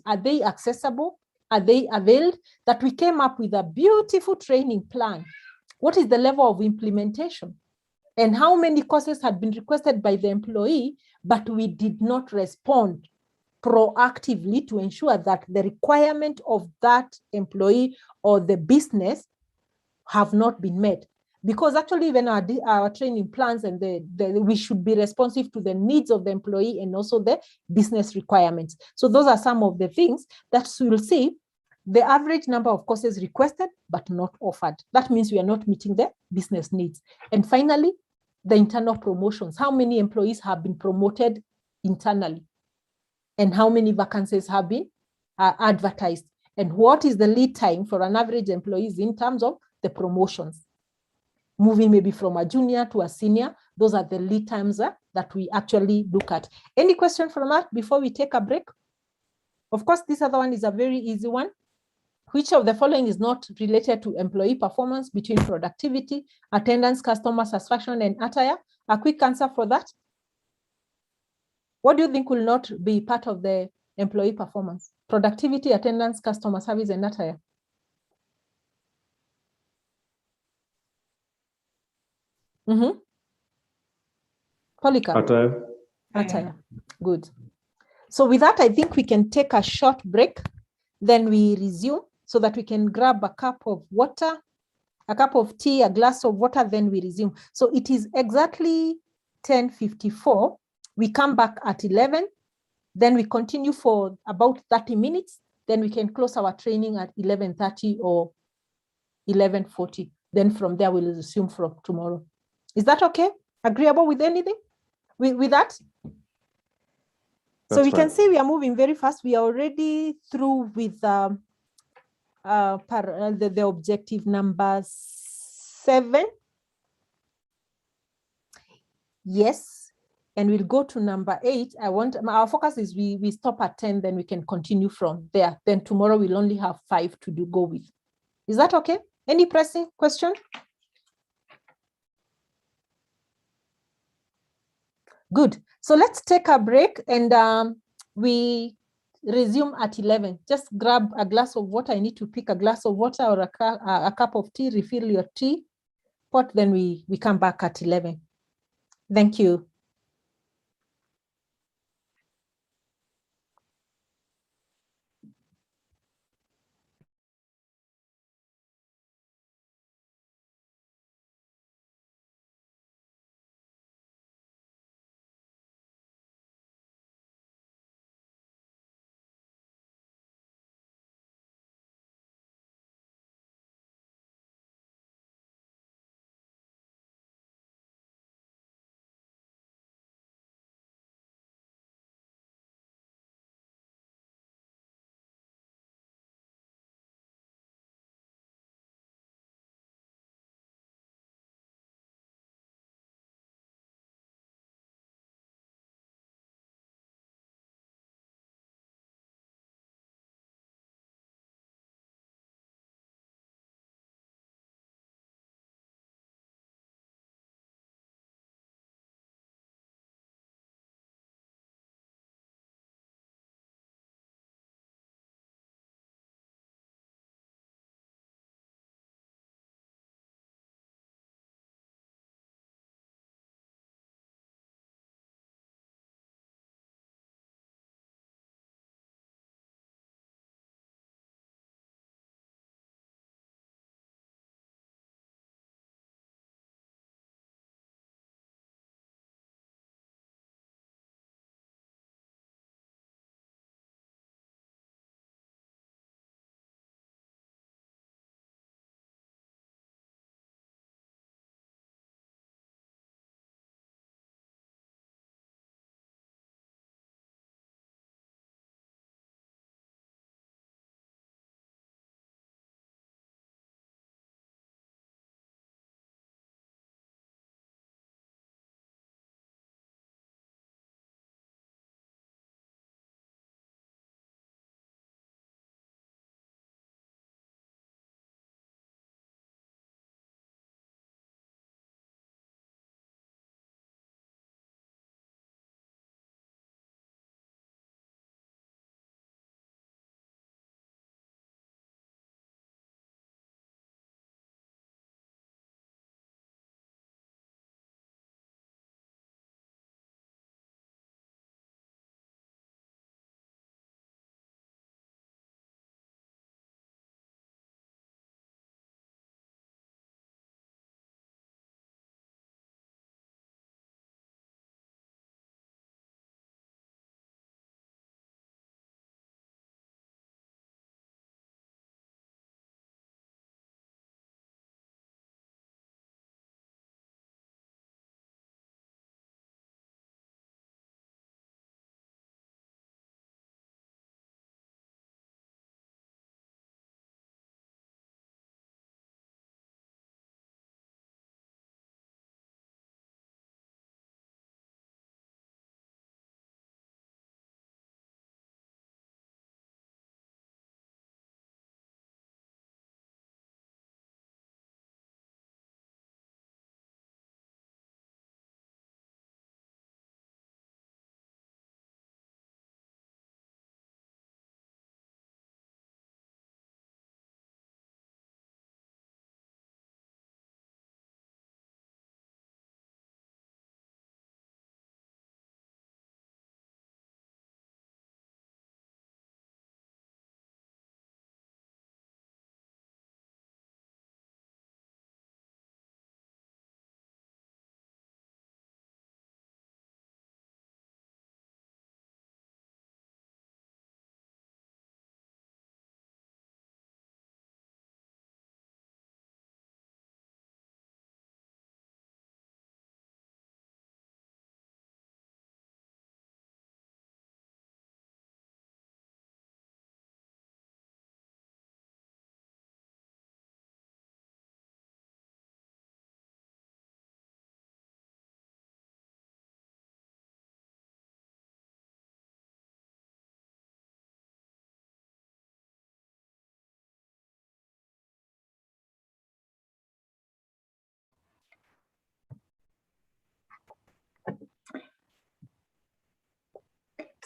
are they accessible? Are they availed? That we came up with a beautiful training plan. What is the level of implementation? And how many courses had been requested by the employee, but we did not respond proactively to ensure that the requirement of that employee or the business have not been met. Because actually even our training plans and we should be responsive to the needs of the employee and also the business requirements. So those are some of the things that we'll see. The average number of courses requested, but not offered. That means we are not meeting the business needs. And finally, the internal promotions. How many employees have been promoted internally? And how many vacancies have been advertised? And what is the lead time for an average employee in terms of the promotions? Moving maybe from a junior to a senior, those are the lead times that we actually look at. Any question from that before we take a break? Of course, this other one is a very easy one. Which of the following is not related to employee performance between productivity, attendance, customer satisfaction, and attire? A quick answer for that. What do you think will not be part of the employee performance? Productivity, attendance, customer service, and attire. Polycarp. Attire. Good. So with that, I think we can take a short break. Then we resume so that we can grab a cup of water, a cup of tea, a glass of water, then we resume. So it is exactly 10:54. We come back at 11. Then we continue for about 30 minutes. Then we can close our training at 11:30 or 11:40. Then from there, we'll resume from tomorrow. Is that okay? Agreeable with anything? With that? So we can see we are moving very fast. We are already through with the objective number 7. Yes. And we'll go to number 8. Our focus is we stop at 10, then we can continue from there. Then tomorrow we'll only have 5 to go with. Is that okay? Any pressing question? Good. So let's take a break and we resume at 11. Just grab a glass of water. I need to pick a glass of water or a cup of tea, refill your tea pot. Then we come back at 11. Thank you.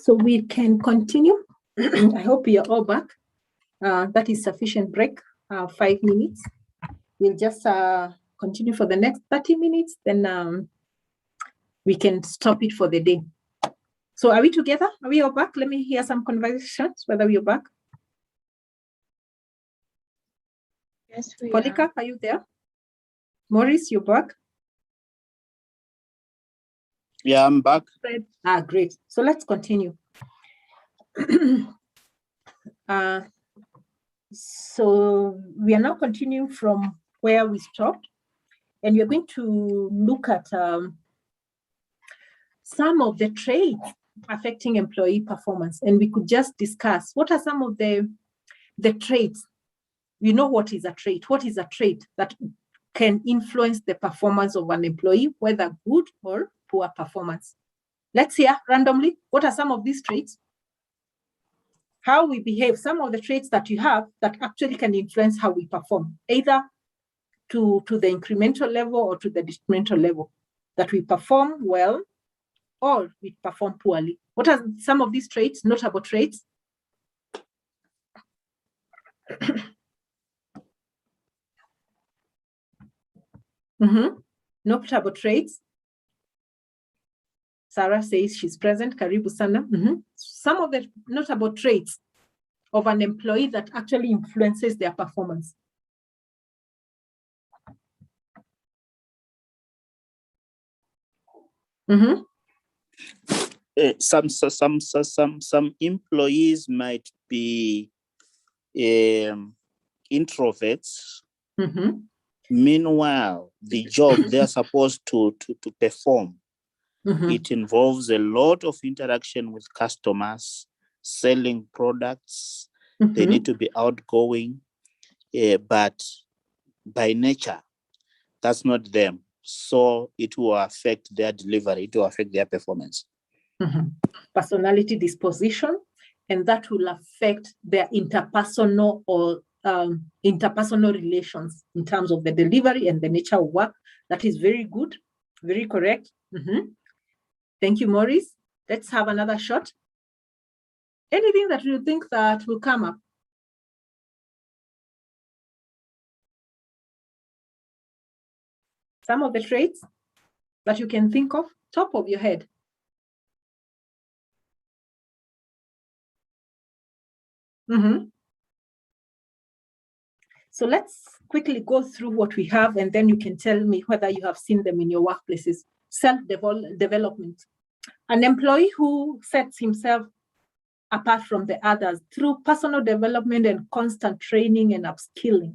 So we can continue. I hope you're all back. That is sufficient break, 5 minutes. We'll just continue for the next 30 minutes, then we can stop it for the day. So are we together? Are we all back? Let me hear some conversations, whether we're back. Yes, we Polika, are you there? Maurice, you're back? Yeah, I'm back. Great. So let's continue. So we are now continuing from where we stopped, and we're going to look at some of the traits affecting employee performance. And we could just discuss what are some of the traits. We know what is a trait. What is a trait that can influence the performance of an employee, whether good or poor performance? Let's hear randomly, what are some of these traits? How we behave, some of the traits that you have that actually can influence how we perform, either to the incremental level or to the decremental level, that we perform well or we perform poorly. What are some of these traits, notable traits? Notable traits. Sarah says she's present. Karibu sana. Some of the notable traits of an employee that actually influences their performance. Some employees might be introverts. Meanwhile, the job they're supposed to perform, it involves a lot of interaction with customers, selling products. They need to be outgoing, but by nature, that's not them. So it will affect their delivery, it will affect their performance. Personality disposition, and that will affect their interpersonal or interpersonal relations in terms of the delivery and the nature of work. That is very good, very correct. Thank you, Maurice. Let's have another shot. Anything that you think that will come up? Some of the traits that you can think of, top of your head. So let's quickly go through what we have, and then you can tell me whether you have seen them in your workplaces. Self-development. An employee who sets himself apart from the others through personal development and constant training and upskilling.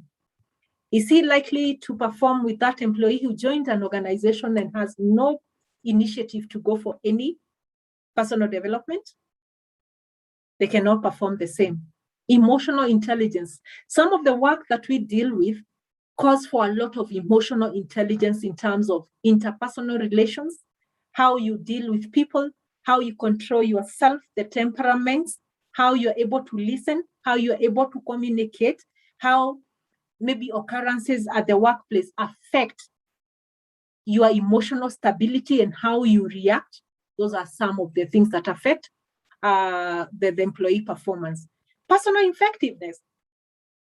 Is he likely to perform with that employee who joined an organization and has no initiative to go for any personal development? They cannot perform the same. Emotional intelligence. Some of the work that we deal with calls for a lot of emotional intelligence in terms of interpersonal relations, how you deal with people, how you control yourself, the temperaments, how you're able to listen, how you're able to communicate, how maybe occurrences at the workplace affect your emotional stability and how you react. Those are some of the things that affect the employee performance. Personal effectiveness.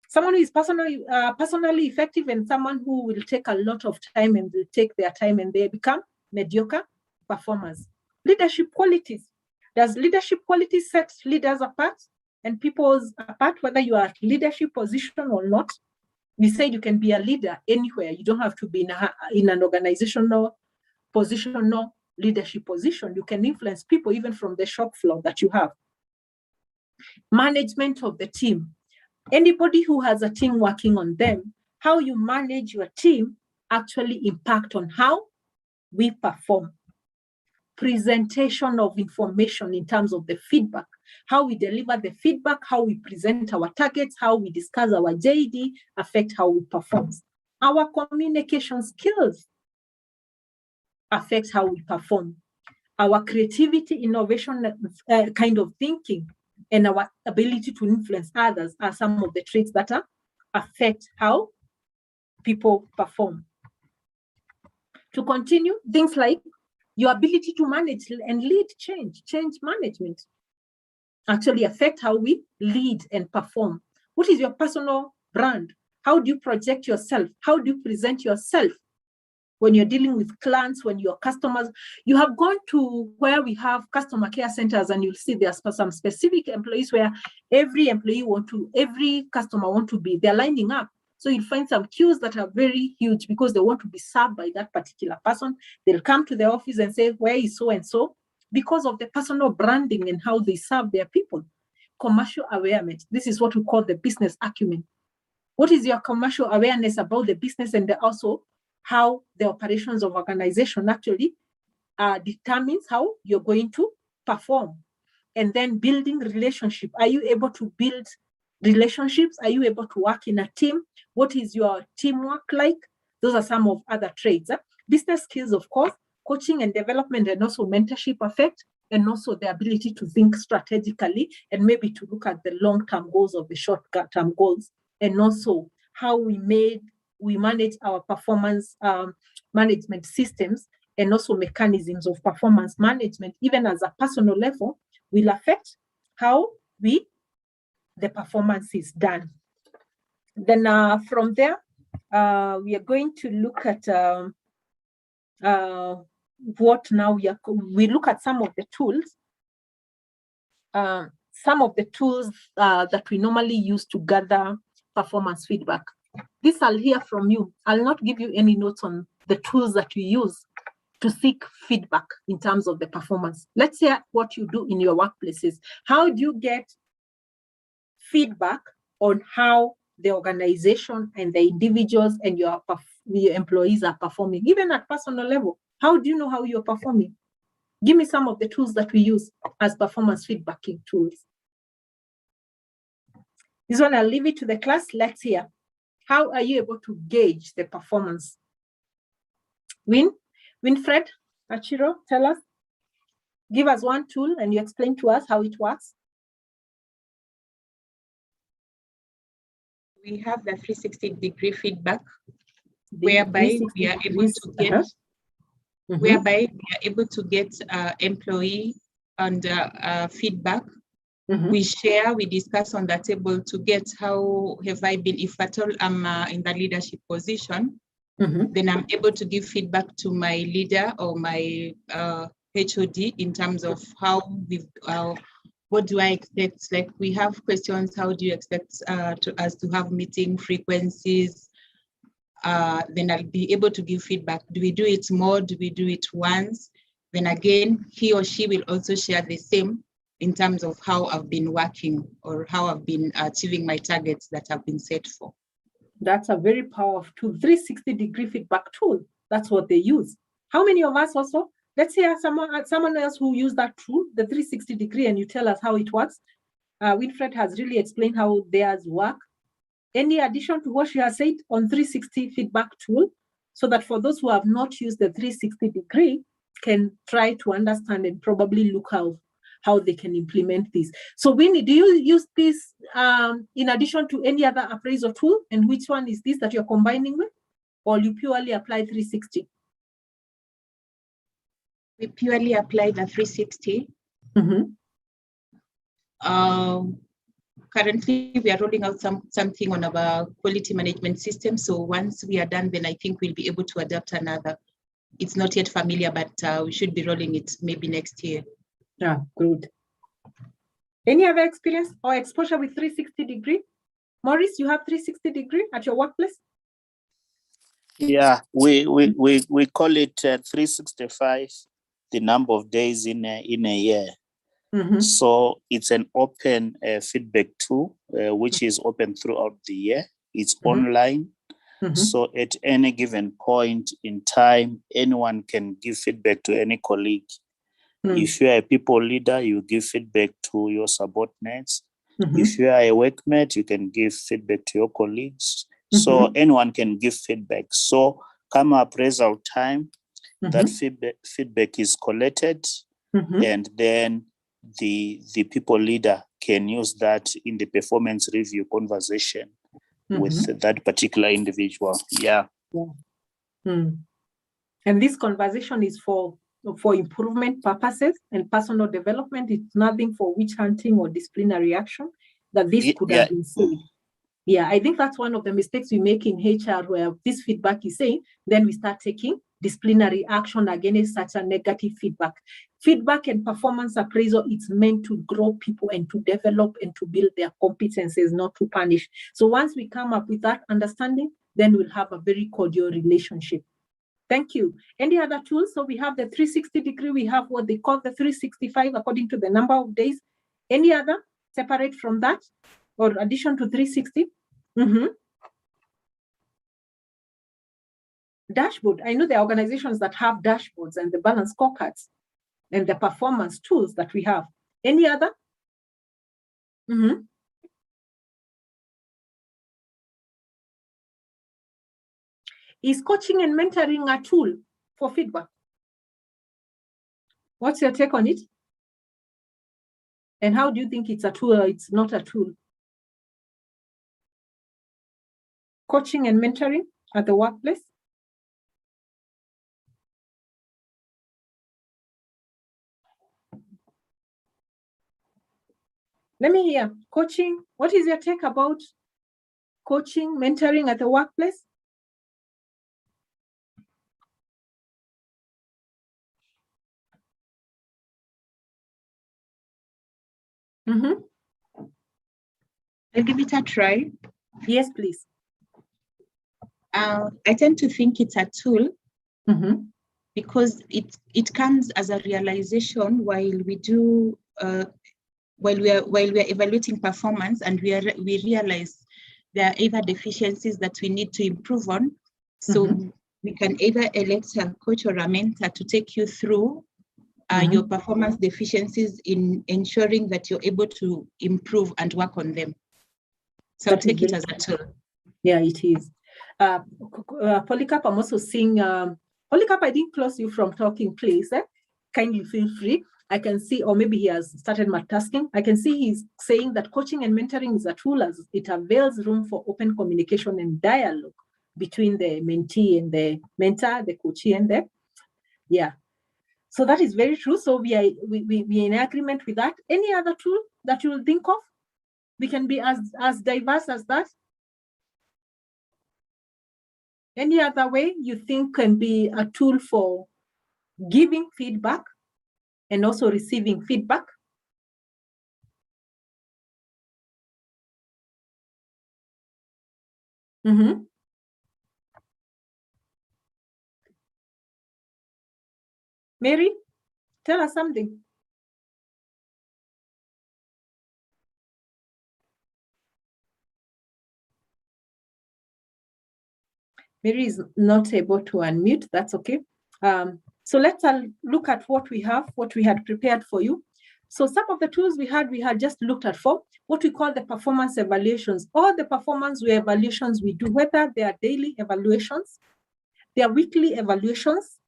Someone who is personally effective and someone who will take a lot of time and will take their time and they become mediocre performers. Leadership qualities. Does leadership qualities set leaders apart and people's apart, whether you are at leadership position or not? We said you can be a leader anywhere. You don't have to be in an organizational positional leadership position. You can influence people even from the shop floor that you have. Management of the team. Anybody who has a team working on them, how you manage your team actually impact on how we perform. Presentation of information in terms of the feedback, how we deliver the feedback, how we present our targets, how we discuss our JD, affect how we perform. Our communication skills affect how we perform. Our creativity, innovation, kind of thinking, and our ability to influence others are some of the traits that affect how people perform. To continue, things like your ability to manage and lead change management. actually affect how we lead and perform. What is your personal brand? How do you project yourself? How do you present yourself when you're dealing with clients, when you're customers? You have gone to where we have customer care centers, and you'll see there's some specific employees where every customer want to be, they're lining up. So you'll find some queues that are very huge because they want to be served by that particular person. They'll come to the office and say, where is so-and-so? Because of the personal branding and how they serve their people. Commercial awareness. This is what we call the business acumen. What is your commercial awareness about the business, and also how the operations of organization actually determines how you're going to perform? And then building relationship. Are you able to build relationships? Are you able to work in a team? What is your teamwork like? Those are some of other traits. Business skills, of course, coaching and development, and also mentorship affect, and also the ability to think strategically and maybe to look at the long-term goals of the short-term goals, and also how we manage our performance management systems, and also mechanisms of performance management, even as a personal level, will affect how the performance is done. Then from there, we are going to look at what now we look at some of the tools. Some of the tools that we normally use to gather performance feedback. This I'll hear from you. I'll not give you any notes on the tools that you use to seek feedback in terms of the performance. Let's hear what you do in your workplaces. How do you get feedback on how the organization and the individuals and your employees are performing, even at personal level? How do you know how you're performing? Give me some of the tools that we use as performance feedbacking tools. This one, I'll leave it to the class. Let's hear. How are you able to gauge the performance? Winfred, Achiro, tell us. Give us one tool and you explain to us how it works. We have the 360-degree feedback, whereby we are able to get whereby we are able to get employee and feedback. We share, we discuss on the table to get how have I been, if at all I'm in the leadership position, then I'm able to give feedback to my leader or my HOD in terms of how what do I expect? Like we have questions, how do you expect us to have meeting frequencies? Then I'll be able to give feedback. Do we do it more? Do we do it once? Then again, he or she will also share the same in terms of how I've been working or how I've been achieving my targets that have been set for. That's a very powerful tool, 360-degree feedback tool. That's what they use. How many of us also? Let's hear someone else who used that tool, the 360-degree, and you tell us how it works. Winfred has really explained how theirs work. Any addition to what she has said on 360 feedback tool, so that for those who have not used the 360-degree can try to understand and probably look how they can implement this. So Winnie, do you use this in addition to any other appraisal tool? And which one is this that you're combining with? Or you purely apply 360? We purely apply the 360. Currently, we are rolling out something on our quality management system. So once we are done, then I think we'll be able to adapt another. It's not yet familiar, but we should be rolling it maybe next year. Yeah, good. Any other experience or exposure with 360-degree? Maurice, you have 360-degree at your workplace? Yeah, we call it 365, the number of days in a year. So it's an open feedback tool, which is open throughout the year. It's online. So at any given point in time, anyone can give feedback to any colleague. If you are a people leader, you give feedback to your subordinates. If you are a workmate, you can give feedback to your colleagues. So anyone can give feedback. So come appraisal time, that feedback is collected, and then the people leader can use that in the performance review conversation with that particular individual. Yeah. And this conversation is for for improvement purposes and personal development. It's nothing for witch hunting or disciplinary action, that this could have been said. Yeah, I think that's one of the mistakes we make in HR, where this feedback is saying, then we start taking disciplinary action against such a negative feedback. Feedback and performance appraisal, it's meant to grow people and to develop and to build their competencies, not to punish. So once we come up with that understanding, then we'll have a very cordial relationship. Thank you. Any other tools? So we have the 360-degree, we have what they call the 365 according to the number of days. Any other separate from that or addition to 360? Dashboard. I know there are organizations that have dashboards and the balance scorecards and the performance tools that we have. Any other? Is coaching and mentoring a tool for feedback? What's your take on it? And how do you think it's a tool or it's not a tool? Coaching and mentoring at the workplace? Let me hear. Coaching, what is your take about coaching, mentoring at the workplace? I'll give it a try. Yes, please. I tend to think it's a tool because it comes as a realization while we do while we are evaluating performance, and we realize there are either deficiencies that we need to improve on. So we can either elect a coach or a mentor to take you through your performance deficiencies in ensuring that you're able to improve and work on them. So I'll take it as a tool. Yeah, it is. Polycarp, I'm also seeing, Polycarp, I didn't close you from talking, please. Kindly feel free. I can see, or maybe he has started multitasking. I can see he's saying that coaching and mentoring is a tool as it avails room for open communication and dialogue between the mentee and the mentor, the coachee and the, So that is very true. So we are in agreement with that. Any other tool that you will think of? We can be as diverse as that. Any other way you think can be a tool for giving feedback and also receiving feedback? Mary, tell us something. Mary is not able to unmute. That's okay. So let's look at what we have, what we had prepared for you. So some of the tools we had just looked at for what we call the performance evaluations, or the performance evaluations we do, whether they are daily evaluations, they are weekly evaluations,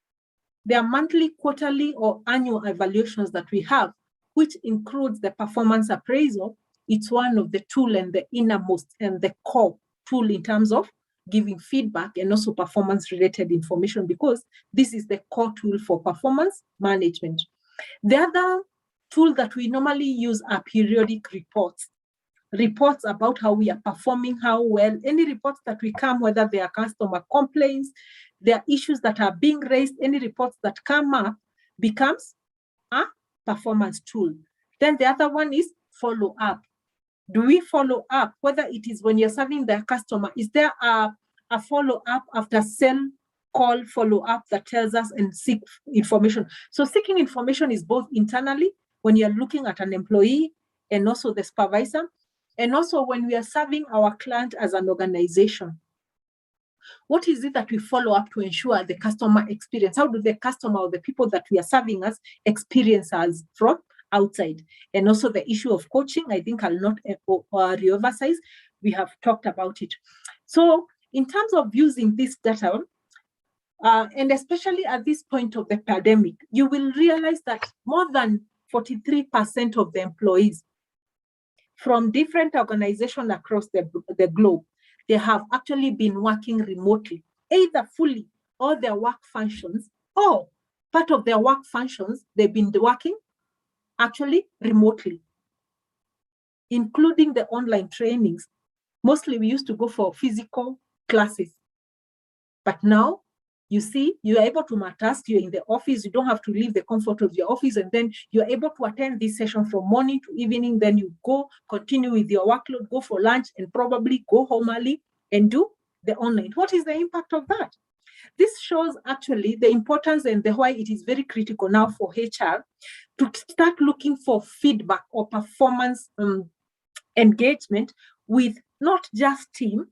they are monthly, quarterly, or annual evaluations that we have, which includes the performance appraisal. It's one of the tool and the innermost and the core tool in terms of giving feedback and also performance-related information, because this is the core tool for performance management. The other tool that we normally use are periodic reports. Reports about how we are performing, how well, any reports that we come, whether they are customer complaints, there are issues that are being raised, any reports that come up becomes a performance tool. Then the other one is follow-up. Do we follow up, whether it is when you're serving the customer? Is there a follow-up after sale call follow-up that tells us and seek information? So seeking information is both internally when you're looking at an employee and also the supervisor, and also when we are serving our client as an organization. What is it that we follow up to ensure the customer experience? How do the customer or the people that we are serving us experience us from outside? And also the issue of coaching, I think I'll not re-emphasize. We have talked about it. So in terms of using this data, and especially at this point of the pandemic, you will realize that more than 43% of the employees from different organizations across the globe, they have actually been working remotely, either fully or their work functions, or part of their work functions, they've been working actually remotely, including the online trainings. Mostly we used to go for physical classes. But now, you see, you are able to multitask, you're in the office, you don't have to leave the comfort of your office, and then you're able to attend this session from morning to evening, then you go, continue with your workload, go for lunch, and probably go home early and do the online. What is the impact of that? This shows actually the importance and the why it is very critical now for HR to start looking for feedback or performance engagement with not just team,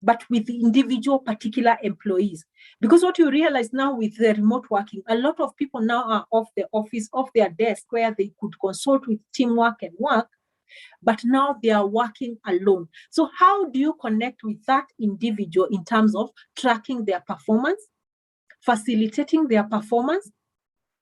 but with the individual particular employees. Because what you realize now with the remote working, a lot of people now are off the office, off their desk, where they could consult with teamwork and work, but now they are working alone. So how do you connect with that individual in terms of tracking their performance, facilitating their performance,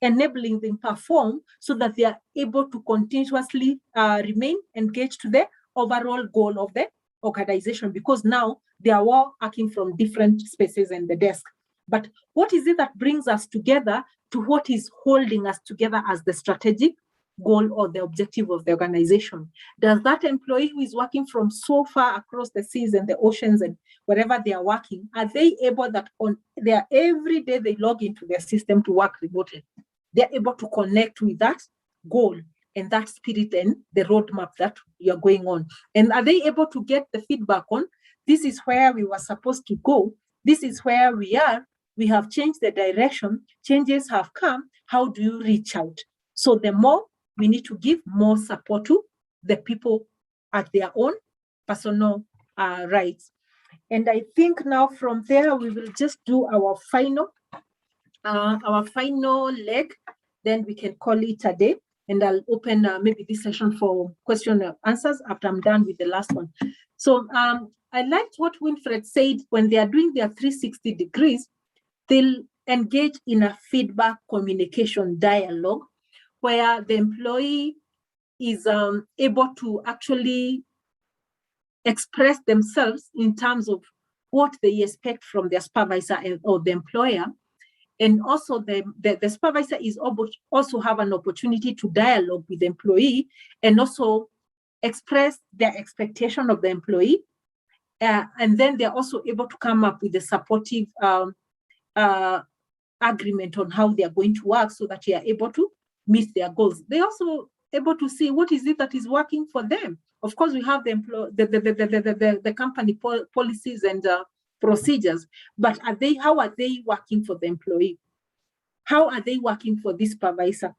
enabling them perform so that they are able to continuously remain engaged to the overall goal of the organization, because now they are all working from different spaces and the desk. But what is it that brings us together to what is holding us together as the strategic goal or the objective of the organization? Does that employee who is working from so far across the seas and the oceans and wherever they are working, are they able that on their every day they log into their system to work remotely? They're able to connect with that goal and that spirit and the roadmap that you're going on. And are they able to get the feedback on, this is where we were supposed to go, this is where we are, we have changed the direction, changes have come, how do you reach out? So the more we need to give more support to the people at their own personal rights. And I think now from there, we will just do our final leg, then we can call it a day. And I'll open maybe this session for question and answers after I'm done with the last one. So I liked what Winfred said. When they are doing their 360 degrees, they'll engage in a feedback communication dialogue where the employee is able to actually express themselves in terms of what they expect from their supervisor or the employer. And also the supervisor is also have an opportunity to dialogue with the employee and also express their expectation of the employee. And then they're also able to come up with a supportive agreement on how they are going to work so that they are able to meet their goals. They're also able to see what is it that is working for them. Of course, we have the company policies and procedures, but how are they working for the employee? How are they working for this supervisor?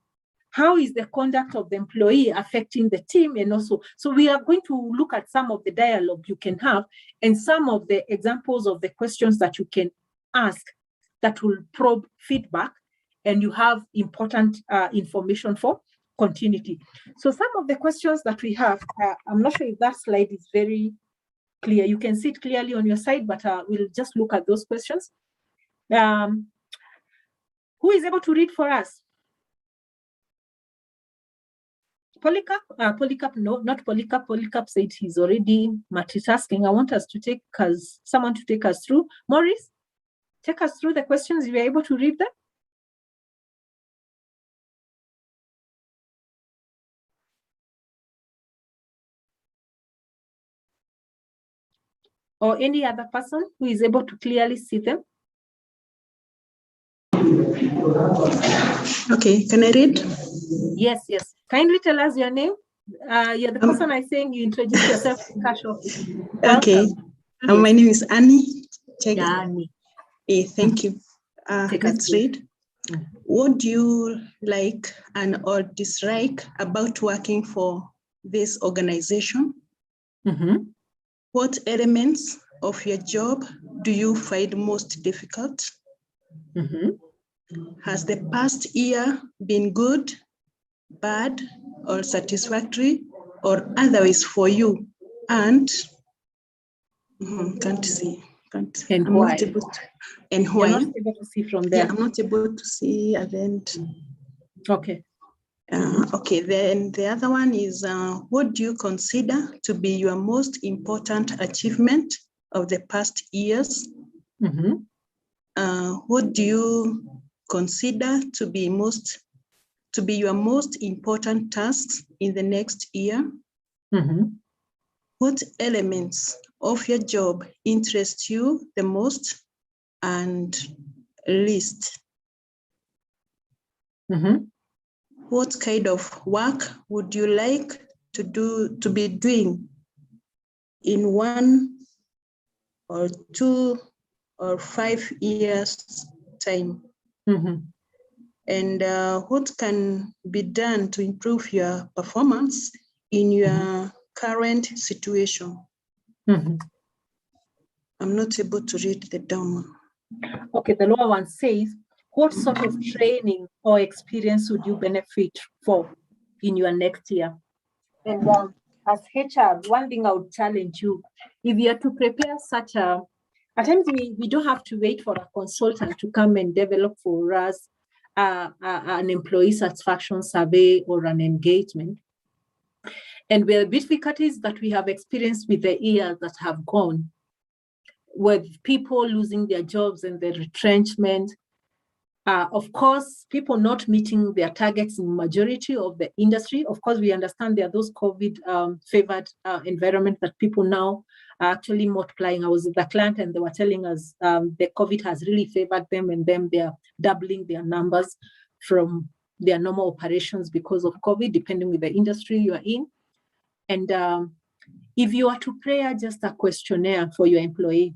How is the conduct of the employee affecting the team? And also, so we are going to look at some of the dialogue you can have and some of the examples of the questions that you can ask that will probe feedback, and you have important information for continuity. So some of the questions that we have, I'm not sure if that slide is very clear. You can see it clearly on your side, but we'll just look at those questions. Who is able to read for us? Polycarp? Polycarp, no, not Polycarp. Polycarp said he's already multitasking. I want us to take someone to take us through. Maurice, take us through the questions. You are able to read them? Or any other person who is able to clearly see them? Okay, can I read? Yes, yes. Kindly tell us your name. You're the person I think you introduced yourself to Cash Office. Okay. Yes. My name is Annie. Yeah, Annie. Thank you. Let's read. What do you like and or dislike about working for this organization? Mm-hmm. What elements of your job do you find most difficult? Mm-hmm. Has the past year been good, bad, or satisfactory, or otherwise for you? And can't see. Can't. And I'm why? not able to. And why? You're not able to see from there. Yeah, I'm not able to see. And then. Okay. Okay. Then the other one is, what do you consider to be your most important achievement of the past years? Mm-hmm. What do you consider to be your most important tasks in the next year? What elements of your job interest you the most and least? What kind of work would you like to be doing in 1 or 2 or 5 years time? And what can be done to improve your performance in your current situation? I'm not able to read the down one. Okay, the lower one says, what sort of training or experience would you benefit for in your next year? And as HR, one thing I would challenge you, if you are to prepare such at times we don't have to wait for a consultant to come and develop for us an employee satisfaction survey or an engagement. And the difficulties that we have experienced with the years that have gone, with people losing their jobs and the retrenchment, of course, people not meeting their targets in majority of the industry. Of course, we understand there are those COVID favored environment that people now are actually multiplying. I was with the client and they were telling us the COVID has really favored them, and then they are doubling their numbers from their normal operations because of COVID, depending with the industry you are in. And if you are to prepare just a questionnaire for your employee,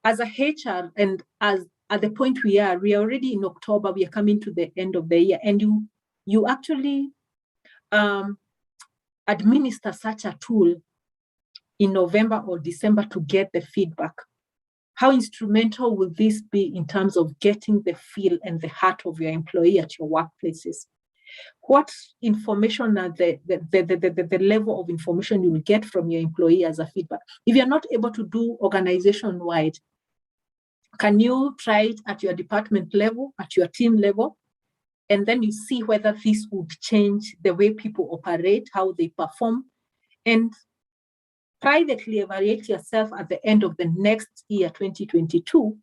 as a HR and as at the point we are already in October, we are coming to the end of the year, and you actually administer such a tool in November or December to get the feedback. How instrumental will this be in terms of getting the feel and the heart of your employee at your workplaces? What information are the level of information you will get from your employee as a feedback? If you're not able to do organization-wide, can you try it at your department level, at your team level? And then you see whether this would change the way people operate, how they perform, and privately evaluate yourself at the end of the next year, 2022,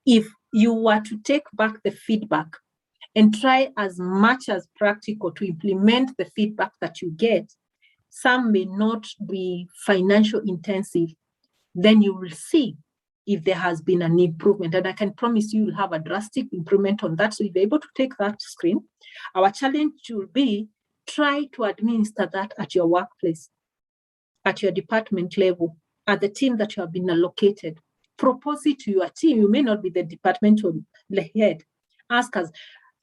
if you were to take back the feedback and try as much as practical to implement the feedback that you get. Some may not be financial intensive. Then you will see if there has been an improvement. And I can promise you will have a drastic improvement on that. So if you're able to take that screen, our challenge will be try to administer that at your workplace, at your department level, at the team that you have been allocated. Propose it to your team. You may not be the departmental head. Ask us.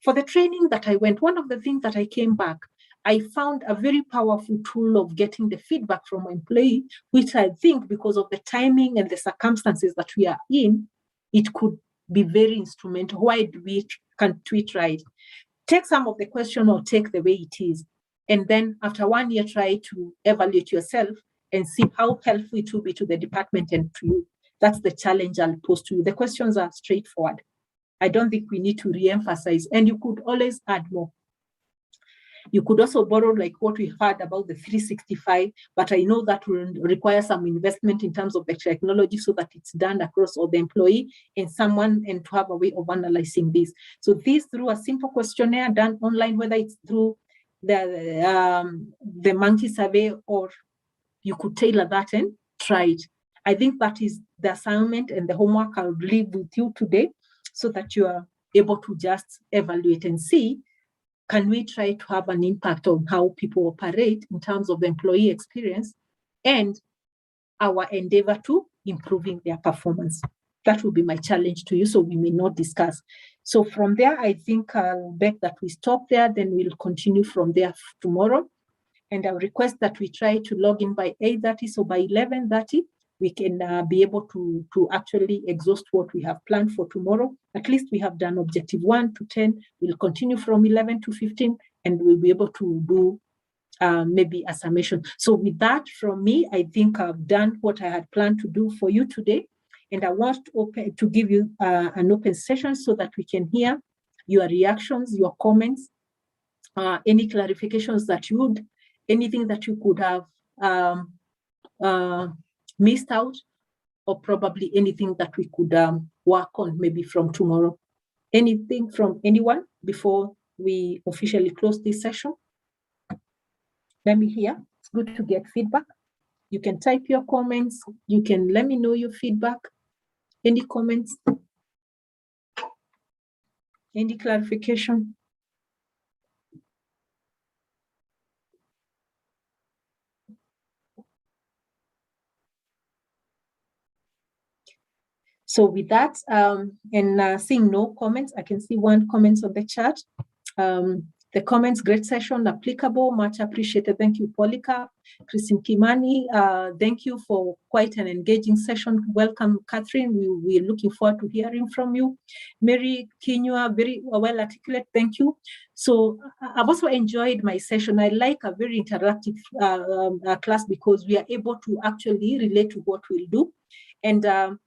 For the training that I went, one of the things that I came back, I found a very powerful tool of getting the feedback from my employee, which I think because of the timing and the circumstances that we are in, it could be very instrumental. Why can't we try it? Take some of the question or take the way it is. And then after 1 year, try to evaluate yourself and see how helpful it will be to the department and to you. That's the challenge I'll pose to you. The questions are straightforward. I don't think we need to re-emphasize, and you could always add more. You could also borrow like what we heard about the 365, but I know that will require some investment in terms of the technology so that it's done across all the employee and to have a way of analyzing this. So this through a simple questionnaire done online, whether it's through the monkey survey, or you could tailor that and try it. I think that is the assignment and the homework I'll leave with you today, so that you are able to just evaluate and see, can we try to have an impact on how people operate in terms of the employee experience and our endeavor to improving their performance. That will be my challenge to you, so we may not discuss. So from there, I think I'll beg that we stop there, then we'll continue from there tomorrow. And I'll request that we try to log in by 8:30, so by 11:30, we can be able to actually exhaust what we have planned for tomorrow. At least we have done objective 1 to 10. We'll continue from 11 to 15, and we'll be able to do maybe a summation. So with that from me, I think I've done what I had planned to do for you today. And I want to give you an open session so that we can hear your reactions, your comments, any clarifications that you would, anything that you could have missed out, or probably anything that we could work on maybe from tomorrow. Anything from anyone before we officially close this session? Let me hear. It's good to get feedback. You can type your comments. You can let me know your feedback. Any comments? Any clarification? So with that, and seeing no comments, I can see one comment on the chat. The comments, great session, applicable, much appreciated. Thank you, Polycarp. Christine Kimani, thank you for quite an engaging session. Welcome, Catherine. We're looking forward to hearing from you. Mary Kinua, very well articulate, thank you. So I've also enjoyed my session. I like a very interactive class because we are able to actually relate to what we'll do. And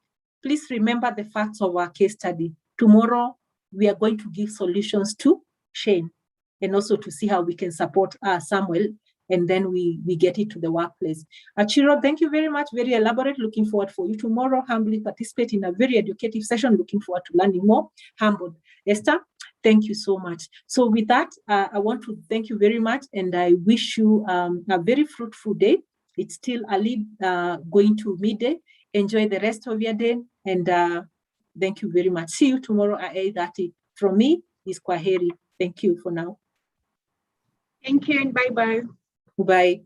please remember the facts of our case study. Tomorrow, we are going to give solutions to Shane and also to see how we can support Samuel, and then we get it to the workplace. Achiro, thank you very much, very elaborate. Looking forward for you tomorrow. Humbly participate in a very educative session. Looking forward to learning more. Humbled. Esther, thank you so much. So with that, I want to thank you very much, and I wish you a very fruitful day. It's still early, going to midday. Enjoy the rest of your day, and thank you very much. See you tomorrow at 8:30. From me, is Kwaheri. Thank you for now. Thank you and bye-bye. Bye.